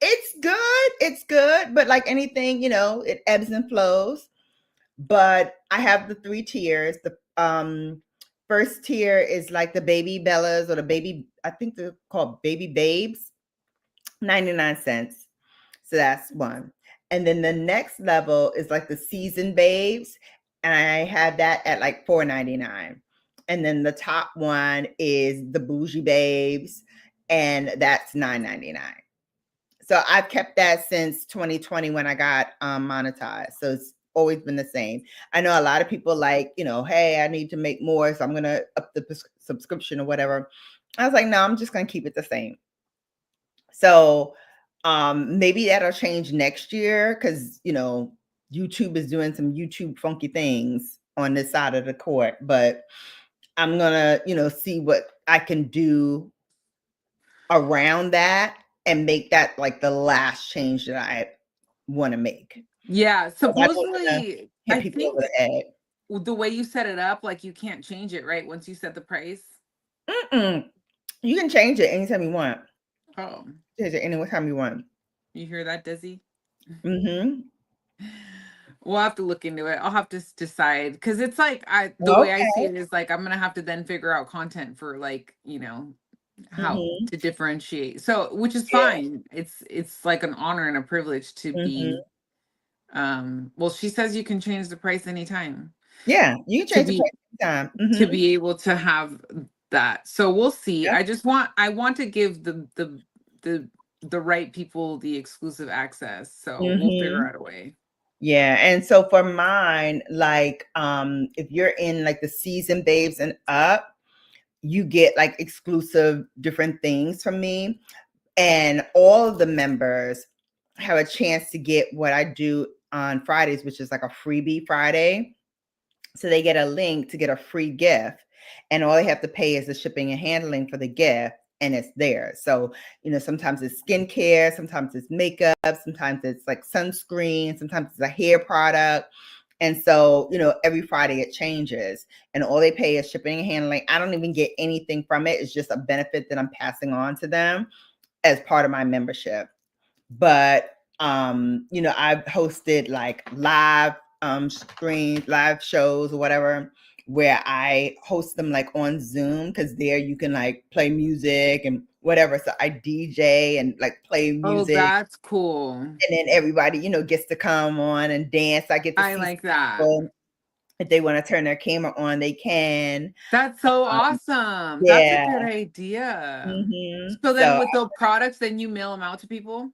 it's good, but like anything, it ebbs and flows. But I have the 3 tiers. The first tier is like the baby bellas or the baby, I think they're called baby babes, 99 cents. So that's one. And then the next level is like the seasoned babes. And I had that at like $4.99. And then the top one is the bougie babes, and that's $9.99. So I've kept that since 2020 when I got monetized. So it's always been the same. I know a lot of people like, hey, I need to make more, so I'm gonna up the subscription or whatever. I was like, no, I'm just gonna keep it the same. So maybe that'll change next year because YouTube is doing some YouTube funky things on this side of the court. But I'm gonna, see what I can do around that and make that like the last change that I want to make. Yeah, So that was gonna supposedly hit I people over think the head. the way you set it up, like you can't change it, right? Once you set the price. Mm-mm. You can change it anytime you want. Oh, Change it anytime you want. you hear that, Dizzy? Mm-hmm. We'll have to look into it. I'll have to decide because it's like the way I see Okay. it is like I'm gonna have to then figure out content for like how Mm-hmm. to differentiate. So which is Yeah. fine. It's like an honor and a privilege to Mm-hmm. be well, she says you can change the price anytime Yeah. You can to change the be price anytime. to Mm-hmm. be able to have that. So we'll see. Yep. I want to give the right people the exclusive access. So we'll figure Mm-hmm. out a way. Yeah. And so for mine, like if you're in like the season babes and up, you get like exclusive different things from me. And all of the members have a chance to get what I do on Fridays, which is like a freebie Friday. So they get a link to get a free gift, and all they have to pay is the shipping and handling for the gift, and it's there. So, sometimes it's skincare, sometimes it's makeup, sometimes it's like sunscreen, sometimes it's a hair product. And so, every Friday it changes, and all they pay is shipping and handling. I don't even get anything from it. It's just a benefit that I'm passing on to them as part of my membership. But I've hosted like live shows or whatever, where I host them like on Zoom, because there you can like play music and whatever. So I DJ and like play Oh, music, that's cool. and then everybody gets to come on and dance. I get to I see like that. people. If they want to turn their camera on, they can. That's so awesome. That's a Yeah. good idea. So then So with the products, then you mail them out to people?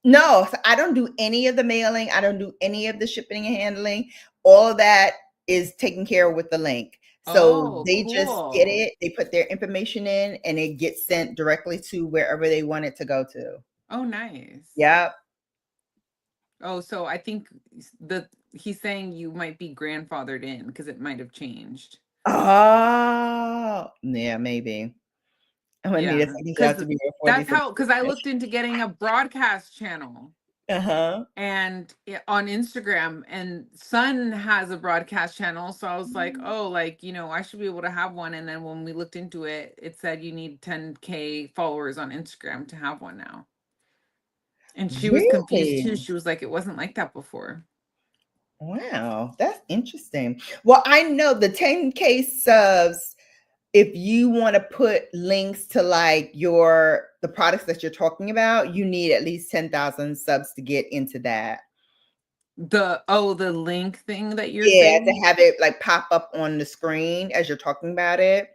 no, so I don't do any of the mailing. I don't do any of the shipping and handling. All of that is taken care of with the link. So Oh, they just get cool. it, they put their information in, and it gets sent directly to wherever they want it to go to. Oh, nice. Yep. Oh, so I think he's saying you might be grandfathered in because it might have changed. Oh, yeah, maybe. I'm gonna need a Yeah, second job because to be a 40 that's how. Because I subscription. looked into getting a broadcast channel Uh-huh. and on Instagram, and Sun has a broadcast channel. So I was like, oh, like, I should be able to have one. And then when we looked into it, it said you need 10K followers on Instagram to have one now. And she was confused too. Really? She was like, it wasn't like that before. Wow, that's interesting. Well, I know the 10K subs, if you want to put links to like the products that you're talking about, you need at least 10,000 subs to get into that. The link thing that you're Yeah, to saying? have it like pop up on the screen as you're talking about it.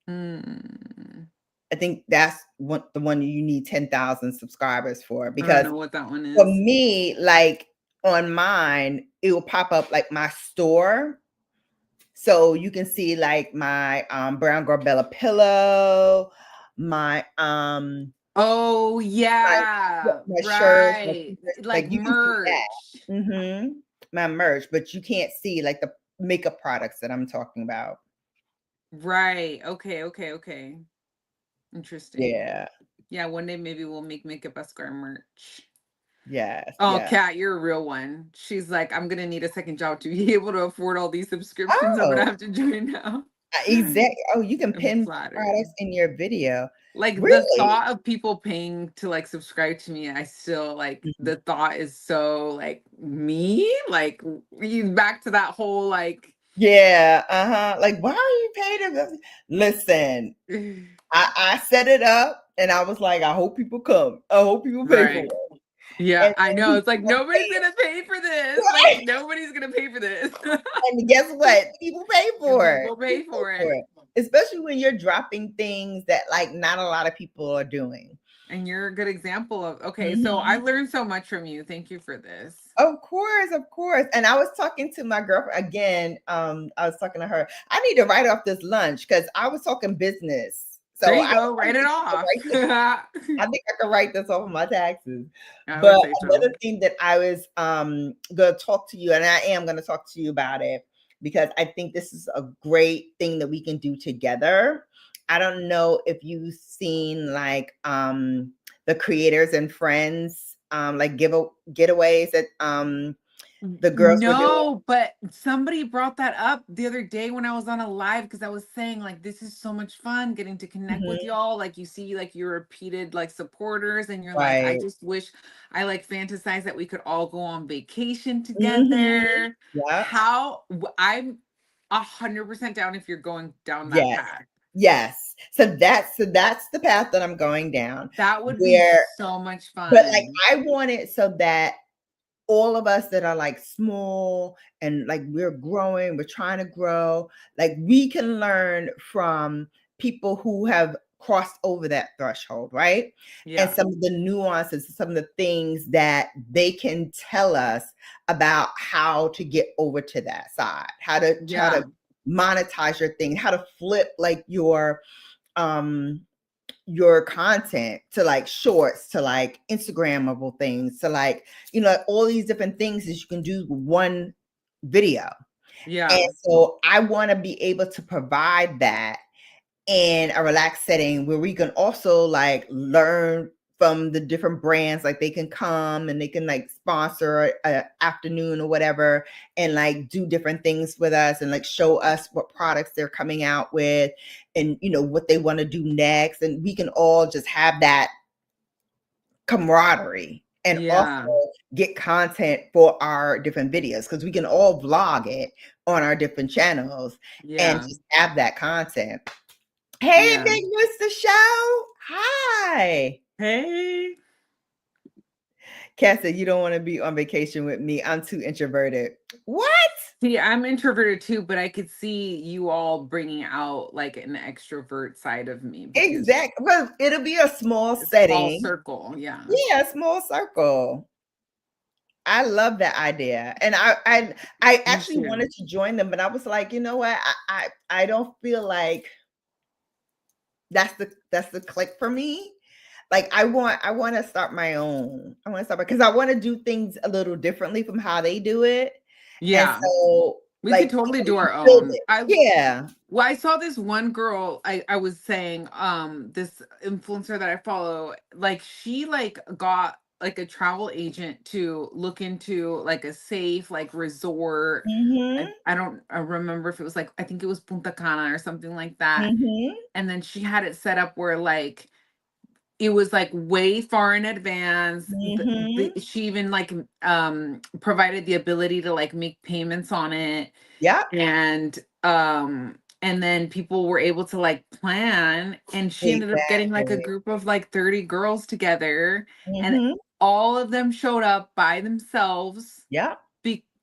Mm, I think that's the one you need 10,000 subscribers for, I don't because know what that one for is. me, like on mine, it will pop up like my store. So you can see like my Brown Girl Bella pillow, my Oh my yeah, my shirts, right. like Like you can see merch. that. My merch, but you can't see like the makeup products that I'm talking about. Right. Okay. Interesting. Yeah. Yeah, one day maybe we'll make Makeup Esquire merch. Yes. Oh, Yeah. Kat, you're a real one. She's like, I'm gonna need a second job to be able to afford all these subscriptions. I'm gonna Oh, have to join now. exactly. Oh, you can I'm pin flattered. products in your video. Like the Really? thought of people paying to like subscribe to me, I still like Mhm. the thought is so like me, like back to that whole like Yeah. Uh-huh. Like, why are you paying them? Listen, I set it up and I was like, I hope people come. I hope people pay for right. it. Yeah, And I then know. It's people like are nobody's gonna pay for this. Like paying. nobody's gonna pay for this. And guess what? People pay And for it. people pay People pay for for it. it. Especially when you're dropping things that like not a lot of people are doing. And you're a good example of okay, so I Mhm. learned so much from you. Thank you for this. Of course, of course. And I was talking to my girlfriend again. I was talking to her. I need to write off this lunch because I was talking business. There So you I go. Write it think off. I think I can write this off of my taxes. I But would say so. another thing that I was gonna talk to you, and I am gonna talk to you about it because I think this is a great thing that we can do together. I don't know if you've seen like the creators and friends like getaways that the girls were doing. No, but somebody brought that up the other day when I was on a live because I was saying like this is so much fun getting to connect with Mhm. y'all. Like you see like your repeated like supporters and you're like, I Right. just wish I like fantasize that we could all go on vacation Mhm. together. Yep. I'm 100% down if you're going down that Yes. path. Yes. So that's the path that I'm going down. That would be Where so much but like fun. I want it so that all of us that are like small and like we're trying to grow, like we can learn from people who have crossed over that threshold, right? And Yeah. some of the nuances, some of the things that they can tell us about how to get over to that side, how Yeah. to monetize your thing, how to flip like your content to like shorts, to like Instagrammable things, to like, all these different things that you can do with one video. And Yeah. so I want to be able to provide that in a relaxed setting where we can also like learn from the different brands. Like they can come and they can like sponsor an afternoon or whatever and like do different things with us and like show us what products they're coming out with and what they want to do next, and we can all just have that camaraderie and also Yeah. get content for our different videos because we can all vlog it on our different channels and Yeah. just have that content. Hey, Yeah. Big Mr. Show. Hi. Hey. Kat said, you don't want to be on vacation with me. I'm too introverted. What? See, I'm introverted too, but I could see you all bringing out like an extrovert side of me because Exactly. Well, it'll be a small it's small setting. circle. Yeah. Yeah, a small circle. I love that idea, and I Me actually too. wanted to join them, but I was like, you know what? I don't feel like that's the click for me. Like I want to start my own. I want to start because I want to do things a little differently from how they do it, and Yeah, so we could like totally do our build own. it. Yeah. Well, I saw this one girl, I was saying, this influencer that I follow, like she like got like a travel agent to look into like a safe like resort. Mhm. I don't remember if it was like, I think it was Punta Cana or something like that. Mhm. And then she had it set up where like it was like way far in advance. Mhm. She even like provided the ability to like make payments on it, Yep. and then people were able to like plan, and she ended up getting like a Exactly. group of like 30 girls together, and Mhm. all of them showed up by themselves, Yep.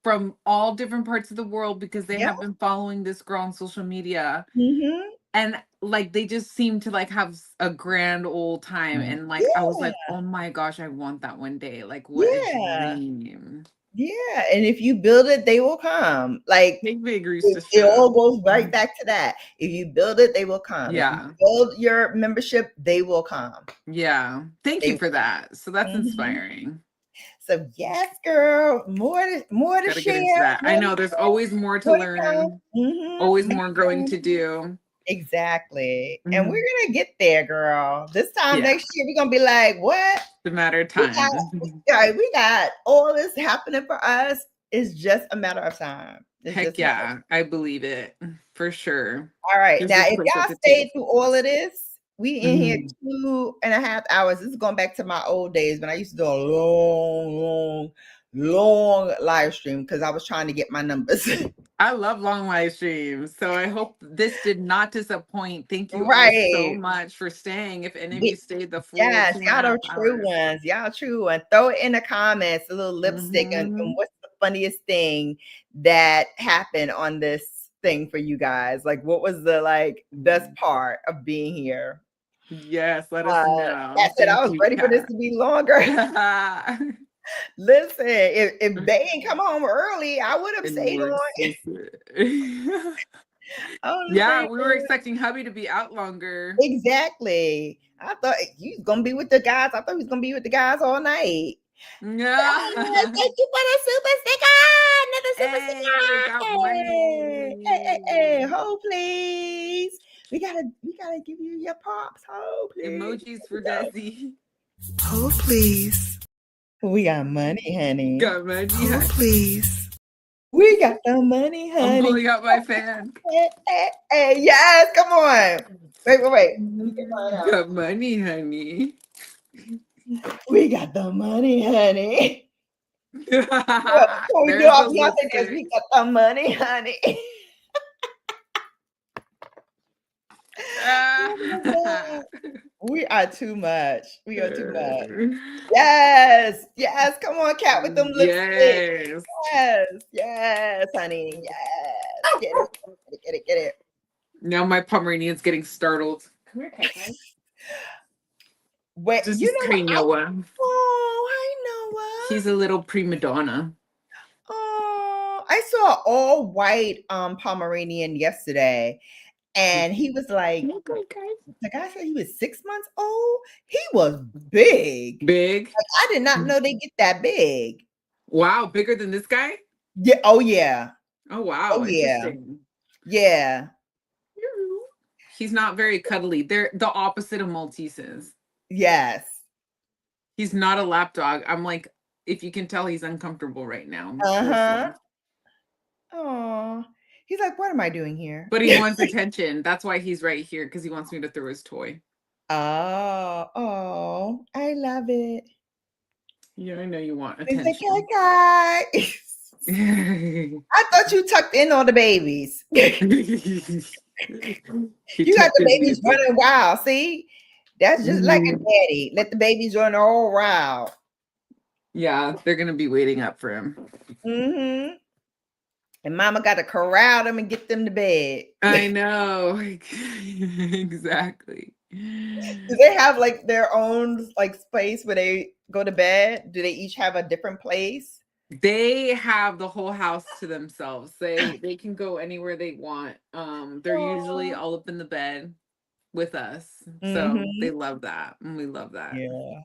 from all different parts of the world, because they Yep. have been following this girl on social media, Mhm. and like they just seem to like have a grand old time, and like I was Yeah. like, oh my gosh, I want that one day. Like, what a Yeah. dream. Yeah. And if you build it, they will come. Like Big used it, to it show. all goes right back to that. If you build it, they will come. If you Yeah. build your membership, they will come. Yeah. Thank They you will. for that. So that's Mhm. inspiring. So yes, girl, more to Got to get share, into that. I more to know there's share, always more to more to come. learn, always more growing Mhm. to do. Exactly. And we're Mhm. gonna get there, girl. This time Yeah. next year, we're gonna be like, what? The matter of We got, time. we got all this happening for us. It's just a matter of time. It's Heck just a matter of yeah. I believe it for sure. all right. Just Now, the if choice at y'all the stayed table. through all of this, we in here Mhm. 2.5 hours. This is going back to my old days when I used to do a long live stream because I was trying to get my numbers. I love long live streams. So I hope this did not disappoint. Thank you all so Right. much for staying. If any of you stayed the full Yes, two and a y'all half are true hours. ones. Y'all true one. Throw it in the comments, a little lipstick, and Mhm. what's the funniest thing that happened on this thing for you guys? Like, what was the like best part of being here? Yes, let us That know. said, I Thank was you, ready for this Kat. to be longer. Listen, if they ain't come home early, I would have And stayed more on. explicit. I would have Yeah, stayed we were on. expecting hubby to be out longer. Exactly. I thought he was gonna be with the guys. I thought he was gonna be with the guys all night. Yeah. Thank you for the super sticker. Another super Hey, got sticker. Hey, hey, hey, money. hey. Hold please. We gotta give you your props. Hold please. Emojis for Desi. Hold please. We got money, honey. Got money, Hold honey. please. We got the money, I'm honey. pulling out my fan. Hey, hey, hey. Yes, come on. Wait. Let me get mine out. Got money, honey. We got the money, honey. What we do There's our the Beyonce dance? lipstick. We got the money, honey. Ah. We are too much. We are too much. Yes. Come on, cat with them lipsticks. Yes. Yes, honey. Yes. Get it. Now my Pomeranian's getting startled. Come here, Cat. Wait, This you is know what? Kai Noah. Oh, hi, He's a little prima donna. Oh, I saw an all white Pomeranian yesterday, and he was like, the guy said he was 6 months old. He was big. Big. I did not know they get that big. Wow, bigger than this guy? Yeah. Oh yeah. Oh Oh wow, yeah. interesting. Yeah. He's not very cuddly. They're the opposite of Malteses. Yes. He's not a lap dog. I'm like, if you can tell, he's uncomfortable right now. Poor Uh-huh. thing. Oh. He's like, what am I doing here? But he wants attention. That's why he's right here, because he wants me to throw his toy. Oh, I love it. Yeah, I know you want He's like, attention. hi. I thought you tucked in on the babies. He You got tucked the in babies deep. running wild. See? That's just like a Mhm. daddy. Let the babies run all wild. Yeah, they're gonna be waiting up for him. Mm-hmm. And mama got to corral them and get them to bed. I know. Exactly. Do they have like their own like space where they go to bed? Do they each have a different place? They have the whole house to themselves. They can go anywhere they want. They're usually all up in the bed with us. So they Mm-hmm. love that. And we love that. Yeah.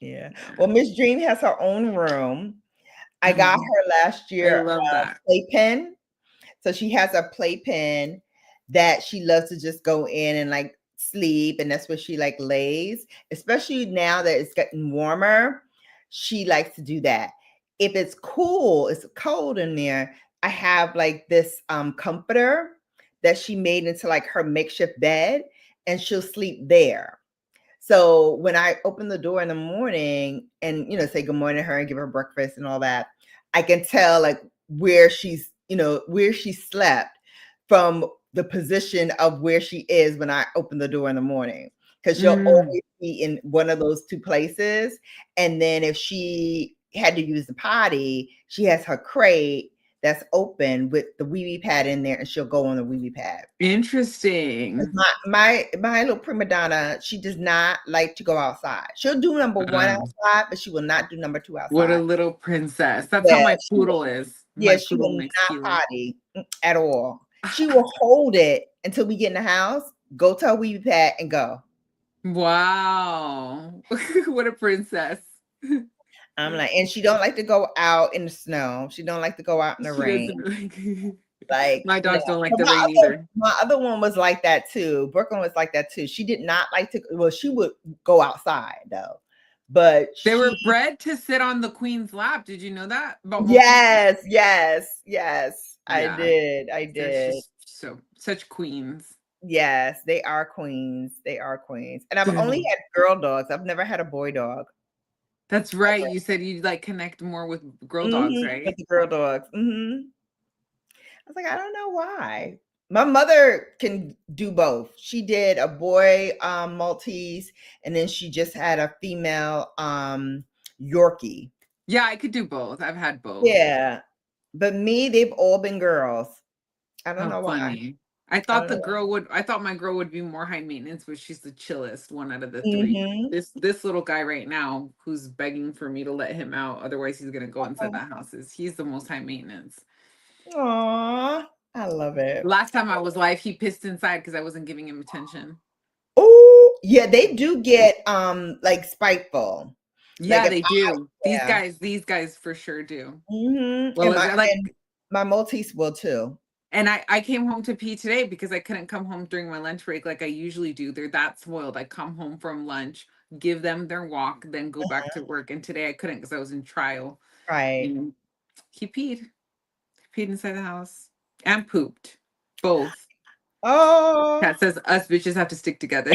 Yeah. Yeah. Well, Miss Dream has her own room. I got her last I year love a that. playpen. So she has a playpen that she loves to just go in and like sleep, and that's where she like lays. Especially now that it's getting warmer, she likes to do that. If it's cold in there, I have like this comforter that she made into like her makeshift bed, and she'll sleep there. So when I open the door in the morning and, say good morning to her and give her breakfast and all that, I can tell like where where she slept from the position of where she is when I open the door in the morning. Because she'll always be in one of those two places. And then if she had to use the potty, she has her crate that's open with the wee wee pad in there, and she'll go on the wee wee pad. Interesting. My little prima donna, she does not like to go outside. She'll do number one outside, but she will not do number two What a outside. little princess. That's how Yeah, my poodle is. yeah, My she poodle will makes not Keely. potty at all. She will hold it until we get in the house, go to her wee pad, and go. Wow. What a princess. I'm like, and she don't like to go out in the snow. She don't like to go out in the She rain. doesn't like Like, my dogs don't like but the rain either. my other one was like that too. Brooklyn was like that too. She did not like to. Well, she would go outside though, but They were bred to sit on the queen's lap. Did you know that about Yes. I Yeah, did. they're just such queens. Yes, they are queens. They are queens. And I've only had girl dogs. I've never had a boy dog. That's right. You said you like connect more with girl dogs, With right? the girl dogs. I was like, I don't know why. My mother can do both. She did a boy Maltese, and then she just had a female Yorkie. Yeah, I could do both. I've had both. Yeah. But me, they've all been girls. I don't How know why. funny. I I thought don't know I thought my girl would be more high maintenance, but she's the chillest one out of the three. why. This little guy right now who's begging for me to let him out, otherwise he's gonna go inside the Oh. houses. He's the most high maintenance. Aw, I love it. Last time I was live, he pissed inside because I wasn't giving him attention. Oh, yeah, they do get like spiteful. Like Yeah, if they do. yeah. These guys for sure do. And Well, is it like my Maltese will too. and I came home to pee today because I couldn't come home during my lunch break like I usually do. They're that spoiled. I come home from lunch, give them their walk, then go back to work. And today I couldn't because I was in trial. Right. And he peed. He peed inside the house and pooped. Both. Oh, Cat says us bitches have to stick together.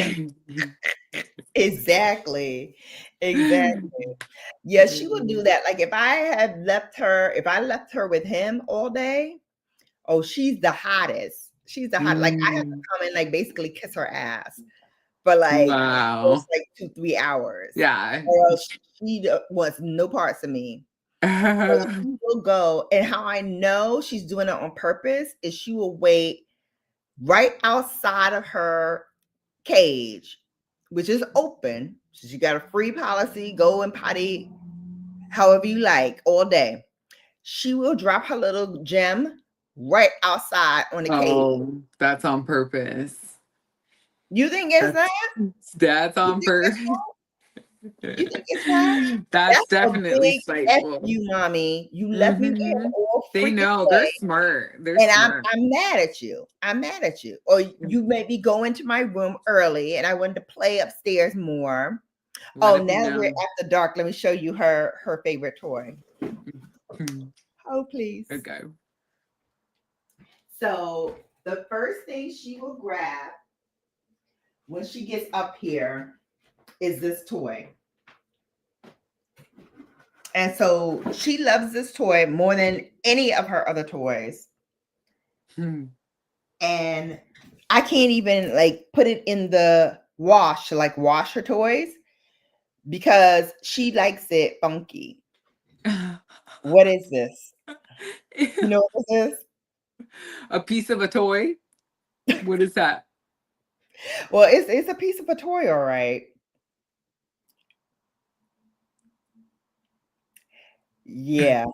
exactly. Exactly. Yeah, she will do that. Like if I left her with him all day, oh, she's the hottest. She's the hot. Like I have to come and like basically kiss her ass for like Wow. almost like 2-3 hours. Yeah. Or else she wants no parts of me. So she will go, and how I know she's doing it on purpose is she will wait right outside of her cage, which is open. So you got a free policy, go and potty however you like all day. She will drop her little gem right outside on the cage. Oh, that's on purpose. You think it's That's, that? that's You on think it's purpose. that? You think it's that? That's That's a definitely big F spiteful. you, mommy. You left me there all They freaking know they're day. smart. They're And smart. I'm mad at you. I'm mad at you. Or you made me go into my room early and I wanted to play upstairs more. Let Oh, it be now we're known. after dark. Let me show you her favorite toy. Oh, please. Okay. So the first thing she will grab when she gets up here is this toy. And so she loves this toy more than any of her other toys. And I can't even like put it in the wash to like wash her toys because she likes it funky. What is this? You know what this is? A piece of a toy? What is that? Well, it's a piece of a toy, all right. Yeah.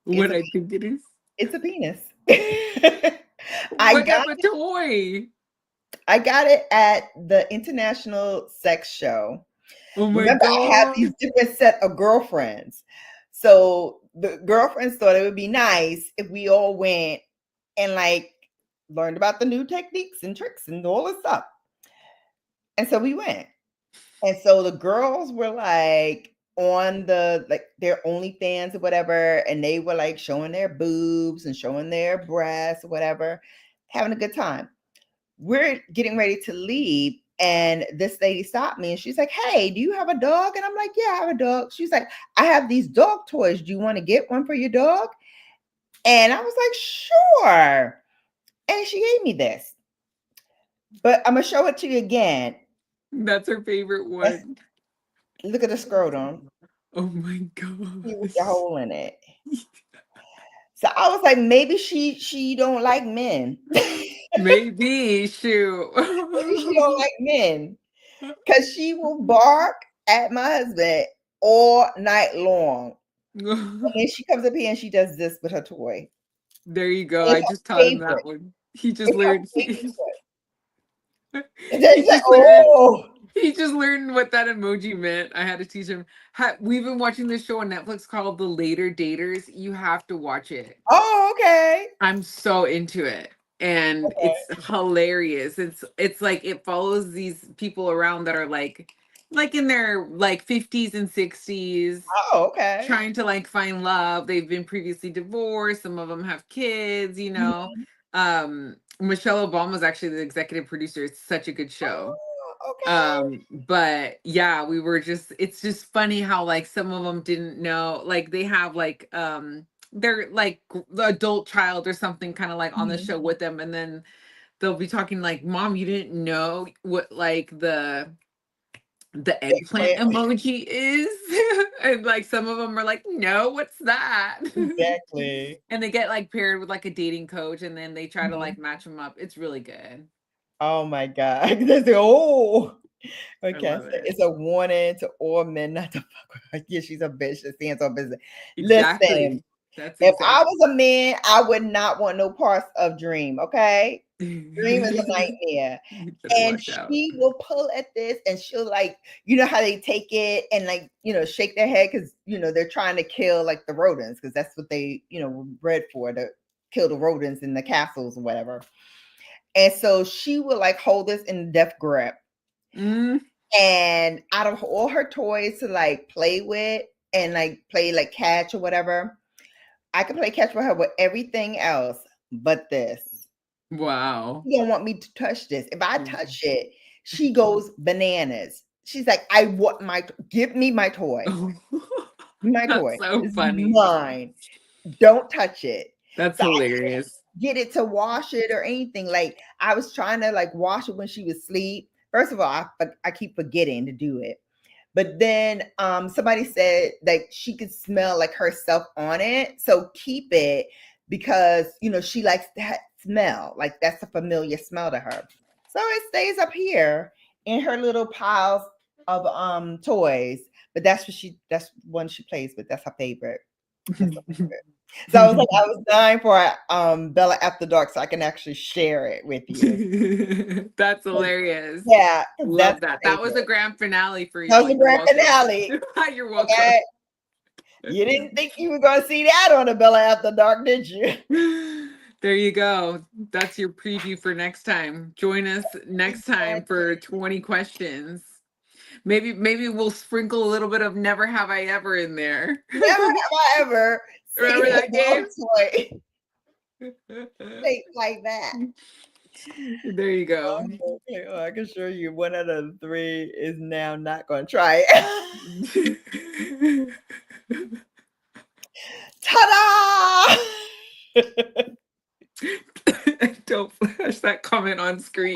What I think it is? It's a penis. What type of toy? I got it at the International Sex Show. Oh my Remember, I have God. these different set of girlfriends. So the girlfriends thought it would be nice if we all went and like learned about the new techniques and tricks and all this stuff. And so we went. And so the girls were like on the like their OnlyFans or whatever, and they were like showing their boobs and showing their breasts or whatever, having a good time. We're getting ready to leave, and this lady stopped me and she's like, "Hey, do you have a dog?" And I'm like, "Yeah, I have a dog." She's like, "I have these dog toys. Do you want to get one for your dog?" And I was like, "Sure." And she gave me this. But I'm gonna show it to you again. That's her favorite one. Look at the scrotum. Oh my See with gosh. the hole in it. So I was like, maybe she don't like men. Maybe, shoot. Maybe she don't like men. Because she will bark at my husband all night long. And then she comes up here and she does this with her toy. There you go. It's I her just taught him that favorite. one. He just It's her learned. favorite toy. And then He she's like, just learned. oh. He just learned what that emoji meant. I had to teach him. We've been watching this show on Netflix called The Later Daters. You have to watch it. Oh, okay. I'm so into it. And it's hilarious. It's like it follows these people around that are like in their like 50s and 60s Oh, okay. trying to like find love. They've been previously divorced. Some of them have kids, you know. Michelle Obama's actually the executive producer. It's such a good show. Oh, okay. But yeah, we were just it's just funny how like some of them didn't know, like they have like they're like the adult child or something kind of like on the show with them, and then they'll be talking like, "Mom, you didn't know what like the eggplant emoji is?" And like some of them are like, "No, what's that?" Exactly. And they get like paired with like a dating coach, and then they try to like match them up. It's really good. Oh my God. Oh. Okay, love so it. it's a warning to all men not to fuck with her. Yeah, she's a bitch that stands on business. Exactly. Listen, That's if exactly. I was a man, I would not want no parts of Dream, okay? Dream is a nightmare. You better And watch out. she will pull at this and she'll like, you know how they take it and like, you know, shake their head because, you know, they're trying to kill like the rodents because that's what they, you know, were bred for, to kill the rodents in the castles or whatever. And so she will like hold this in death grip. And out of all her toys to like play with and like play like catch or whatever, I can play catch with her with everything else but this. Wow. She don't want me to touch this. If I touch it, she goes bananas. She's like, I want give me my toy. My toy. That's so This is funny. mine. Don't touch it. That's So hilarious. get it to wash it or anything. Like I was trying to like wash it when she was asleep. First of all, I keep forgetting to do it. But then somebody said that she could smell like herself on it. So keep it because, you know, she likes that smell. Like that's a familiar smell to her. So it stays up here in her little piles of toys. But that's one she plays with. That's her favorite. That's her favorite. So I was like, I was dying for Bella After Dark so I can actually share it with you. That's hilarious. Yeah, Love that. That was a grand finale for you. That was a grand finale. You're welcome. Okay. You didn't think you were going to see that on the Bella After Dark, did you? There you go. That's your preview for next time. Join us next time for 20 questions. Maybe we'll sprinkle a little bit of Never Have I Ever in there. Never have I ever Remember that game? Like that. There you go. Okay, well, I can show you one out of three is now not going to try it. Ta-da! Don't flash that comment on screen.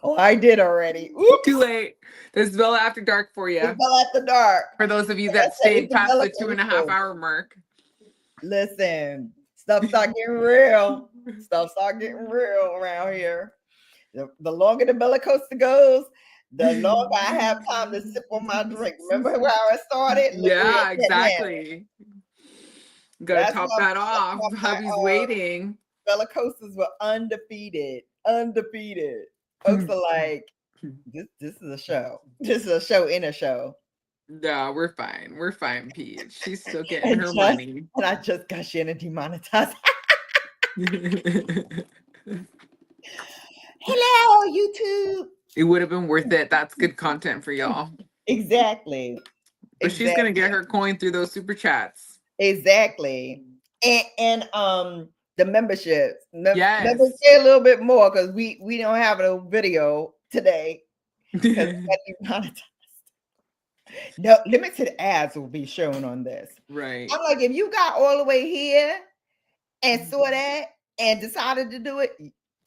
Oh, I did already. Oops. Too late. There's Bella After Dark for you. Bella After Dark. For those of you that stayed past the 2.5 hour mark. Listen, stuff start getting real. Stuff start getting real around here. The longer the Bella Coaster goes, the longer I have time to sip on my drink. Remember where I started? Yeah, exactly. Gotta That's top why that off. Hubby's waiting. Bella Coasters were undefeated. Undefeated. Folks are like, this is a show. This is a show in a show. No, we're fine. We're fine, Peach. She's still getting her money. And I just got Shannon demonetized. Hello, YouTube. It would have been worth it. That's good content for y'all. Exactly. But she's gonna get her coin through those super chats. Exactly. And the memberships. Yes. Members say a little bit more because we don't have a video today. Because no limited ads will be shown on this. Right. I'm like, if you got all the way here and saw that and decided to do it,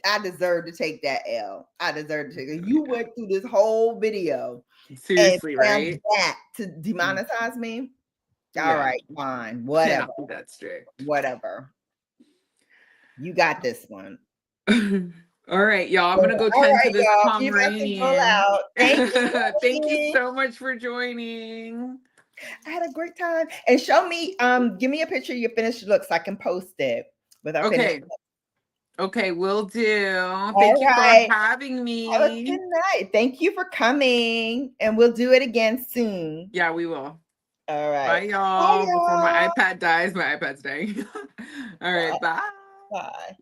I deserve to take that L. I deserve to take it. You went through this whole video. Seriously, and right? That to demonetize me. Yeah. All right, fine. Whatever. Cannot be that strict. Whatever. You got this one. All right, y'all. I'm gonna go tend to this Pomeranian. Thank you. Thank you so much for joining. I had a great time. And show me, give me a picture of your finished look so I can post it with our finished look. Okay, will do. Thank you for having me. Have a good night. Thank you for coming. And we'll do it again soon. Yeah, we will. All right. Bye, y'all. Before my iPad dies, my iPad's dying. All right, bye. Bye.